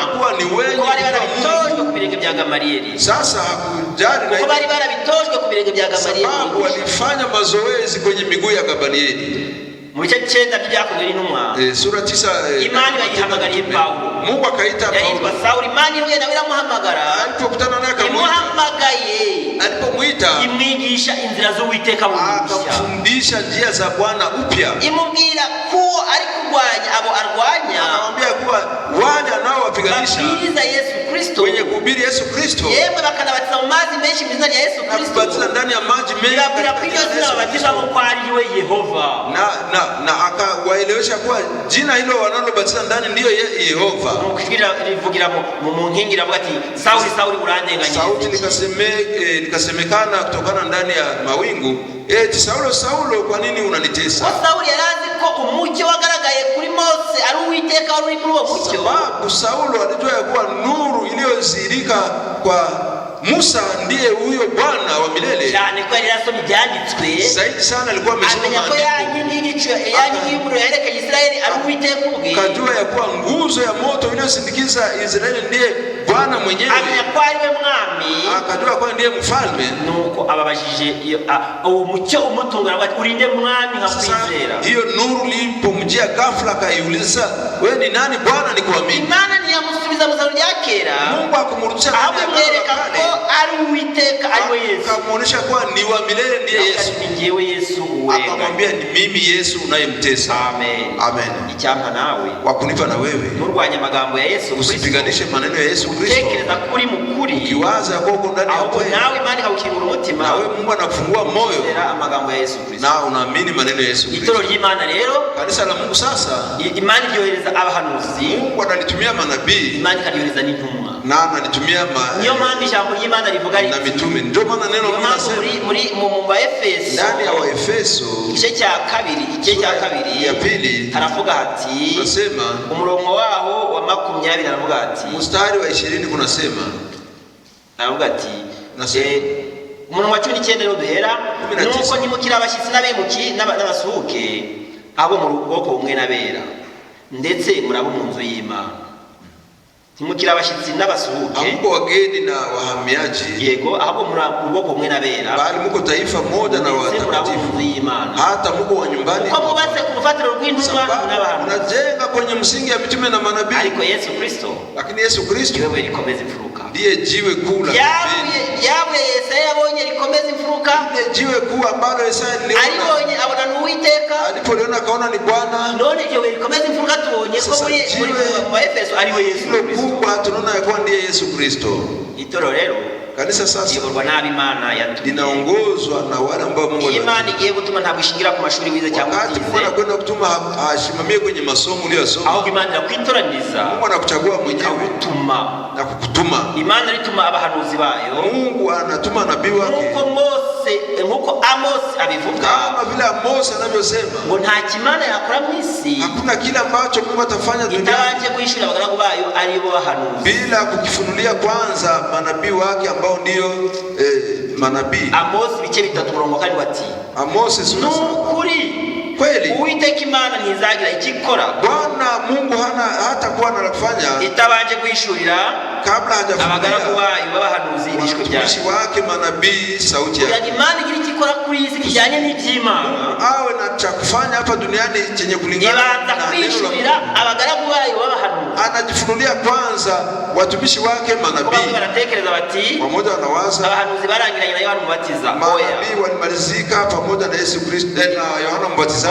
ya kuwa ni wenye kubitojwe ku birenge bya Gamaliyeli. Sasa hakujali na bari barabitojwe ku birenge bya Gamaliyeli, sababu walifanya mazoezi kwenye miguu ya Gamaliyeli. Mu bice 9 by'Ibyakozwe n'Intumwa, sura 9, Imana yayihamagariye Paulo, Mungu akaita Paulo, yitwa Sauli. Imana ihuye nawe iramuhamagara, alipokutana naye imuhamagaye, alipomuita imwigisha inzira z'Uwiteka bushya, akamfundisha njia za Bwana upya, imubwira ko ari kurwanya abo arwanya, akamwambia kuwa wale anaowapiganisha babwiriza Yesu Kristo, wenye kuhubiri Yesu Kristo, yemwe bakanabatiza mu mazi menshi mu izina rya Yesu Kristo, akabatiza ndani ya maji mengi, babwira ko iryo zina babatizamo ko ari we Yehova, na akawaelewesha kuwa jina hilo wanalobatiza ndani ndiyo Yehova. Rivugira mu nkingi ravuga ati Sauli Sauli urandenganya, sauti likasemekana kutokana ndani ya mawingu, eti Saulo Saulo, kwa nini unanitesa? Sauli yarazi ko umucyo wagaragaye kuri Mose ari Uwiteka wari muri uwo mucyo, sababu Saulo alijua ya kuwa nuru iliyozirika kwa Musa ndiye huyo Bwana wa milele. Cyane ko yari yasomye ibyanditswe, zaidi sana alikuwa amesoma maandiko, yanyi y'umuriro yerekeye Israeli ari Uwiteka ubwe, kajua ya kuwa nguzo ya moto iliyosindikiza Israeli ndiye Bwana mwenyewe, amenya ko ari we mwami, akajua kwa ndiye mfalme. Nuko ababajije uwo mucyo umutungura ati urinde mwami nkakwizera. Hiyo nuru lipomjia ghafla akaiuliza, wewe ni nani Bwana nikuamini? Imana ntiyamusubiza mu zaro rya kera, Mungu akumrudisha amwereka ko ari Uwiteka ari we Yesu, akamuonesha kuwa ni wa milele ndiye Yesu, ndiye Yesu uwe, akamwambia ni mimi Yesu unayemtesa. Amen. Amen. Icyampa nawe wakunipa na wewe nurwanya amagambo ya Yesu, usipiganishe maneno ya Yesu Kristo, tekereza kuri mukuri, ukiwaza kwa uko ndani ya kweli, nawe Imana ikakingura umutima, nawe Mungu anakufungua moyo era amagambo ya Yesu Kristo, na unaamini maneno ya Yesu Kristo. Itoro ry'Imana rero, kanisa la Mungu sasa, Imana yohereza abahanuzi, Mungu analitumia manabii, Imana ikaliyohereza n'intumwa, na analitumia niyo mpamvu ijambo ry'Imana rivuga na mitume. Ndio maana neno muri mu Efeso, ndani ya Waefeso igice cya kabiri ya pili haravuga hati, nasema umurongo waho wa 20 haravuga hati, mstari wa 20 kunasema, haravuga ati umurongo wa 19 rero duhera, nuko ntimukira abashyitsi n'abemuki n'abasuhuke, abo mu bwoko bumwe n'abera, ndetse murabo mu nzu y'Imana. Ntimukira abashyitsi n'abasuhuke, hamko wageni na wahamiaji, yego, abo mu bwoko bumwe n'abera, bali mko taifa moja na watakatifu, hata mko wa nyumbani, kwa mubatse ku rufatiro rw'intumwa n'abahanuzi, unajenga kwenye msingi ya mitume na manabii, ariko Yesu Kristo, lakini Yesu Kristo ndiwe rikomeza imfuruka, ndiye jiwe kuu la yawe Yesaya yabonye rikomeza imfuruka, ndiye jiwe kuu ambalo Yesaya alibonye abona n'Uwiteka, alipoliona akaona ni Bwana. None jiwe rikomeza imfuruka tubonye ko muri Efeso ari we Yesu Kristo, kubwa tunaona ya kuwa ndiye Yesu Kristo. Itoro rero, Kanisa sasa iyoborwa nabi Imana yatumye. Linaongozwa na wale ambao Mungu aliwatumia. Imana igiye gutuma ntabwo ishingira ku mashuri wize cyangwa wakati Mungu anakwenda kutuma ashimamie kwenye masomo uliyosoma. Aho Imana irakwitoraniriza. Mungu anakuchagua mwenyewe na kukutuma. Imana ituma abahanuzi bayo. Mungu anatuma nabii wake. Nkuko Amos abivuga. Kama vile Amos anavyosema. Ngo nta kimana yakora mwisi. Hakuna kile ambacho Mungu atafanya duniani. Itabanje kuishura abagaragu bayo aribo bahanuzi. Bila kukifunulia kwanza manabii wake ambao ndio manabii. Amos bice 3 kandi bati. Amos sura 7. Nukuri. Kweli. Uwiteka Imana ntizagira ikikora. Bwana Mungu hata kuwa na kufanya. Itabanje kuishurira kabla hajafunulia abagaragu bayo babahanuzi ibishwe byayo. Watumishi wake manabii sauti yake. Yaani Imana igira ikikora kuri isi kijanye n'iby'Imana. Awe na cha kufanya hapa duniani chenye kulingana na neno la Mungu. Abagaragu bayo babahanuzi. Anajifunulia kwanza watumishi wake manabii. Banatekereza bati pamoja na waza abahanuzi barangiranye na Yohana Mubatiza. Manabii walimalizika pamoja na Yesu Kristo na Yohana Mubatiza.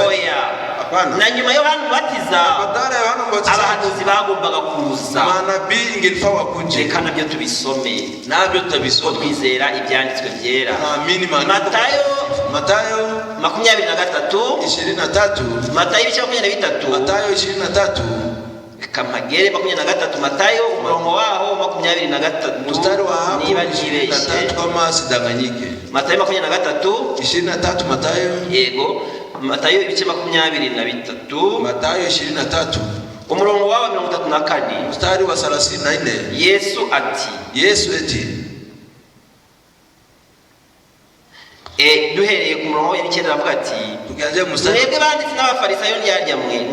Hapana. Na nyuma Yohana Mubatiza badala ya Yohana Mubatiza abahanuzi bagombaga kuza. Manabii ingefaa wakuje. Reka nabyo tubisome. Nabyo tubisome. Twizera ibyanditswe byera. Naamini Matayo 23 23 Matayo 23 Matayo 23 Kamagere 23 Matayo umurongo waho 23 mstari wa hapo niba nibeshe kama sidanganyike. Matayo 23 23 Matayo yego Matayo ibice 23 Matayo 23 umurongo waho 34 mstari wa 34 Yesu ati duhereye ku murongo w'ikenda avuga ati tukianzia mstari mwebwe banditsi n'abafarisayo ntiyaryamwe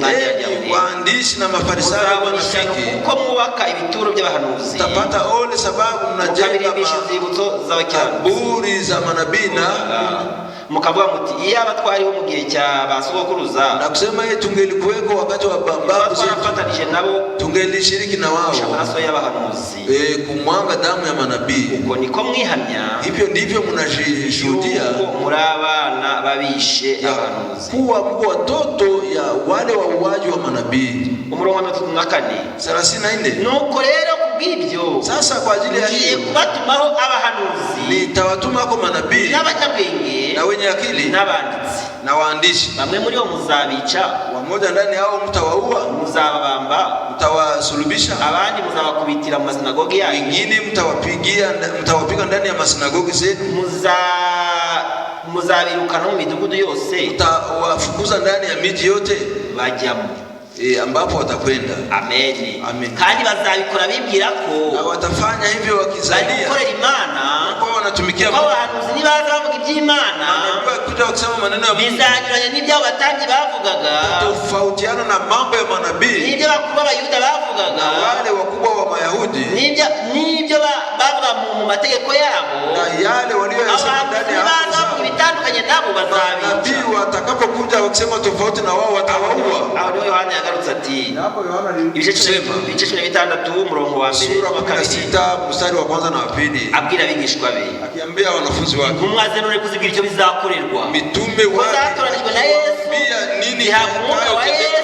waandishi na mafarisayo wanafiki kuko mwubaka ibituro by'abahanuzi utapata ole sababu mnajenga inzibutso kaburi za manabii na mukavuga muti iyo abatwariho mu gihe cya basogokuruza na kusema tungelikuweko wakati wa babu twafatanije nabo tungelishiriki na wao amaraso y'abahanuzi kumwanga damu ya manabii. Uko niko mwihamya hivyo ndivyo mnashuhudia muri abana babishe abahanuzi kuwa mko watoto ya wale wauaji wa manabii. Umurongo wa 34 nuko rero kubw'ibyo sasa kwa ajili ya hiyo kubatumaho abahanuzi nitawatuma kwa manabii n'abanyabwenge na wenye akili n'abanditsi na waandishi. Bamwe muri bo muzabica, wamoja ndani hao mtawaua, muzababamba, mtawasulubisha, abandi muzabakubitira mu masinagogi yanyu, wengine mtawapiga ndani ya masinagogi zenu, muzabirukana mu midugudu yose, mtawafukuza ndani ya miji yote bajyamo ambapo watakwenda. Amen. Amen. Kandi bazabikora bibwira ko na watafanya hivyo wakizalia gukorera Imana, kwa wanatumikia Mungu. Abahanuzi nibaza bavuga iby'Imana, kuja kusema maneno ya Mungu, bizagiranye n'ibyo abatambyi bavugaga, tofautiana na mambo ya manabii, n'ibyo bakuru b'Abayuda bavugaga, wale wakubwa wa Mayahudi, n'ibyo bavuga mu mategeko yabo, na yale waliyosema ndani ya hapo bitandukanye nabo bazabica. Nabii watakapokuja wakisema tofauti na wao watawaua. Aho ndio Yohana yagarutse ati, hapo Yohana ibice 16 umurongo wa 2 sura 16 mstari wa kwanza na wa pili, abwira abigishwa be, akiambia wanafunzi wake, ntumwaze none kuzibwira icyo bizakorerwa mitume wake bazatoranijwe na Yesu, nini zihabwa wa Yesu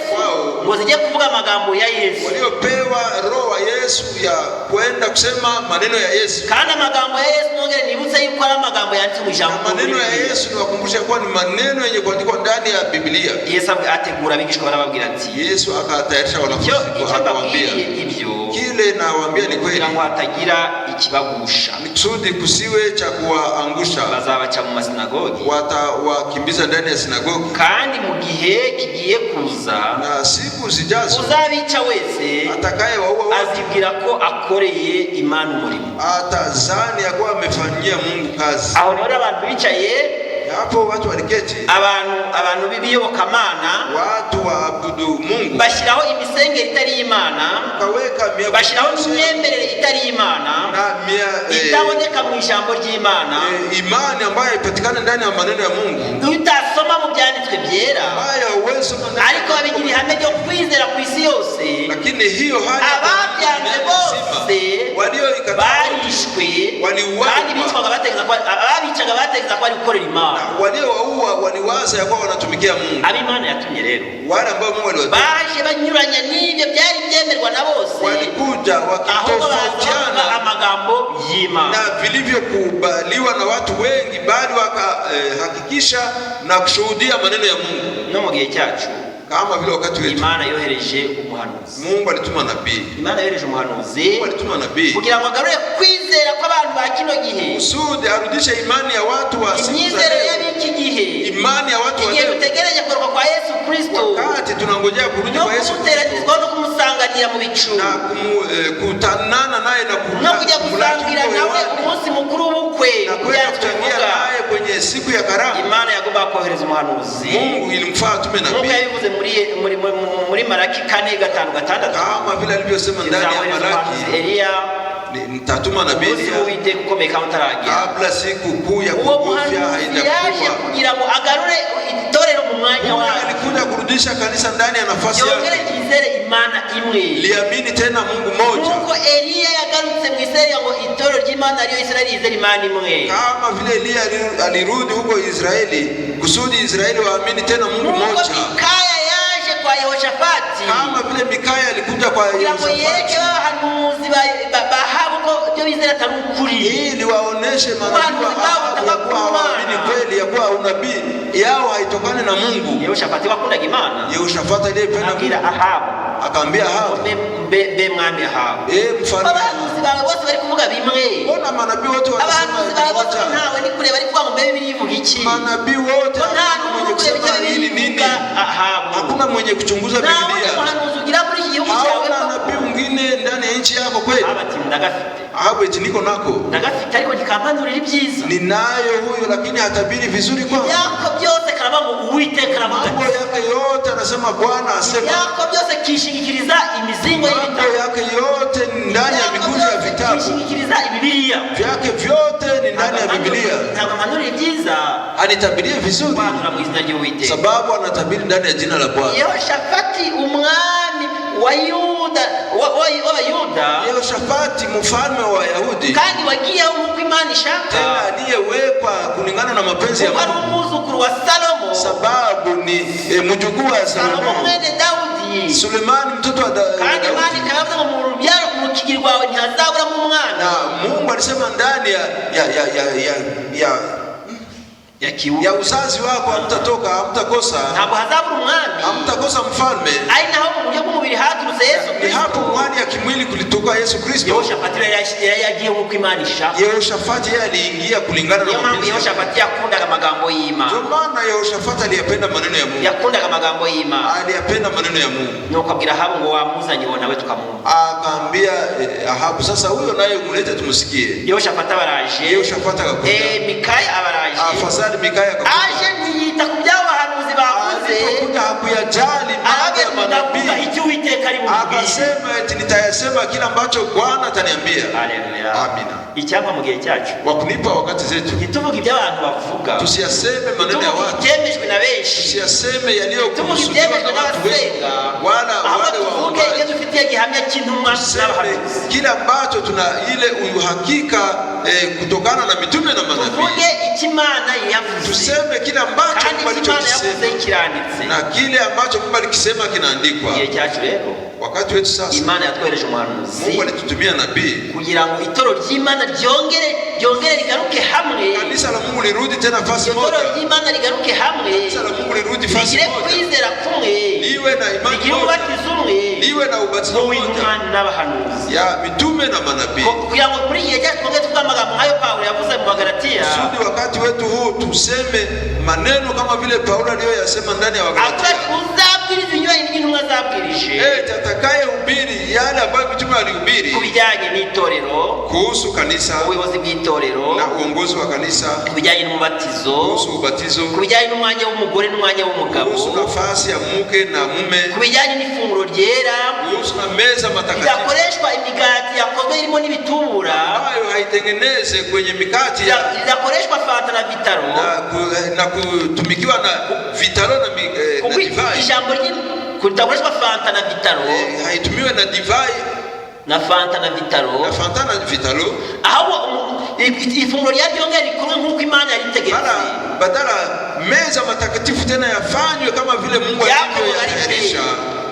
ngo zijye kuvuga amagambo ya Yesu, waliopewa roho wa Yesu ya kwenda kusema maneno ya Yesu. Kandi amagambo ya Yesu nongere nibutse yuko ari amagambo yanditse mu ijambo. Maneno ya Yesu niwakumbusha kuwa ni maneno yenye kuandikwa ndani ya Biblia. Yesu ategura abigishwa barababwira ati, Yesu akatayarisha wanafunzi akawaambia ibyo kile nawaambia ni kweli, ngo hatagira ikibagusha, kusudi kusiwe cha kuwaangusha. Bazabaca mu masinagogi, watawakimbiza ndani ya sinagogi, kandi mu gihe kigiye kuza na siku zijazo uzabica wese atakayewaua azibwira ko akoreye Imana umurimo, atazani ya kuwa amefanyia Mungu kazi. Aho niho abantu bicaye, hapo watu waliketi, abantu bibiyobokamana, watu waabudu Mungu, bashyiraho imisengere itari Imana, bashyiraho imyemerere itari Imana, itaboneka mu ijambo ry'Imana, imani ambayo ipatikana ndani ya maneno ya Mungu, utasoma mu byanditswe byera, ariko babigira ihame ryo kwizera ku isi yose. Lakini hiyo hali ababyanze bose barishwe, kandi bicwaga bategeza ko ari gukorera Imana, waliowaua waliwaza ya kuwa wanatumikia Mungu. Ab'Imana yatumye rero, wale ambao Mungu aliwatuma baje banyuranya n'ibyo byari byemerwa na bose, walikuja wakitofautiana amagambo y'Imana na vilivyokubaliwa na watu wengi, bali wakahakikisha na kushuhudia maneno ya Mungu. No mu gihe cyacu kama vile wakati wetu Imana yohereje umuhanuzi. Mungu alituma nabii. Imana yohereje umuhanuzi. Mungu alituma nabii kugira ngo agarure kwizera kw'abantu ba kino gihe. Usudi arudishe imani ya watu wa siku za leo. Y'iki gihe. Imani ya watu wa leo. Tutegereje kurokoka kwa Yesu Kristo. Wakati tunangojea kurudi kwa Yesu Kristo. No kumusanganira mu bicu. Na kutanana naye na kujya kusangira nawe umunsi mukuru w'ubukwe. Na kuchangia naye kwenye siku ya karamu. Imana yagomba kohereza umuhanuzi. Mungu ilimfaa tume nabii. Mungu yabivuze muri Malaki 4:5-6 kama vile alivyosema ndani ya Malaki Elia nitatuma nabii kabla siku kuu ya kugofya haijakuwa kugira ngo agarure itorero mu mwanya wao. Alikuja kurudisha kanisa ndani ya nafasi yake. Yongere kizere Imana imwe. Liamini tena Mungu mmoja. Mungu Elia yagarutse mu Israeli ngo itorero ry'Imana ariyo Israeli izere Imana imwe. Kama vile Elia alirudi huko Israeli kusudi Israeli waamini tena Mungu mmoja. Mikaya yaje kwa Yehoshafati. Kama vile Mikaya alikuja kwa Yehoshafati. Ili waoneshe manabii waamini kweli ya kuwa unabii yao haitokani na Mungu. Yehoshafati wakundaga Imana. Yehoshafati aliyependa Mungu. Akaambia Ahabu. Be mwami Ahabu. Mfalme. Abahanuzi bawe bose bari kuvuga bimwe. Mbona manabii wote wanasema moja? Ntawe ni kureba ari kuvuga ngo mbebe birivuga iki? Manabii wote mwenye kusema nini? Ahabu. Hakuna mwenye kuchunguza Biblia. Abahanuzi ugira muri iki gihugu cyawe. Hakuna nabii mwingine ndani ya nchi yako kweli. Abati ndagafite. Ahabu eti niko nako. Ndagafite ariko nikampanurira ibyiza. Ninayo huyo lakini hatabiri vizuri kwangu. Yako byose karaba ngo Uwiteka aravuga. Mambo yake yote anasema Bwana asema. Yako byose kishingikiriza imizingo y'ibitabo. Mambo yake yote ndani ya mikuzi ya vitabu. Kishingikiriza Biblia. Vyake vyote ni ndani ya Biblia. Ntamanurira ibyiza. Anitabirie vizuri. Bwana mu izina ry'Uwiteka. Sababu anatabiri ndani ya jina la Bwana. Yehoshafati umwami wa Yuda wa Yuda. Yehoshafati mfalme wa Yahudi. Kandi wagiye huko Imana ishaka. Tena aliyewekwa kulingana na mapenzi ya Mungu. Umuzukuru wa Salomo. Sababu ni mjukuu wa Salomo. Mwene Daudi. Sulemani mtoto wa Daudi. Kandi Imana kavuga ngo mu rubyaro mu kigirwa wawe ntihazabura mu mwana. Na Mungu alisema ndani ya uzazi wako hamtakosa. Ntabwo hazabura umwami. Hamtakosa mfalme. Ari naho mu buryo bw'umubiri haturutse Yesu Kristo. Ni hapo mwani ya kimwili kulitoka Yesu Kristo. Yehoshafati yagiye huko Imana ishaka. Yehoshafati yeye aliingia kulingana na mapenzi. Yehoshafati yakundaga amagambo y'Imana. Ndio maana Yehoshafati aliyapenda maneno ya Mungu. Yakundaga amagambo y'Imana. Aliyapenda maneno ya Mungu. Nuko abwira Ahabu ngo wamuzanye wo nawe tukamwumva. Akaambia Ahabu sasa huyo naye mulete tumsikie. Yehoshafati abaraje. Yehoshafati akakuja. Mikaya abaraje. Afasali Mikaya akakuja. Aje ntiyita ku by'abahanuzi bavuze. Akakuja hakuyajali mambo ya manabii. Icyo Uwiteka ari bumubwire. Akasema eti nitayasema kila ambacho Bwana ataniambia. Haleluya. Amina. Icyampa mu gihe cyacu. Wakunipa wakati zetu. Ntituvuge iby'abantu bavuga. Tusiyaseme maneno ya watu. Temejwe na benshi. Tusiyaseme yaliyokusudiwa na watu wengi. Wala wale wavuge iyo dufitiye gihamya cy'intumwa n'abahanuzi. Kila ambacho tuna ile uhakika kutokana na mitume na manabii. Tuvuge ikimana yavuze. Tuseme kila ambacho Mungu alichokisema. Na kile ambacho Mungu alikisema kinaandikwa. Igihe cyacu rero. Wakati wetu sasa. Imana yatwereje umuhanuzi. Mungu alitutumia nabii. Kugira ngo itoro ry'Imana ryongere rigaruke hamwe. Kanisa la Mungu lirudi tena fasi moja. Itoro ry'Imana rigaruke hamwe. Kanisa la Mungu lirudi fasi moja. Kwizera kumwe. Liwe na imani moja. Ubatizo umwe. Liwe na ubatizo mmoja. N'abahanuzi. Ya mitume na manabii. Kugira ngo kuri igihe cyacu twongere tuvuga amagambo nkayo Paulo yavuze mu Bagalatia. Kusudi wakati wetu huu tuseme maneno kama vile Paulo aliyoyasema ndani ya Wagalatia. Uzabwiriza inyuranye n'intumwa zabwirije. Atakayehubiri yale ambayo mitume walihubiri. Kubijyanye n'itorero. Kuhusu kanisa. Ubuyobozi bw'itorero. Na uongozi wa kanisa. Kubijyanye n'umubatizo. Kuhusu ubatizo. Kubijyanye n'umwanya w'umugore n'umwanya w'umugabo. Kuhusu nafasi ya mke na mume. Kubijyanye n'ifunguro ryera. Kuhusu na meza matakatifu. Idakoreshwa imigati yakozwe irimo n'ibitubura. Ambayo haitengeneze kwenye mikati ya. Idakoreshwa fanta na vitaro. Na kutumikiwa na vitaro na divai. Ijambo kudakoreshwa fanta na vitaro. Haitumiwe na divai na fanta na vitaro. Na fanta na vitaro. Aho ifunguro ryongera rikorwe nk'uko Imana yaritegetse. Badala meza matakatifu tena yafanywe kama vile Mungu alivyoyarisha.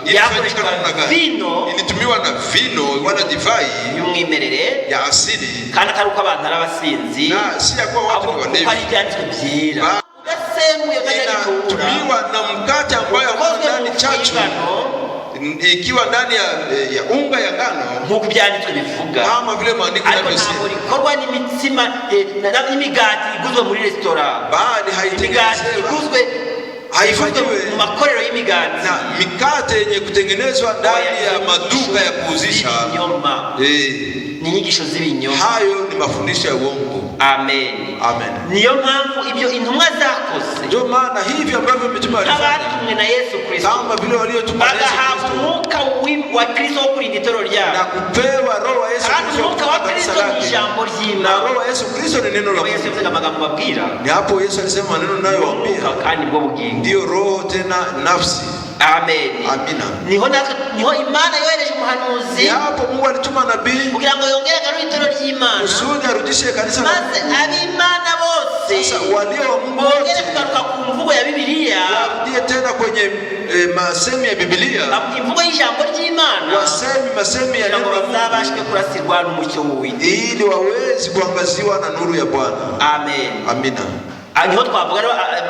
ilifanyika namna gani? Vino Ilitumiwa na vino wala divai y'umwimerere ya asili, kandi atari uko abantu arabasinzi na si ya kwa watu ni walevi. Kuko ari ibyanditswe byera udasemuye inatumiwa na mkate ambayo ndani chachu ikiwa ndani ya unga ya ngano, nkuko ibyanditswe bivuga, kama vile maandiko yanasema. Ariko rikorwa n'imitsima n'imigati iguzwe muri restaurant, bali haitengenezwe mu makorero y'imigati, na mikate yenye kutengenezwa ndani ya maduka ya kuuzisha ni nyigisho z'ibinyoma. Hayo ni mafundisho ya uongo. Amen. Amen. Niyo mpamvu ibyo intumwa zakoze, ndio maana hivi ambavyo mitume walifanya na Yesu Kristo, kama vile waliotumwa na Yesu Kristo, bagahamuka wa Kristo wo kurinda itoro ryabo, na kupewa roho wa Yesu Kristo. Umuka wa Kristo ni jambo ry'Imana, na roho wa Yesu Kristo ni neno la Mungu. Yesu avuga amagambo mabwira, ni hapo Yesu alisema maneno nayo waambia, kandi bwo bugingo, ndio roho tena nafsi. Amen. Amina. Niho Imana yohereje umuhanuzi, hapo Mungu alituma nabii kugira ngo yongere garu itoro ry'Imana, usudi arudishe kanisa, maze ab'Imana bose sasa walio wa Mungu bongere kugaruka ku mvugo ya Biblia, warudie tena kwenye masemi ya Biblia, imvugo y'ijambo ry'Imana, wasemi masemi ya neno la Mungu, bazabashwe kurasirwa n'umucyo w'Uwiteka, ili wawezi kuangaziwa na nuru ya Bwana. Amen. Amina. Niho twavuga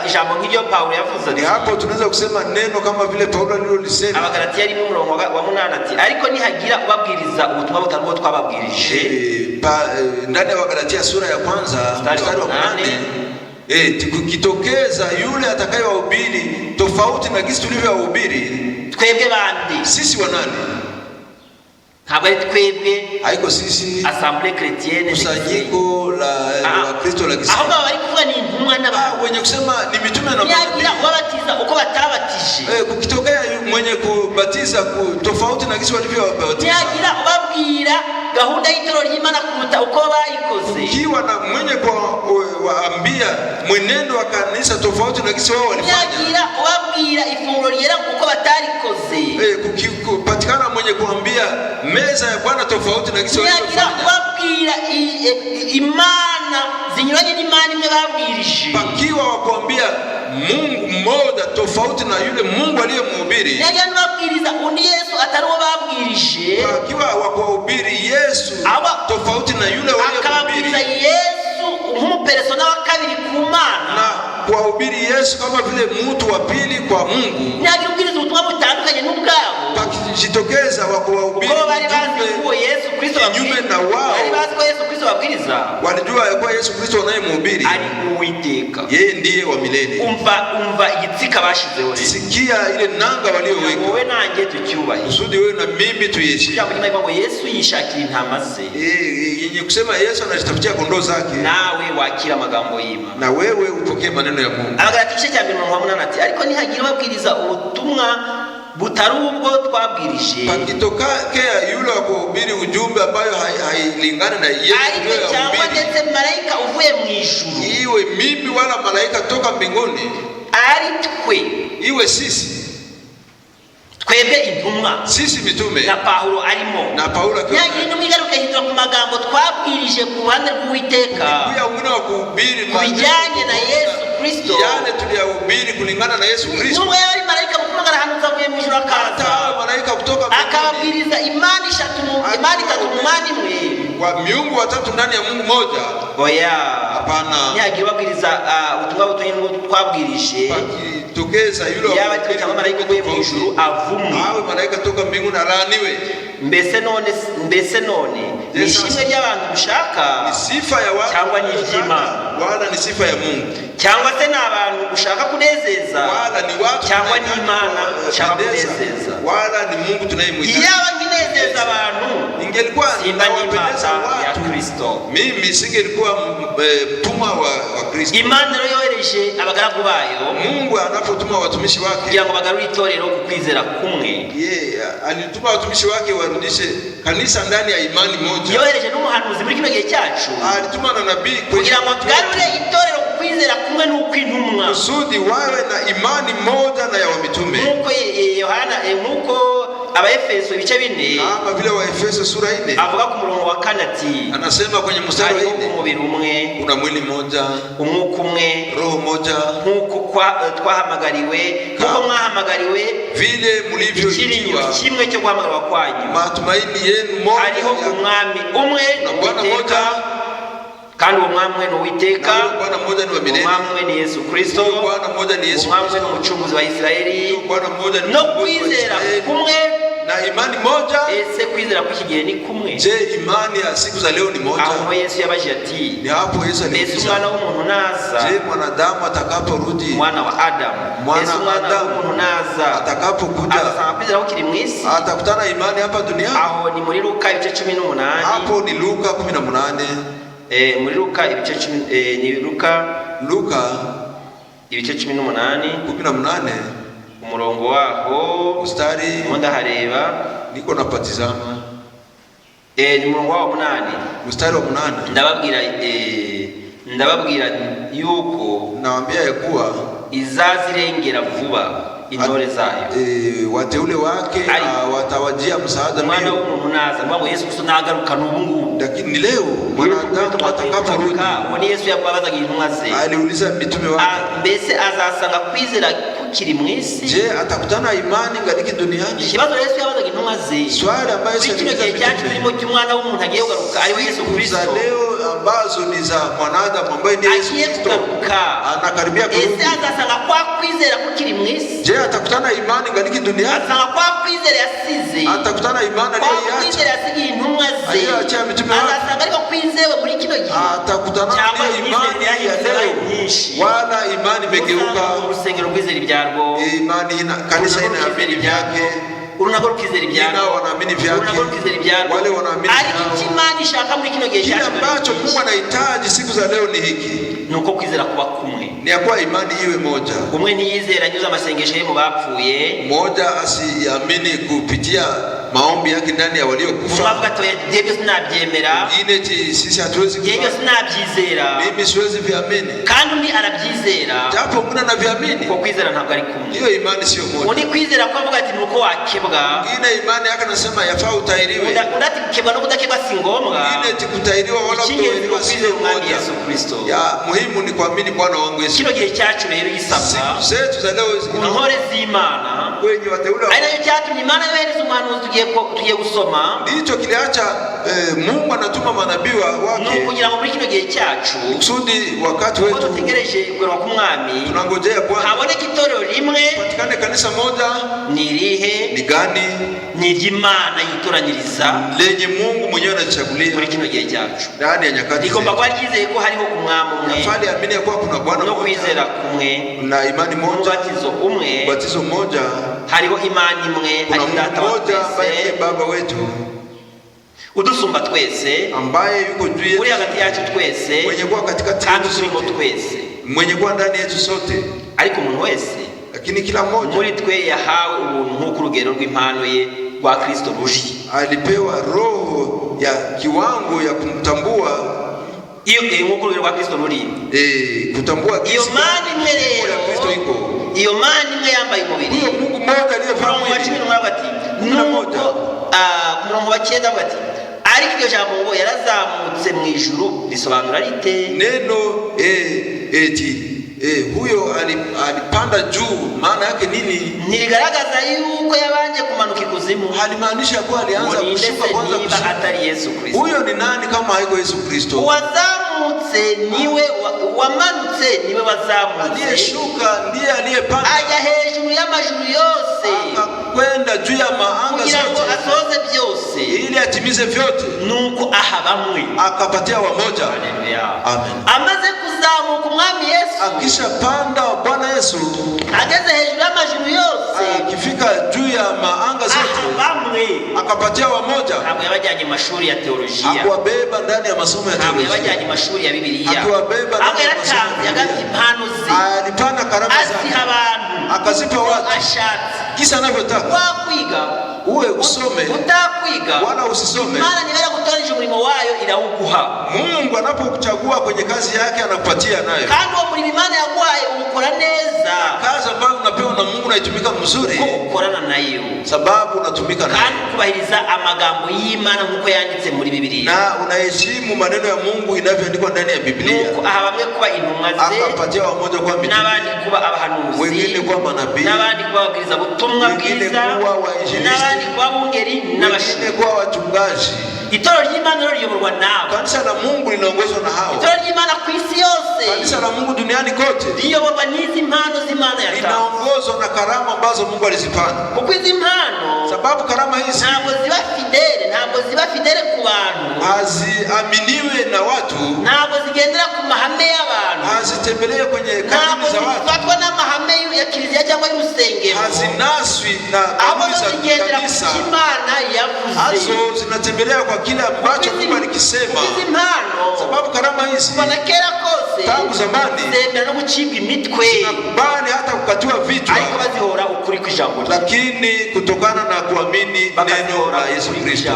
ijambo nk'iryo Paulo yavuze, ni hapo tunaweza kusema neno kama vile Paulo alilolisema Abagalatia 1:8 ati ariko nihagira ubabwiriza ubutumwa butarwo twababwirije, ndani ya Wagalatia sura ya kwanza mstari wa 8, tukitokeza yule atakayewahubiri tofauti na gisi tulivyowahubiri, twebwe bandi, sisi wanani? Ntabwo ari twebwe, ariko sisi Assemblée Chrétienne, kusanyiko la Kristo la Kristo, aho bari kuvuga ni intumwa n'abantu wenye kusema ni mitume na manabii, kubatiza uko batabatije, kukitokea mwenye kubatiza tofauti na gisi walivyobatiza, nyagira ubabwira gahunda y'itoro ry'Imana kuruta uko bayikoze, kiwa na mwenye kuwaambia mwenendo wa kanisa tofauti na gisi wao walifanya, nyagira ubabwira ifunguro ryera uko batarikoze, kupatikana mwenye kuambia meza ya Bwana tofauti na gisi walifanya, nyagira ubabwira imana zinyuranye n'imana imwe babwirije, pakiwa wakuambia Mungu mmoja tofauti na yule Mungu aliyemhubiri, nyagira babwiriza undi Yesu atari wo babwirije, pakiwa wakuhubiri Yesu tofauti na yule waliyemhubiri Yesu nk'umupersona wa kabiri ku Mana, na kuhubiri Yesu kama vile mtu wa pili kwa Mungu, nyagira ubwiriza ubutumwa butandukanye n'ubwabo, pakijitokeza wakuhubiri Yesu Kristo kinyume na wao, bali bazi ko Yesu Kristo babwiriza, walijua ya kwa Yesu Kristo anayemhubiri ari Uwiteka, yeye ndiye wa milele. Umva igitsika bashizeho, sikia ile nanga walioweka, wowe nanjye tucyubahe, usudi wewe na mimi tuyeshi. Jambo nyuma ngo Yesu yishakira intama ze, yenye kusema Yesu anajitafutia kondoo zake, nawe wakira magambo y'Imana, na wewe upokee maneno ya Mungu. Abagalatia cya 1:8 ati ariko nihagira babwiriza ubutumwa butari ubwo twabwirije, pakitokea yule wa kuhubiri ujumbe ambayo hailingana na Yesu aliyohubiri, cyangwa ndetse malaika uvuye mu ijuru, iwe mimi wala malaika toka mbinguni, ari twe, iwe sisi twebwe intumwa, sisi mitume, na Paulo arimo, na Paulo nyagira n'umwigaruka hindura ku magambo twabwirije ku ruhande rw'Uwiteka, kuya umwe wa kuhubiri bijyanye na Yesu Kristo, yale tuliyahubiri kulingana na Yesu Kristo. Mungu yari malaika mkuu arahanuza vuye mu ijuru akaza, malaika kutoka akabwiriza imani ishatu, imani itatu mumani mwe, wa miungu watatu ndani ya Mungu moja. Oya, hapana, nyagira babwiriza ubutumwa butunyingo twabwirije, pakitokeza yule yaba twita malaika vuye mu ijuru avumwe, awe malaika toka mbinguni araniwe. Mbese none ni shimwe ry'abantu gushaka, ni sifa ya watu cyangwa ni iby'Imana, wala ni sifa ya Mungu, cyangwa se n'abantu gushaka kunezeza, wala ni watu cyangwa ni Imana cyangwa kunezeza, wala ni Mungu tunayemwita. Yaba nginezeza abantu, ingelikuwa simba n'Imana ya Kristo, mimi singelikuwa mtumwa wa Kristo. Imana yohereje abagaragu bayo, Mungu anapotuma watumishi wake kugira ngo bagarure itorero ku kwizera kumwe, alituma watumishi wake warudishe kanisa ndani ya imani moja. Yohereje n'umuhanuzi muri kino gihe cyacu, alituma na nabii kugira ngo tugarure itorero ku kwizera kumwe n'ukwintumwa, usudi wawe na imani moja na ya mitume, nkuko Yohana nkuko Abaefeso ibice 4 kama vile Waefeso sura 4 avuga ku murongo wa 4 ati anasema kwenye mstari wa 4 umubiri umwe kuna mwili mmoja umwuka umwe roho moja nkuko twahamagariwe nkuko mwahamagariwe vile mlivyoitiwa kimwe cyo guhamagarwa kwanyu matumaini yenu moja hariho umwami umwe n'Uwiteka kandi uwo mwami no Uwiteka Bwana mmoja ni wa milele umwami ni Yesu Kristo Bwana mmoja ni Yesu umwami ni umucunguzi wa Israeli Bwana mmoja ni no kwizera kumwe na imani moja. Ese kwizera kw'ikigihe ni kumwe? Je, imani ya siku za leo ni moja? Aho Yesu yabaje ati, ni hapo Yesu aliuliza, Yesu mwana w'umuntu naza, je mwanadamu atakaporudi, mwana wa Adamu, mwana wa Adamu naza atakapokuja, azasanga kwizera kukiri mwisi, atakutana imani hapa duniani. Aho ni muri Luka ibice 18, hapo ni Luka 18, muri Luka ibice 10, ni Luka ibice 18 umurongo waho mstari monda hareba niko napatizama ni umurongo wa 8 mstari wa 8 ndababwira yuko naambia ya kuwa izazirengera vuba intore zayo wateule wake watawajia msaada mwana w'umuntu naza mwango Yesu Kristo nagaruka n'ubungu. Lakini leo mwanadamu atakaporudi, ni Yesu yababazaga intumwa ze, aliuliza mitume wake, mbese azasanga kwizera kukiri mwisi? Je, atakutana imani ngaliki duniani? Ikibazo Yesu yabazaga intumwa ze, swali ambayo Yesu aliuliza mitume cy'umwana w'umuntu agiye kugaruka ari Yesu Kristo, leo ambazo ni za mwanadamu ambaye ni Yesu Kristo anakaribia kurudi. Ese azasanga kwa kwizera kukiri mwisi? Je, atakutana imani ngaliki duniani? Azasanga kwa kwizera yasize, atakutana imani aliyoiacha, kwa kwizera yasize intumwa ze, aliyoacha mitume wake, azasanga ariko kwizewe muri kino gihe, atakutana imani ya leo wala imani megeuka urusengero rwizera ibyarwo, imani kanisa inaamini vyake, urunago rukizera ibyarwo, wanaamini vyake, wale wanaamini ariko ikimani shaka muri kino gihe cyacu, kile ambacho Mungu anahitaji siku za leo ni hiki, nuko kwizera kuba kumwe, ni kwa imani iwe moja. Umwe niyizera anyuza amasengesho ye mu bapfuye, moja asiamini kupitia maombi yake ndani ya waliokufa, umavuga to yebyo sinabyemera, ingine sisi hatuwezi kufa, yebyo sinabyizera, mimi siwezi viamini, kandi undi arabyizera, japo muna na viamini, kwa kwizera ntabwo ari kumwe. Hiyo imani sio moja. Undi kwizera kwa avuga ati nuko wakebwa, ingine imani yake nasema yafaa utairiwe, undati kukebwa no kudakebwa si ngombwa, ingine kutairiwa wala kutoiriwa sio moja. Yesu Kristo ya muhimu ni kuamini Bwana wangu Yesu. Kino gihe cyacu rero gisabwa zetu za leo intore z'Imana, kwenye wateule ari nayo cyatumye Imana yohereza umuhanuzi tugiye gusoma, ndicho kiliacha Mungu anatuma manabii wake, kugira ngo muri kino gihe cyacu kusudi wakati wetu tutegereje kugerwa k'umwami, tunangojea Bwana haboneka itorero rimwe, patikane kanisa moja. Ni rihe? Ni gani? Ni ry'Imana yitoranyiriza, lenye Mungu mwenyewe anachagulia muri kino gihe cyacu, ndani ya nyakati. Igomba kuba ryizeye ko hariho umwami umwe, afali amini ya kuwa kuna Bwana no kwizera kumwe, na imani moja, ubatizo umwe, ubatizo mmoja, hariho imani imwe, ari data mmoja ambaye baba wetu udusumba twese, ambaye yuko juu yetu, uri hagati yacu twese, mwenye kuwa katikati yetu turimo twese, mwenye kuwa ndani yetu sote, ariko umuntu wese, lakini kila mmoja muri twe yahawe ubuntu nk'uko urugero rw'impano ye rwa Kristo ruji, alipewa roho ya kiwango ya kumtambua iyo nk'uko urugero rwa Kristo ruri, kutambua iyo mani imwe rero ya Kristo iko, iyo mani imwe yambaye umubiri, huyo Mungu mmoja aliyefanya mwili, nuko kumurongo wa 9 bati ariko iryo jambo ngo yarazamutse mu ijuru risobanura rite? Neno huyo alipanda juu, maana yake nini? Niligaragaza yuko yabanje kumanuka ikuzimu, halimaanisha kwa alianza kushuka kwanza kushuka. Atari Yesu Kristo. Huyo ni nani kama haiko Yesu Kristo? Wazamutse niwe, wamanutse niwe wazamutse, aliyeshuka ndiye aliyepanda, ajya hejuru y'amajuru yose, akakwenda juu ya maanga zote, kugira ngo asoze byose, ili atimize vyote, nuko aha bamwe akapatia wamoja. Haleluya, amen. Amaze kuzamuka umwami Yesu, akishapanda Bwana Yesu, ageze hejuru y'amajuru yose, akifika juu ya maanga zote, bamwe akapatia wamoja. Ntabwo yabajyanye mashuri ya teolojia, akuwabeba ndani ya masomo ya teolojia, ntabwo yabajyanye mashuri ya Biblia, akuwabeba ahubwo yaratanze agati impano ze, alipana karama zake, aziha abantu, akazipa watu ashatse, kisa anavyotaka. wakwiga uwe usome, utakwiga wala usisome, Imana niwe yagutoranyije umurimo wayo irawuguha. Mungu anapokuchagua kwenye kazi yake anakupatia nayo, kandi uwo murimo Imana yaguhaye ukayikora neza, kazi ambayo unapewa na Mungu unaitumika mzuri, ukorana nayo, sababu unatumika nayo, kandi kubahiriza amagambo y'Imana nkuko yanditse muri Bibiliya, na unaheshimu maneno ya Mungu inavyoandikwa ndani ya Biblia. aha bamwe kuba intumwa ze, akapatia wamoja kwa mitume, n'abandi kuba abahanuzi, wengine kwa manabii, n'abandi kuba ababwiriza butumwa bwiza, n'abandi kuba bungeri n'abashumba, wengine kwa wachungaji. Itorero ry'Imana riyoborwa nabo. Kanisa la Mungu linaongozwa na hao. Itorero ry'Imana ku isi yose, kanisa la Mungu duniani kote riyoborwa n'izi mpano z'Imana yatanze, linaongozwa na karama ambazo Mungu alizipana. Kuko izi mpano, sababu karama hizi ntabwo ziba fidele ku bantu, haziaminiwe na watu, ntabwo zigendera ku mahame y'abantu, hazitembelee kwenye kanuni za watu, zifatwa n'amahame ya kiliziya cyangwa y'urusengero, hazinaswi na kanuni za kanisa, Imana yavuze, hazo zinatembelea kwa kile ambacho Mungu alikisema. Sababu karama hizi tangu zamani zemera no gucibwa imitwe, zinakubali hata kukatiwa vichwa, ariko bazihora ukuri kw'ijambo, lakini kutokana na kuamini neno la Yesu Kristo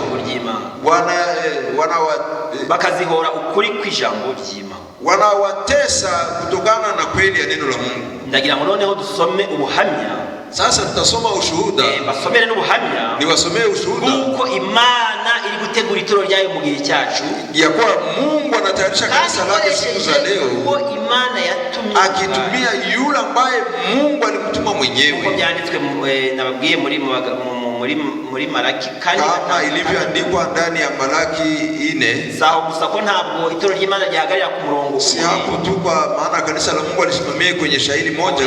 bakazihora ukuri kw'ijambo ry'Imana, wanawatesa kutokana na kweli ya neno la Mungu. Ndagira ngo noneho dusome ubuhamya. Sasa tutasoma ushuhuda. Basomere n'ubuhamya. Niwasomee ushuhuda uko Imana iri gutegura itorero ryayo mu gihe cyacu, ya kuwa Mungu anatayarisha kanisa lake siku za leo, uko Imana yatumye akitumia yule ambaye Mungu alimtuma mwenyewe, uko byanditswe nababwiye muri Malaki, kandi kama ilivyoandikwa ndani ya Malaki 4. Saho gusa ko ntabwo itorero ry'Imana ryahagarira ku murongo, si hapo tu, kwa maana kanisa la Mungu alisimamia kwenye shairi moja.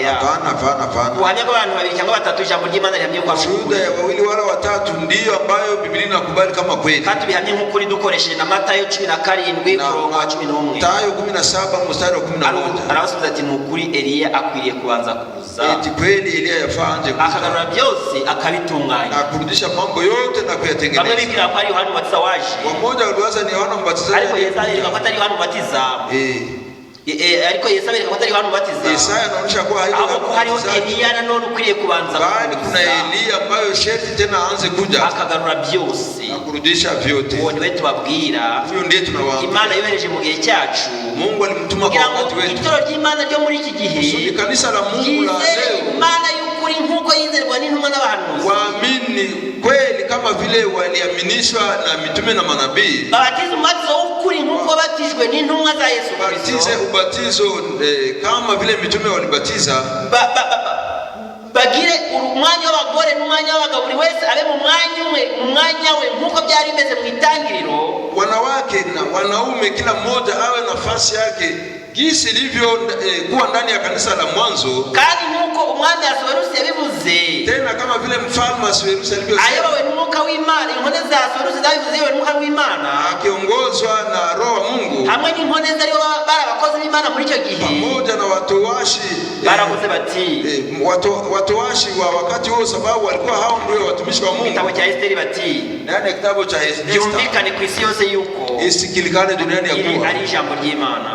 Hapana. Ubuhamya bw'abantu babiri cyangwa batatu ijambo ry'Imana rihamye kwa shuhuda ya wawili wala watatu ndiyo ambayo Biblia inakubali kama kweli, kandi bihamye nk'ukuri dukoresheje na Matayo 17 murongo wa 11, Matayo 17 mstari wa 11. Arabasubiza ati nukuri Eliya akwiriye kubanza kuza, eti kweli Eliya yafaanje kuza, akagarura byose akabitunganya, akurudisha mambo yote na kuyatengeneza. Bamwe bibwira ko ari Yohana Mbatiza waje, wamoja waliwaza ni Yohana Mbatizaji, ariko Yesu abereka ko atari Yohana Mbatiza. Ariko Yesu abereka ko atari Yohana Mbatiza. Yesaya anaonyesha kwa hariho Eliya na none ukwiriye kubanza, bali kuna Eliya ambayo sharti tena aanze kuja akagarura byose, akurudisha vyote. Uwo niwe tubabwira, huyo ndiye tunawaambia Imana yohereje mu gihe cyacu, Mungu alimtuma kwa wakati wetu. Itorero ry'Imana ryo muri iki gihe, kanisa la Mungu la leo, Imana y'ukuri nkuko yizerwa n'intumwa n'abahanuzi, waamini kweli kama vile waliaminishwa na mitume na manabii, babatize umubatizo w'ukuri nkuko batijwe n'intumwa za Yesu Kristo, batize ubatizo kama vile mitume walibatiza, bagire umwanya w'abagore n'umwanya w'abagabo, buri wese abe mu mwanya we nkuko byari bimeze mu itangiriro, wanawake na wanaume kila mmoja awe nafasi yake jinsi ilivyo kuwa ndani ya kanisa la mwanzo, kandi nkuko umwami Ahasuwerusi yabivuze, tena kama vile mfalme Ahasuwerusi alivyosema, ayobowe n'umwuka w'Imana, inkone za Ahasuwerusi zabivuze yewe n'umwuka w'Imana, akiongozwa na Roho wa Mungu, hamwe n'inkone zariho bari abakozi b'Imana muri icyo gihe, pamoja na watowashi, baravuze bati watowashi wa wakati huo, sababu walikuwa hao ndio watumishi wa Mungu. Kitabu cha Esteri bati, ndani ya kitabu cha Esteri, byumvikane ku isi yose yuko isikilikane duniani ya kuwa ari ijambo ry'Imana,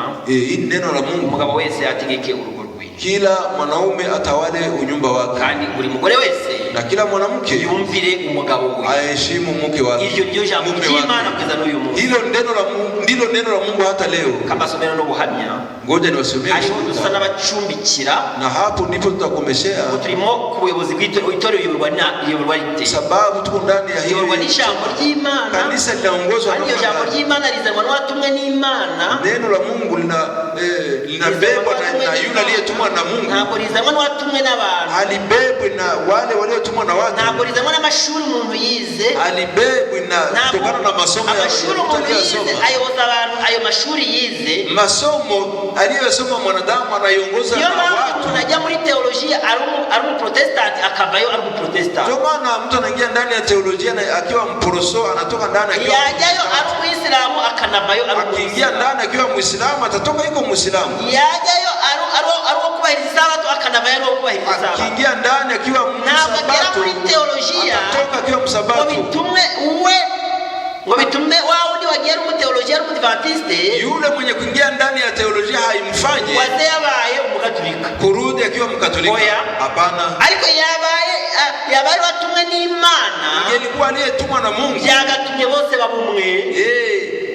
neno la Mungu, umugabo wese ategeke urugo rwe, kila mwanaume atawale unyumba wake, kandi buri mugore wese na kila mwanamke yumvire umugabo we, aheshimu mke wake. Iryo ryo jambo ry'Imana kugeza n'uyu munsi, hilo neno la Mungu ndilo neno la Mungu hata leo. Kama somera no buhamya, ngoja niwasomee, ariho dusa n'abacumbikira, na hapo ndipo tutakomeshea, turimo ku buyobozi bw'itorero iyoborwa rite, sababu tuko ndani ya iyoborwa n'ijambo ry'Imana, kanisa linaongozwa na jambo ry'Imana rizanwa n'abatumwe n'Imana, neno la Mungu linabebwa na yule aliyetumwa na Mungu, ntabwo rizanwa n'abatumwe n'abantu, alibebwe na wale waliotumwa na watu, ntabwo rizanwa n'amashuri umuntu yize, alibebwe na kutokana na masomo ya amashuri umuntu yize ayoboza abantu, ayo mashuri yize, masomo aliyosoma mwanadamu anaiongoza na watu. Tunajia muri teolojia ari Protestant akavayo ari Protestant, ndio maana mtu anaingia ndani ya teolojia na akiwa mporoso, anatoka ndani akiwa yajayo ari Muislamu akanavayo ari Muislamu, akiingia ndani akiwa Muislamu atatoka yuko Muislamu, yajayo ari kubahiriza Sabato akanavayo ari kubahiriza Sabato, akiingia ndani akiwa Msabato muri teolojia atatoka akiwa Msabato, ngo bitume waundi wagiye ari umuteolojia ari Umudivantiste, yule mwenye kuingia ndani ya teolojia haimfanye waze yabaye Umukatolika, kurudi akiwa Mkatolika. Hapana, ariko yabaye watumwe n'Imana, ingelikuwa aliyetumwa na Mungu, byagatumye bose babumwe,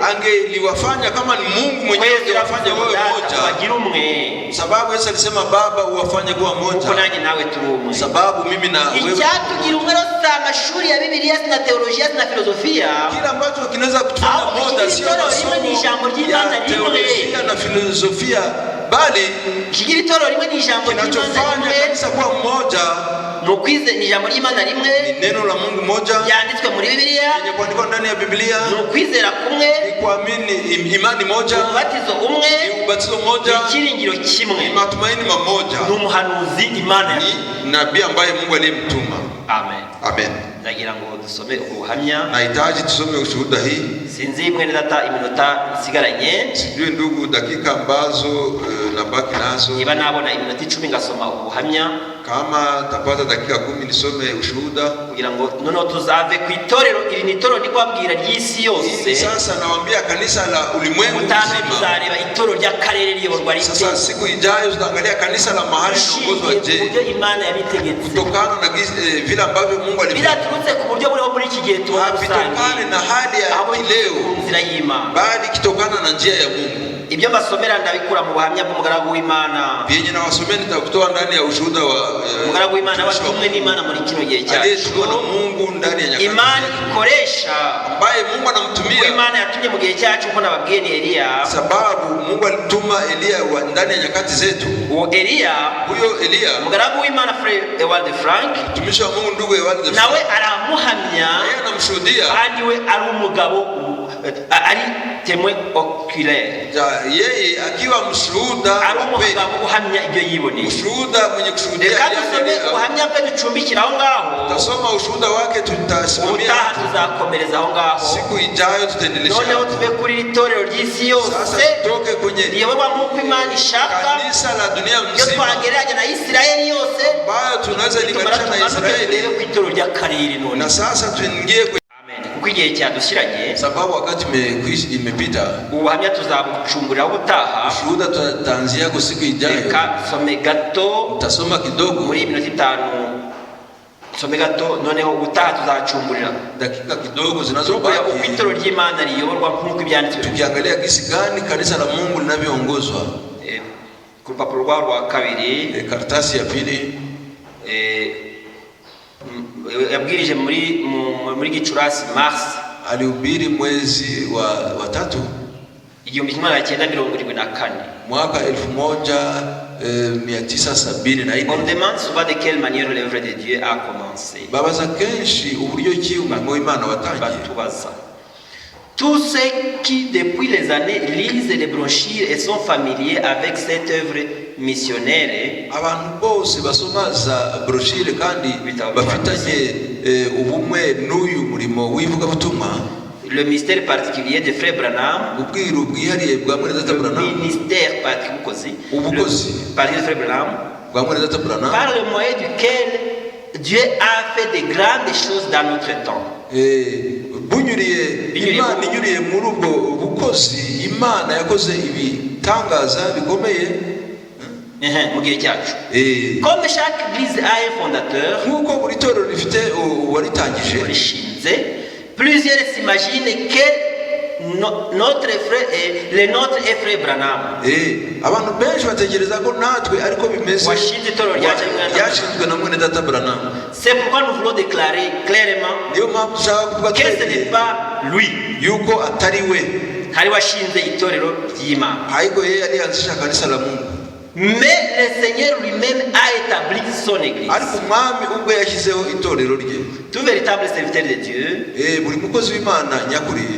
angeliwafanya kama ni Mungu mwenyewe angewafanya wawe moja. Wagira umwe. Sababu Yesu alisema Baba uwafanye kuwa moja. Uko nanjye nawe turi umwe. Sababu mimi na wewe. Icyatugira umwe rose amashuri ya Bibiliya na teolojia na filosofia. Kila ambacho kinaweza kutufanya moja sio rimwe ni ijambo ry'Imana rimwe. Teolojia na filosofia bali kigira itoro rimwe ni ijambo ry'Imana rimwe. Kanisa kuwa mmoja nukwize ni ijambo ry'Imana rimwe. Ni neno la Mungu moja. Yanditswe muri Bibiliya. Yenye kuandikwa ndani ya Biblia. Nukwizera kumwe. Ni kuamini imani moja. Ubatizo umwe. Ni ubatizo moja. Ni kiringiro kimwe. Ni matumaini mamoja. Ni umuhanuzi Imana. Ni nabii ambaye Mungu aliyemtuma. Amen. Amen. Nagira ngo dusome ubuhamya. Nahitaji tusome ushuhuda hii. Sinzi mwene data iminota isigaranye. Sijui ndugu dakika ambazo nabaki nazo. Niba nabona iminota 10 ngasoma ubuhamya. Kama tapata dakika 10 nisome ushuhuda kugira ngo noneho tuzave ku itorero iri ni itorero ndikwabwira ry'isi yose. Sasa nawaambia kanisa la ulimwengu mzima. Tuzareba itorero ry'akarere riyoborwa rite. Sasa siku ijayo tutaangalia kanisa la mahali liongozwa je. Buryo Imana yabitegetse. Kutokana na vile ambavyo Mungu biraturutse ku buryo buriho muri iki gihe tubusanye na hali ya leo nzira y'Imana. Bali kitokana na njia ya Mungu. Ibyo basomera ndabikura mu buhamya bw'umugaragu w'Imana. Biyenye na wasomeni nitakutoa ndani ya ushuhuda wa umugaragu w'Imana watumwe n'Imana muri kino gihe cyacu. Aliyeshwa na Mungu ndani ya nyakati. Imana ikoresha ambaye Mungu anamtumia. Imana yatumye mu gihe cyacu uko nababwiye ni Eliya. Sababu Mungu alituma Eliya ndani ya nyakati zetu. Huyo Eliya umugaragu w'Imana Ewald Frank mtumishi wa Mungu ndugu Ewald Frank nawe aramuhamya. Yeye anamshuhudia kandi we ari umugabo ari témoin oculaire. Yeye akiwa mshuhuda ari umugabo uhamya ibyo yiboneye. Mshuhuda mwenye kushuhudia. Reka dusome ubuhamya bwe ducumbikira aho ngaho. Tutasoma ushuhuda wake tutasimamia. Tuzakomereza aho ngaho. Siku ijayo tutaendelea. Noneho tuve kuri itorero ry'isi yose. Sasa tutoke kwenye riyoborwa nk'uko Imana ishaka. Kanisa la dunia mzima. Yo twagereranya na Israeli yose. Ambayo tunaweza linganisha na Israeli. Ku itorero ry'akarere none. Na sasa tuingie kuko igihe cyadushyiranye. Sababu wakati imepita. Ubuhamya tuzabucumbura ubutaha. Ushuhuda tutaanzia kwa siku ijayo. Reka some gato. Utasoma kidogo muri minota 5. Some gato noneho ubutaha tuzacumburira dakika kidogo zinazobaki. Itorero ry'Imana riyoborwa nk'uko ibyanditswe. Tukiangalia gisi gani kanisa la Mungu linavyoongozwa. Ku rupapuro rwa 2. Karatasi ya 2. Yabwirije muri Gicurasi Mars. Alihubiri mwezi wa 3 1974 mwaka 1974. On demande souvent de quelle manière l'œuvre de Dieu a commencé. Babaza kenshi uburyo ki umurimo w'Imana watangiye. Batubaza tous ceux qui depuis les années lisent les brochures et sont familiers avec cette œuvre missionnaire. Abantu bose basoma za brochure kandi bafitanye ubumwe n'uyu murimo w'ivugabutumwa. Le mystère particulier de Frère Branham. Ubwiru bwihariye bwa Mwene Data Branham. Ministère ubukozi particulier de Frère Branham. Bwa Mwene Data Branham. Par le moyen duquel Dieu a fait de grandes choses dans notre temps. Imana inyuriye muri ubwo bukozi. Imana yakoze ibitangaza bikomeye mu gihe cyacu. Comme chaque église a un fondateur. Nk'uko buri torero rifite uwaritangije. Rishinze. Plusieurs s'imaginent que notre frère le nôtre est Frère Branham. Abantu benshi bategereza ko natwe ariko bimeze. Washinze itorero ryashinzwe na Mwene Data Branham. C'est pourquoi nous voulons déclarer clairement que ce n'est pas lui. Yuko atari we. Hari washinze itorero ry'Imana. Haiko yeye alianzisha kanisa la Mungu. Mais le Seigneur lui-même a établi son église. Ariko mwami ubwo yashyizeho itorero rye. Tout véritable serviteur de Dieu buri mukozi w'Imana nyakuri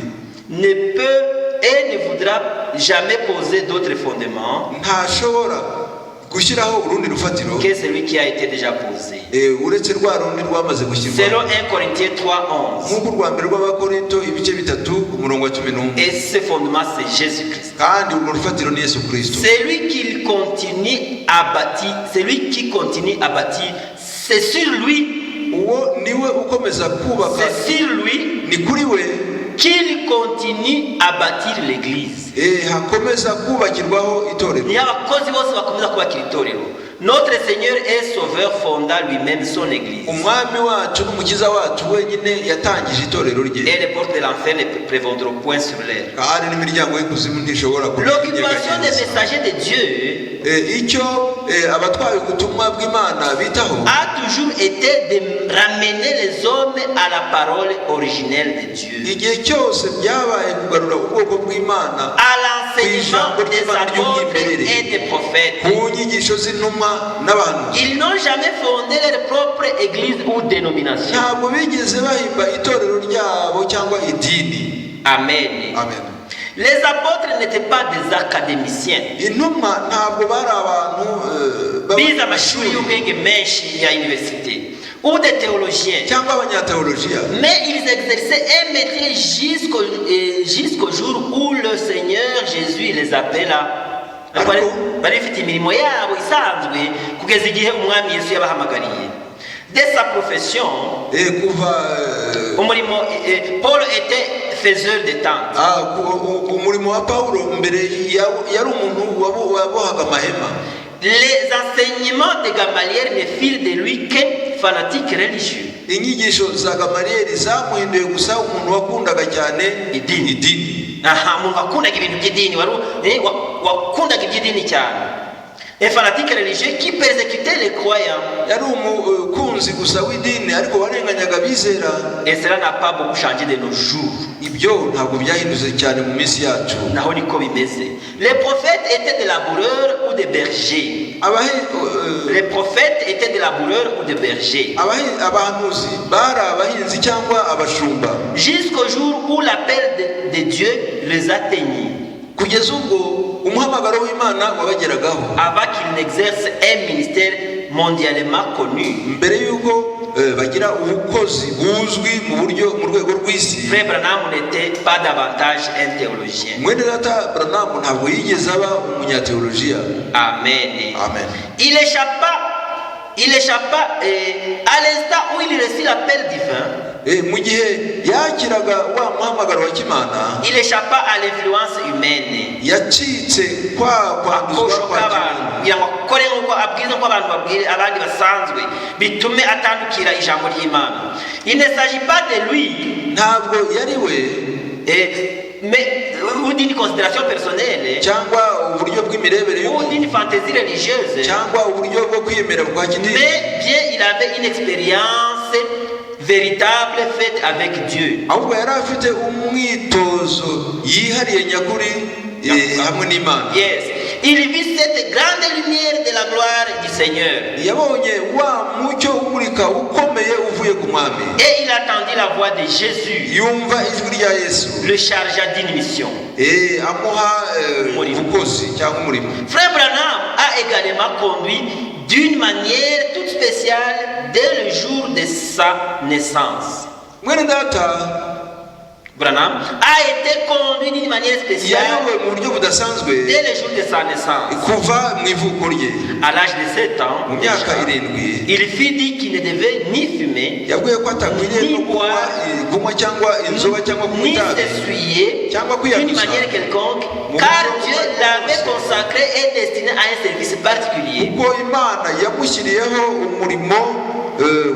ne peut et ne voudra jamais poser d'autres fondements ntashobora gushyiraho urundi rufatiro que celui qui a été déjà posé. Uretse rwa rundi rwamaze gushyirwa. Selon 1 Corinthiens 3:11. Nk'uko rwa mbere rw'Abakorinto ibice 3 umurongo wa 11. Et ce fondement c'est Jésus-Christ. Kandi urwo rufatiro ni Yesu Kristo. Celui qui continue à bâtir, c'est sur lui. Uwo niwe ukomeza kubaka. C'est sur lui. Ni kuri we qu'il continue à bâtir l'église. Hakomeza kubakirwaho itorero. Ni abakozi bose bakomeza kubakira itorero. Notre Seigneur et Sauveur fonda lui-même son église. umwami wacu n'umukiza wacu wenyine yatangije itorero rye, Et les portes de l'enfer ne prévaudront point sur elle. kandi n'imiryango y'ikuzimu ntishobora L'occupation des messagers de Dieu icyo abatwaye ubutumwa bw'Imana bitaho a toujours été de ramener les hommes à la parole originelle de Dieu, igihe cyose byabaye kugarura ubwoko bw'Imana à l'enseignement des apôtres et des prophètes. ku nyigisho z'intumwa n'abantu. Ils n'ont jamais fondé leur propre église ou dénomination. ntabwo bigeze bahimba itorero ryabo cyangwa idini. Amen. Amen. Les apôtres n'étaient pas des académiciens. intumwa ntabwo bari abantu Bize amashuri y'ubwenge menshi ya université ou des théologiens. cyangwa abanyateolojiya, Mais ils exerçaient un métier jusqu'au jour où le Seigneur Jésus les appela. Bari bafite imirimo yabo isanzwe kugeza igihe umwami Yesu yabahamagariye. De sa profession, Paul était faiseur de tentes. umurimo wa Pawulo mbere yari umuntu wabohaga amahema. Les enseignements de Gamaliel ne firent de lui qu'un fanatique religieux. inyigisho za Gamaliyeli zamuhinduye gusa umuntu wakundaga cyane idini. Umuntu wakundaga ibintu by'idini, wakundaga iby'idini cyane. Un fanatique religieux qui persécutait les croyants. yari umukunzi gusa w'idini ariko warenganyaga abizera. Et cela n'a pas beaucoup changé de nos jours. ibyo ntabwo byahindutse cyane mu minsi yacu. Naho niko bimeze. Les prophètes étaient des laboureurs ou des bergers. Les prophètes étaient des laboureurs ou des bergers. abahanuzi bari abahinzi cyangwa abashumba. Jusqu'au jour où l'appel de Dieu les atteignit. kugeza ubwo umuhamagaro w'Imana wabageragaho. Avant qu'ils n'exercent un ministère mondialement connu. mbere yuko bagira ubukozi buzwi mu rwego rw'isi. Frère Branham n'était pas davantage un théologien. mwene data Branham ntabwo yigeze aba umunyateolojiya. Amen. Amen. Il échappa à l'instant où il reçut l'appel divin. mu gihe yakiraga wa muhamagaro wa kimana, Il échappa à l'influence humaine. yacitse kwanduzwa kw'abantu kugira ngo akore nk'uko abwiza ko abantu babwire abandi basanzwe bitume atandukira ijambo ry'Imana. Il ne s'agit pas de lui, ntabwo yari we mais ou d'une considération personnelle, cyangwa uburyo bw'imirebere ou d'une fantaisie religieuse, cyangwa uburyo bwo kwiyemera bwa kidini, mais bien il avait une expérience véritable faite avec Dieu. ahubwo yari afite umwitozo yihariye nyakuri hamwe n'Imana. Yes. Il vit cette grande lumière de la gloire du Seigneur. yabonye wa mucyo umurika ukomeye uvuye ku mwami. Et il attendit la voix de Jésus. yumva ijwi rya Yesu. Le chargea d'une mission. amuha ubukozi cyangwa umurimo. Frère Branham a également conduit d'une manière toute spéciale dès le jour de sa naissance. mwene data Branham a été conduit d'une manière spéciale yayobowe mu buryo budasanzwe dès le jour de sa naissance. kuva mu ivuko rye. À l'âge de 7 ans, mu myaka 7 il fut dit qu'il ne devait ni fumer, yabwiye ko atakwiriye kunywa cyangwa inzoga cyangwa kunywa ni itabi s'essuyer cyangwa d'une kwiyanduza, manière quelconque, car Dieu l'avait consacré et destiné à un service particulier. kuko Imana yamushyiriyeho umurimo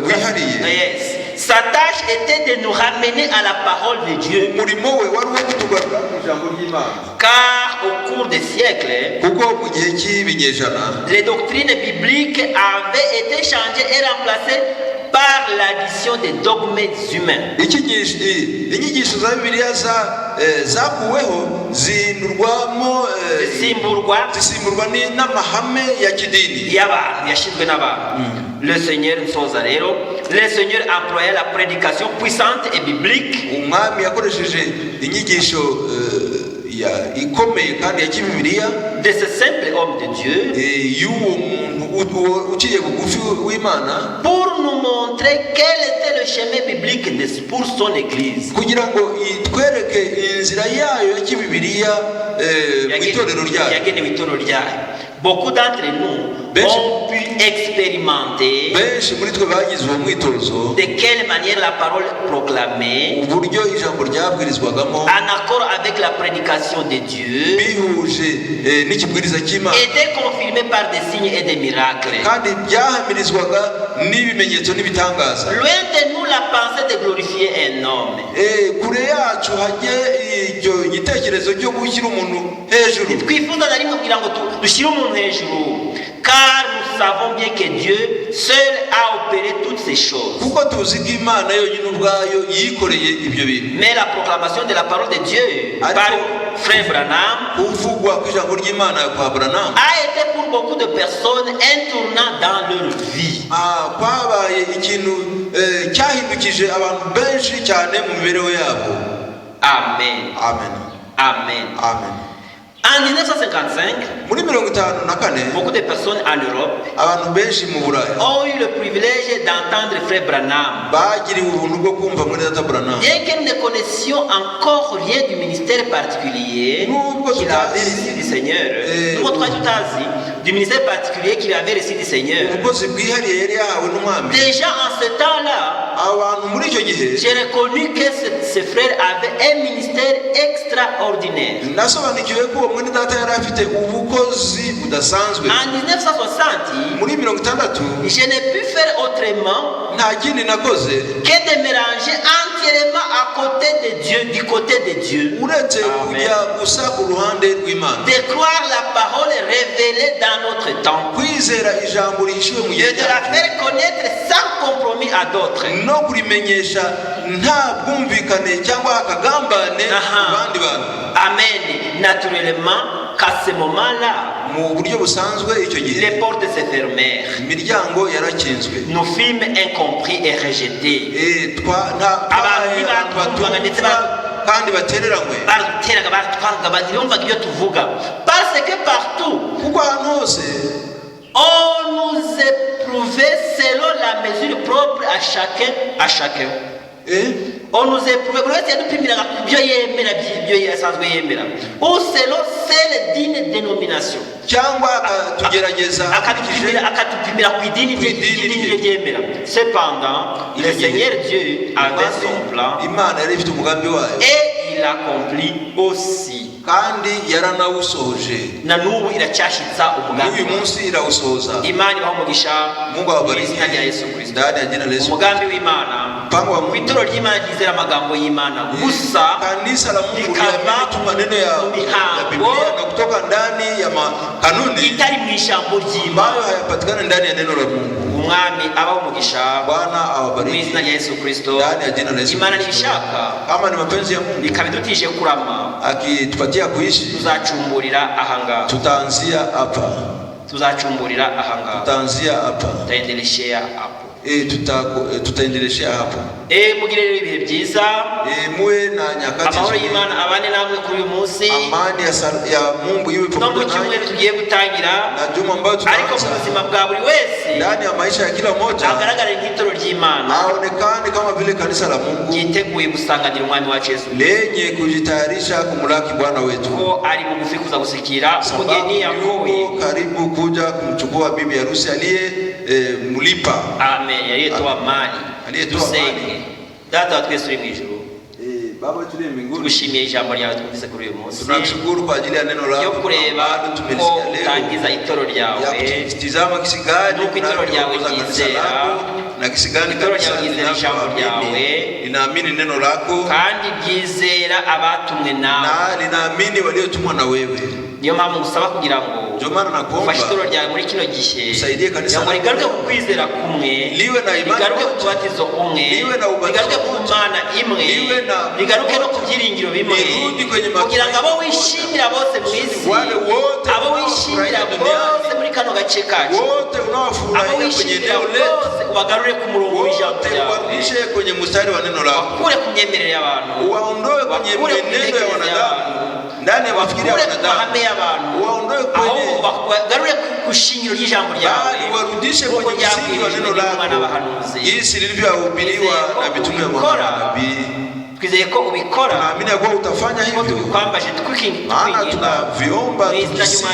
wihariye. Yes. Sa tâche était de nous ramener à la parole de Dieu. umurimo we wari uwo kutugarura ku ijambo ry'Imana. Car au cours des siècles, kuko mu gihe cy'ibinyejana les doctrines bibliques avaient été changées et remplacées par l'addition des dogmes humains. inyigisho za Bibiliya zakuweho zihindurwamo zisimburwa n'amahame ya kidini y'abantu yashyizwe n'abantu. Le Seigneur employait la prédication puissante et biblique. umwami yakoresheje inyigisho ikomeye kandi ya kibibiliya de ce simple homme de Dieu y'uwo muntu uciye bugufi w'Imana pour nous montrer quel était le chemin biblique pour son église. kugira ngo itwereke inzira yayo ya kibibiliya mu itorero ryayo. Beaucoup d'entre nous ont pu expérimenter de quelle manière la parole proclamée, en accord avec la prédication de Dieu, était confirmée par des signes et des miracles. Loin de nous la pensée de glorifier un homme. Car nous savons bien que Dieu seul a opéré toutes ces choses. Mais la proclamation de la parole de Dieu par Frère Branham a été pour beaucoup de personnes un tournant dans leur vie. Amen. Amen. Amen. Amen. En 1955, beaucoup de personnes en Europe ont eu le privilège d'entendre Frère Branham. Bien que nous ne connaissions encore rien du ministère particulier qu'il avait reçu du Seigneur, nous montrons tout Asie du ministère particulier qu'il avait reçu du Seigneur. Déjà en ce temps-là, j'ai reconnu que ce frère avait un ministère extraordinaire. En 1960, je n'ai pu faire autrement que de mélanger entièrement à côté de Dieu, du côté de Dieu. De croire la parole révélée dans notre temps. Et de la faire connaître sans compromis à d'autres. Amen. Naturellement, qu'à ce moment-là, les portes se fermèrent. Nos films incompris et rejetés. Parce que partout, on nous éprouvait selon la mesure propre à chacun. On nous éprouvait ou selon celle d'une dénomination. Cependant, le Seigneur Dieu avait son plan et il l'accomplit aussi. Na nubu iracyashitsa umugambi Imana ibamugisha mu izina rya Yesu Kristo. Umugambi w'Imana w'itoro ry'Imana ryizera amagambo y'Imana gusa rikava mu mihango itari mu ijambo ry'Imana. Umwami abaho umugisha mu izina rya Yesu Kristo. Imana nibishaka ikabidutije kurama, tuzacumburira ahangaha. Tutaanzia hapa. Tutaendeleshea hapo. Tutaendeleshea hapo. Mugire ibihe byiza. Muwe na nyakati. Amahoro y'Imana abane namwe kuri uyu munsi. Amani ya Mungu iwe pamoja nanyi. Nubwo tugiye gutangira. Na juma ambayo tunaanza. Ariko mu buzima bwa buri wese. Ndani ya maisha ya kila mmoja. Agaragara nk'itoro ry'Imana. Aonekane kama vile kanisa la Mungu. Yiteguye gusanganira umwami wacu Yesu. Lenye kujitayarisha kumlaki Bwana wetu. Ko ari bugufi kuza gusikira umugeni yakoye. Karibu kuja kumchukua bibi harusi aliye mlipa. Amen. Aliyetoa mali. Tusenge. Data wa twese uri mu ijuru. Baba wetu uri mbinguni. Tugushimiye ijambo ryawe twumvise kuri uyu munsi. Tunakushukuru kwa ajili ya neno lako. Yo kureba ko utangiza itoro ryawe. Tizama kisigani nuko itoro ryawe ryizera. Na kisigani itoro ryawe ryizera ijambo ryawe. Linaamini neno lako. Kandi ryizera abatumwe nawe. Na linaamini waliotumwa na wewe. Niyo mpamvu ngusaba kugira ngo ufashe itoro ryawe muri kino gihe ngo rigaruke ku kwizera kumwe, rigaruke ku tubatizo umwe, rigaruke ku Mana imwe, rigaruke no ku byiringiro bimwe, kugira ngo abo wishimira bose mu isi, abo wishimira bose muri kano gace kacu, abo wishimira bose ubagarure ku murongo w'ijambo ryawe, wakure ku myemerere y'abantu, wakure ku mitekerereze y'abantu, ndani ya mafikiri ya wanadamu, waondoe kwenye wagarure kushingiro y'ijambo ryawe, warudishe kwenye msingi wa neno lako, jinsi lilivyohubiriwa na mitume wa manabii. twizeye ko ubikora, tunaamini ya kuwa utafanya hivyo, tukwambaje maana tunaviomba tukisi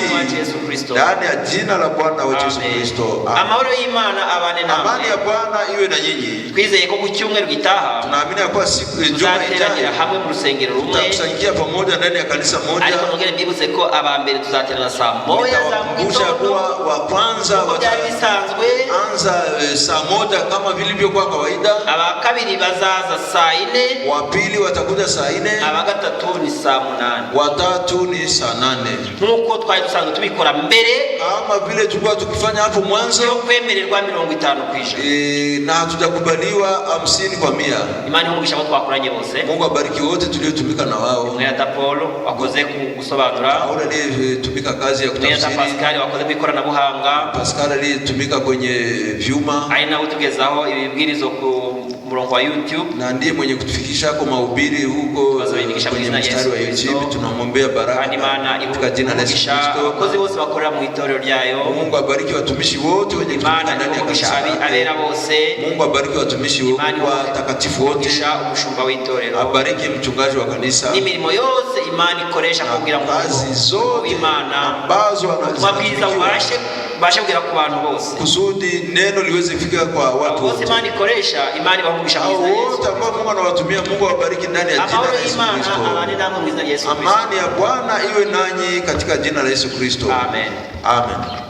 ndani ya jina la Bwana wetu Yesu Kristo. Amahoro y'Imana abane namwe. Amani ya Bwana iwe na nyinyi. Twizeye ko ku cyumweru gitaha tunaamini ya kuwa siku Ijumaa ijayo hamwe mu rusengero rumwe tutakusanyikia pamoja ndani ya kanisa moja. Ariko nongere mbibutse ko abambere tuzaterana saa moja za mugitondo, wa kwanza bisanzwe anza saa moja kama vilivyokuwa kawaida, abakabiri bazaza saa 4, wa pili watakuja saa 4, abagatatu ni saa 8, watatu ni saa 8, nkuko twari dusanzwe tubikora mbere, kama vile tulikuwa tukifanya hapo mwanzo, kwemererwa 50%, na hatujakubaliwa 50%. Imani umugisha abo twakoranye bose. Mungu abariki wote tuliotumika na wao. Mweta Paulo wakoze gusobanura, Paulo aliyetumika kazi ya kutafsiri, Pascal wakoze kwikorana buhanga, Pascal aliyetumika kwenye vyuma, aina utugezaho ibibwirizo ku murongo wa YouTube, na ndiye mwenye kutufikisha kwa mahubiri huko kwenye mstari wa YouTube. Tunamwombea baraka katika jina la Yesu Kristo. Wakozi bose bakorera mu itorero ryayo, Mungu abariki watumishi wote wenye kutumika ndani ya kanisa, abera bose. Mungu abariki watumishi wote watakatifu wote, umushumba w'itorero, abariki mchungaji wa kanisa, n'imirimo yose Imana ikoresha kugira ngo kazi zote Imana ambazo anazibabwiriza bashe kugira ku bantu bose, kusudi neno liweze kufika kwa watu wote. Imana ikoresha, Imana bamugisha mu Yesu. Wote ambao Mungu anawatumia, Mungu awabariki ndani ya jina la Yesu Kristo. Amani ya Bwana iwe nanyi katika jina la Yesu Kristo. Amen. Amen.